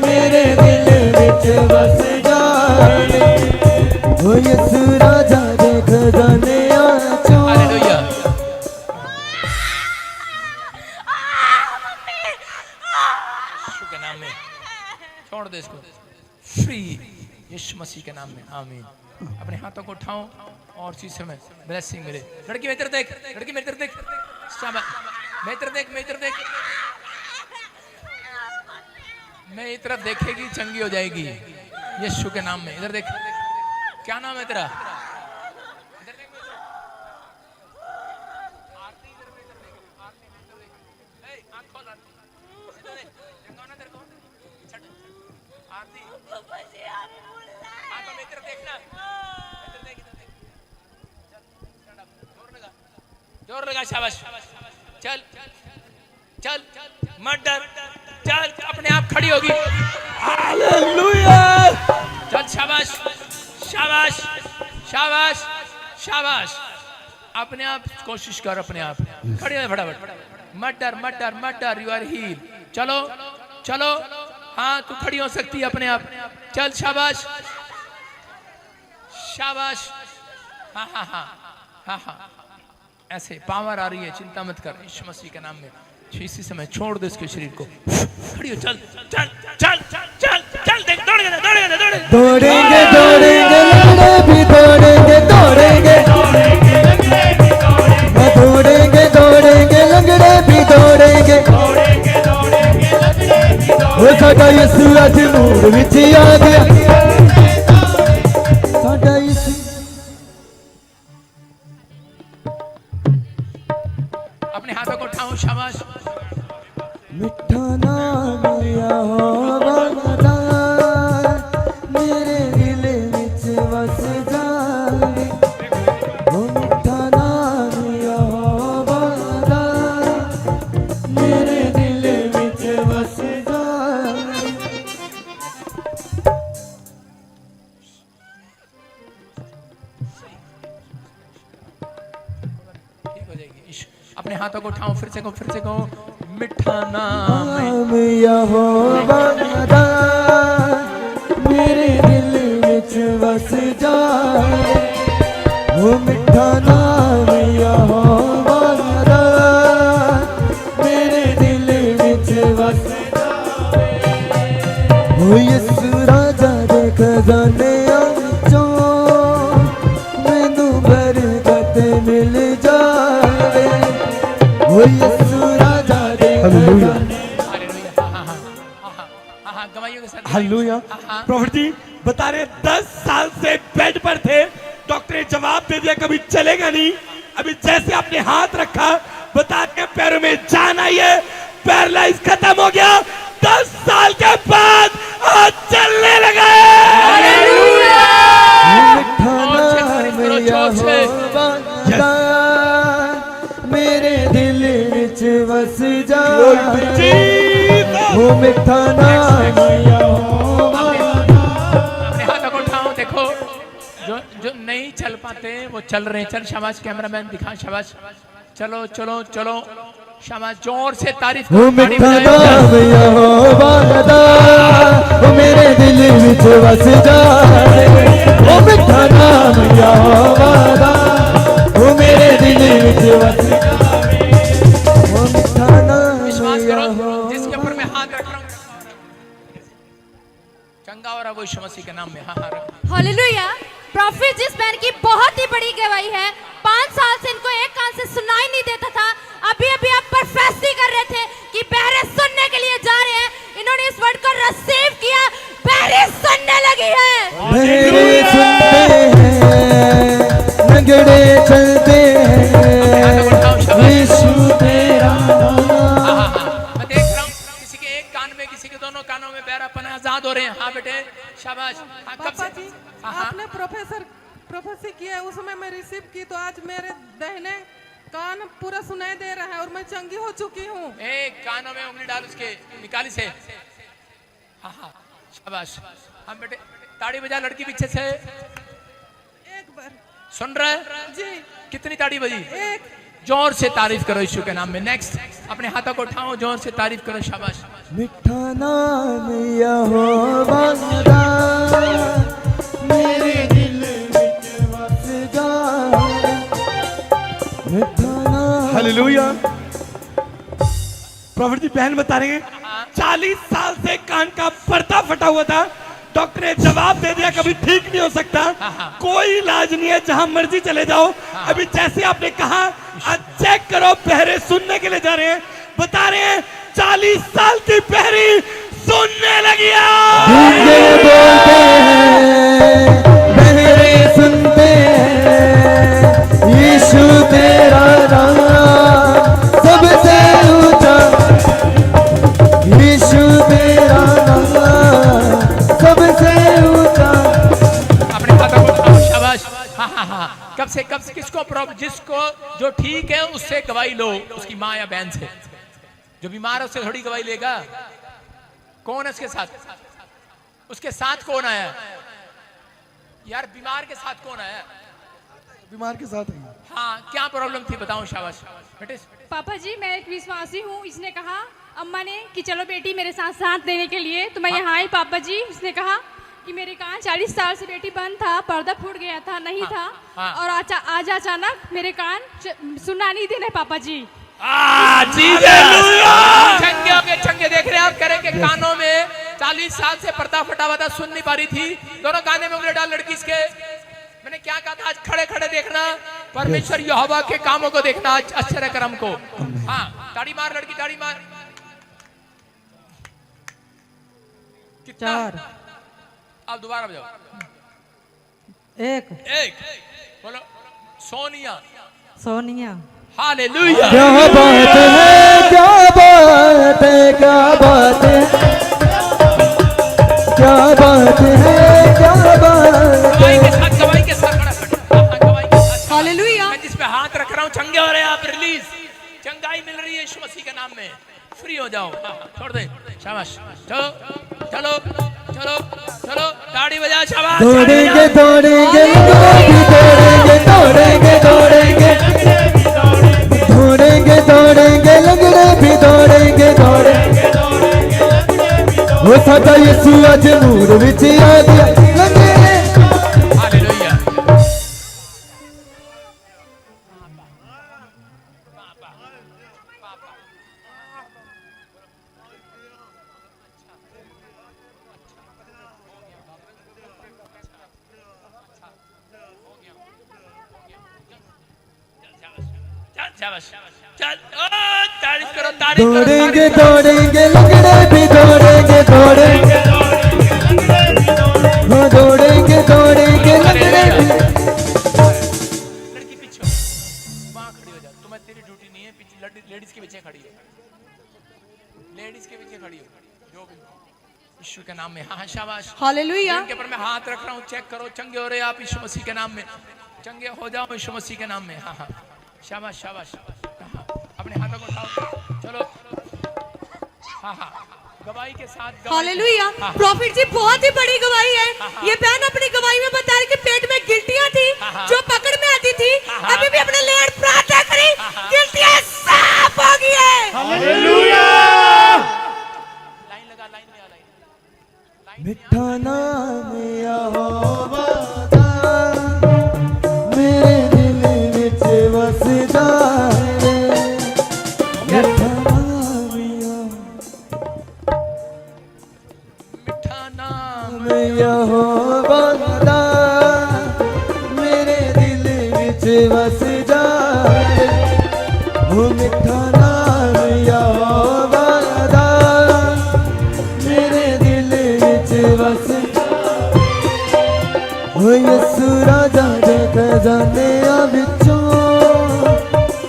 मेरे दिल विच वस जावे। ओ यसु राजा दे खजानियां चो। हालेलुया। यीशु के नाम में छोड़ दे इसको, फ्री, यीशु मसीह के नाम में, आमीन। अपने हाथों को उठाओ और इसी समय ब्लेसिंग मिले। लड़की मेरी तरफ देख, लड़की मेरी तरफ देख, शाबाश, मेरी तरफ देख, मेरी तरफ देख, मेरी तरफ देखेगी चंगी हो जाएगी यीशु के नाम में। इधर देख, क्या नाम है तेरा? जोर लगा, शाबाश। चल चल, मत डर, चल, अपने आप खड़ी होगी। हालेलुया। चल, शाबाश शाबाश शाबाश शाबाश। अपने आप कोशिश कर, अपने आप खड़ी हो फटाफट। मत डर, मत डर, मत डर, यू आर हील। चलो चलो, हाँ तू खड़ी हो सकती है अपने आप। चल, शाबाश शाबाश। हाँ हाँ हाँ हाँ हाँ, ऐसे पावर आ रही है, चिंता मत कर, यीशु मसीह के नाम में। इसी समय छोड़ दे इसके शरीर को, खड़ी हो। चल चल चल चल चल, देख, दौड़ेंगे दौड़ेंगे दौड़ेंगे दौड़ेंगे दौड़ेंगे लंगड़े भी दौड़ेंगे दौड़ेंगे दौड़ेंगे दौड़ेंगे लंगड़े भी दौड़ेंगे। वो साडा यीशु अज मूड विच आ गया। साडा यीशु अपने हाथों को उठाओ, शाबाश। मिठा नाम यहोवा दा मेरे दिल विच वस जावे। ओ मिठा नाम यहोवा दा मेरे दिल विच वस जावे। ठीक हो जाएगी। अपने हाथों को उठाओ, फिर से कहो, फिर से कहो, मिठा नाम यहोवा दा मेरे दिल विच वस जाए। वो मिठा नाम यहोवा दा मेरे दिल विच वस जाए। वो यीशु राजा दे खजानियां चों मैनू बरकत मिल जाए। वो यीशु राजा दे हालेलुया। प्रॉफिट जी बता रहे 10 साल से बेड पर थे, डॉक्टर ने जवाब दे दिया कभी चलेगा नहीं। अभी जैसे आपने हाथ रखा, बता रहे पैरों में जान आई है, पैरालाइज खत्म हो गया। 10 साल के बाद आज चलने लगा मेरे दिल विच वस जावे ओ मिठा नाम यहोवा। अपने हाथों को उठाओ, देखो जो जो नहीं चल पाते वो चल रहे हैं। चल शाबाश, कैमरामैन दिखा, शाबाश। चलो चलो चलो, शाबाश, जोर से तारीफ ओ मिठा नाम यहोवा दा ओ मेरे दिल विच वस जावे ओ मिठा नाम यहोवा दा ओ मेरे दिल विच वस जावे ओ मिठा नाम। विश्वास करो, जिसके ऊपर मैं हाथ रख रहा हूँ चंगा हो रहा वो यीशु मसीह के नाम में। हाँ हाँ, हालेलुया। प्रॉफिट जिस मैन की बहुत ही बड़ी गवाही है। 5 साल से इनको एक कान से सुनाई नहीं देता था। अभी अभी आप प्रोफेसी कर रहे थे कि बहरे सुनने के लिए जा रहे हैं। इन्होंने इस वर्ड को रिसीव किया, बहरे सुनने लगी है। बहरे सुनते हैं, लंगड़े चलते हैं, यीशु तेरा नाम। मैं देख रहा हूँ किसी के एक कान में, किसी के दोनों कानों में बहरापन आजाद हो रहे हैं। हाँ बेटे, शाबाश। हाँ, कब पापा से? जी, हाँ, हाँ। आपने प्रोफेसी किया, उसमें मैं रिसीव की, तो आज मेरे दाहिने कान पूरा सुनाई दे रहा है और मैं चंगी हो चुकी हूँ। एक कानों में उंगली डाल उसके निकाली से। हाँ हाँ, शाबाश। हम बेटे ताड़ी बजा, लड़की पीछे से। एक बार सुन रहा है जी, कितनी ताड़ी बजी? एक। जोर से तारीफ करो यीशु के नाम में। नेक्स्ट, अपने हाथों को उठाओ, जोर से तारीफ करो, शाबाश। मिठा नाम यहोवा दा मेरे दिल विच वस जावे मिठा नाम। हालेलुया। प्रॉफिट जी बहन बता रहे हैं 40 साल से कान का पर्दा फटा हुआ था। डॉक्टर ने जवाब दे दिया कभी ठीक नहीं हो सकता, कोई इलाज नहीं है, जहां मर्जी चले जाओ। अभी जैसे आपने कहा आज चेक करो, बहरे सुनने के लिए जा रहे हैं। बता रहे हैं 40 साल की बहरी सुनने लगी है। गूंगे बोलते हैं, बहरे सुनते हैं, यीशु तेरा नाम सबसे ऊंचा, यीशु तेरा नाम सबसे ऊंचा। अपने हाथों को उठाओ, शाबाश। हाँ हाँ हाँ, कब से किसको प्रॉब्लम, जिसको जो ठीक है उससे गवाही लो, उसकी माँ या बहन से। जो बीमार है उससे थोड़ी गवाही लेगा। कौन है उसके साथ? उसके साथ कौन आया यार? बीमार के साथ कौन आया? बीमार के साथ हाँ, क्या प्रॉब्लम थी बताओ, शाबाश बेटे। पापा जी, मैं एक विश्वासी हूँ। इसने कहा अम्मा ने कि चलो बेटी मेरे साथ साथ देने के लिए, तो मैं यहाँ आई। पापा जी, उसने कहा कि मेरे कान 40 साल से बेटी बंद था, पर्दा फूट गया था, नहीं था। और आज अचानक मेरे कान सुनना नहीं देने पापा जी। चंगे देख रहे हैं आप, करें के कानों में 40 साल से पर्दा फटा हुआ था, सुन नहीं पा रही थी। दोनों काने में उंगली डाल लड़की इसके। मैंने क्या कहा था? आज खड़े खड़े देखना परमेश्वर यहोवा के कामों को देखना, आश्चर्य कर्म को। हाँ, ताड़ी मार लड़की, ताड़ी मार। कितना? 4। अब दोबारा बजाओ। 1। बोलो सोनिया। सोनिया। हालेलुया। क्या बात है, क्या बात है, क्या बात है, क्या बात है, क्या बात गवाही के साथ, गवाही के साथ खड़ा खड़ा। गवाही के साथ। हालेलुया। मैं जिस पे हाथ रख रहा हूँ चंगे हो रहे हैं आप। रिलीज, चंगाई मिल रही है यीशु मसीह के नाम में। फ्री हो जाओ। छोड़ दे, शाबाश। चलो चलो चलो चलो, ताड़ी बजा, शाबाश। दौड़ेंगे दौड़ेंगे दौड़ेंगे दौड़ेंगे दौड़ेंगे दौड़ेंगे दौड़ेंगे लंगड़े भी दौड़ेंगे दौड़ेंगे वो साडा यीशु अज नूर विच आ गया लंगड़े। हालेलुया। शाबाश, चल, तारीफ करो, तारीफ करो। दौड़ेंगे दौड़ेंगे लंगड़े भी दौड़ेंगे दौड़ेंगे दौड़ेंगे दौड़ेंगे लंगड़े भी। लड़की पीछे वहां खड़ी हो जा, तुम्हें तेरी ड्यूटी नहीं है, पीछे लेडीज के पीछे खड़ी है, लेडीज के पीछे खड़ी हो जो भी यीशु के नाम में। हाँ, शाबाश। हालेलुया। इनके ऊपर मैं हाथ रख रहा हूँ, चेक करो, चंगे हो रहे आप यीशु मसीह के नाम में। चंगे हो जाओ यीशु मसीह के नाम में। हाँ हाँ, शाबाश शाबाश। अपने हाथों को उठाओ, चलो। हाँ हाँ, गवाही के साथ हालेलुया। प्रॉफिट जी बहुत ही बड़ी गवाही है। ये बहन अपनी गवाही में बता रही कि पेट में गिल्टियां थी जो पकड़ में आती थी, अभी भी अपने लिए प्रार्थना करी, गिल्टियां साफ हो गई है। हालेलुया। लाइन लगा, लाइन में आ, लाइन। मिठा नाम यहोवा दा मेरे दिल विच वस जावे, मिठा नाम यहोवा दा मेरे दिल विच वस जावे, ओ मिठा नाम यहोवा दा मेरे दिल विच वस ओ यसु राजा दे खजानिਆਂ ਵਿੱਚੋਂ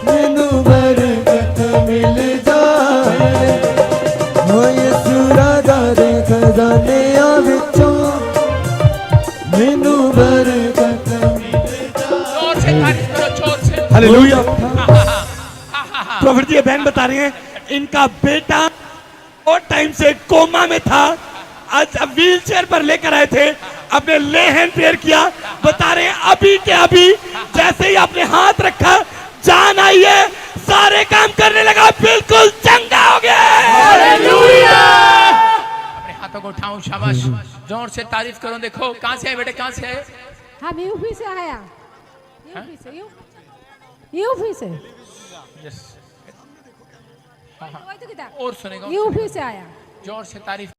ਮੈਨੂੰ ਬਰਕਤ ਮਿਲ ਜਾਏ, ओ यसु राजा दे खजानिਆਂ ਵਿੱਚੋਂ ਮੈਨੂੰ ਬਰਕਤ ਮਿਲ ਜਾਏ। जोर से तारीफ करो, जोर से। हालेलुया। प्रॉफिट जी, ये बहन बता रही हैं इनका बेटा और टाइम से कोमा में था, आज व्हील चेयर पर लेकर आए थे, अपने ले हैंड प्रेयर किया, बता रहे हैं अभी के अभी जैसे ही आपने हाथ रखा जान आई है, सारे काम करने लगा, बिल्कुल चंगा हो गया। हालेलुया। अपने हाथों को उठाओ, शाबाश, जोर से तारीफ करो। देखो कहाँ से आए बेटे, कहाँ से आए? हम यूपी से आया, यूपी से यस। यूपी से और सुनेगा, यूपी से आया। जोर से तारीफ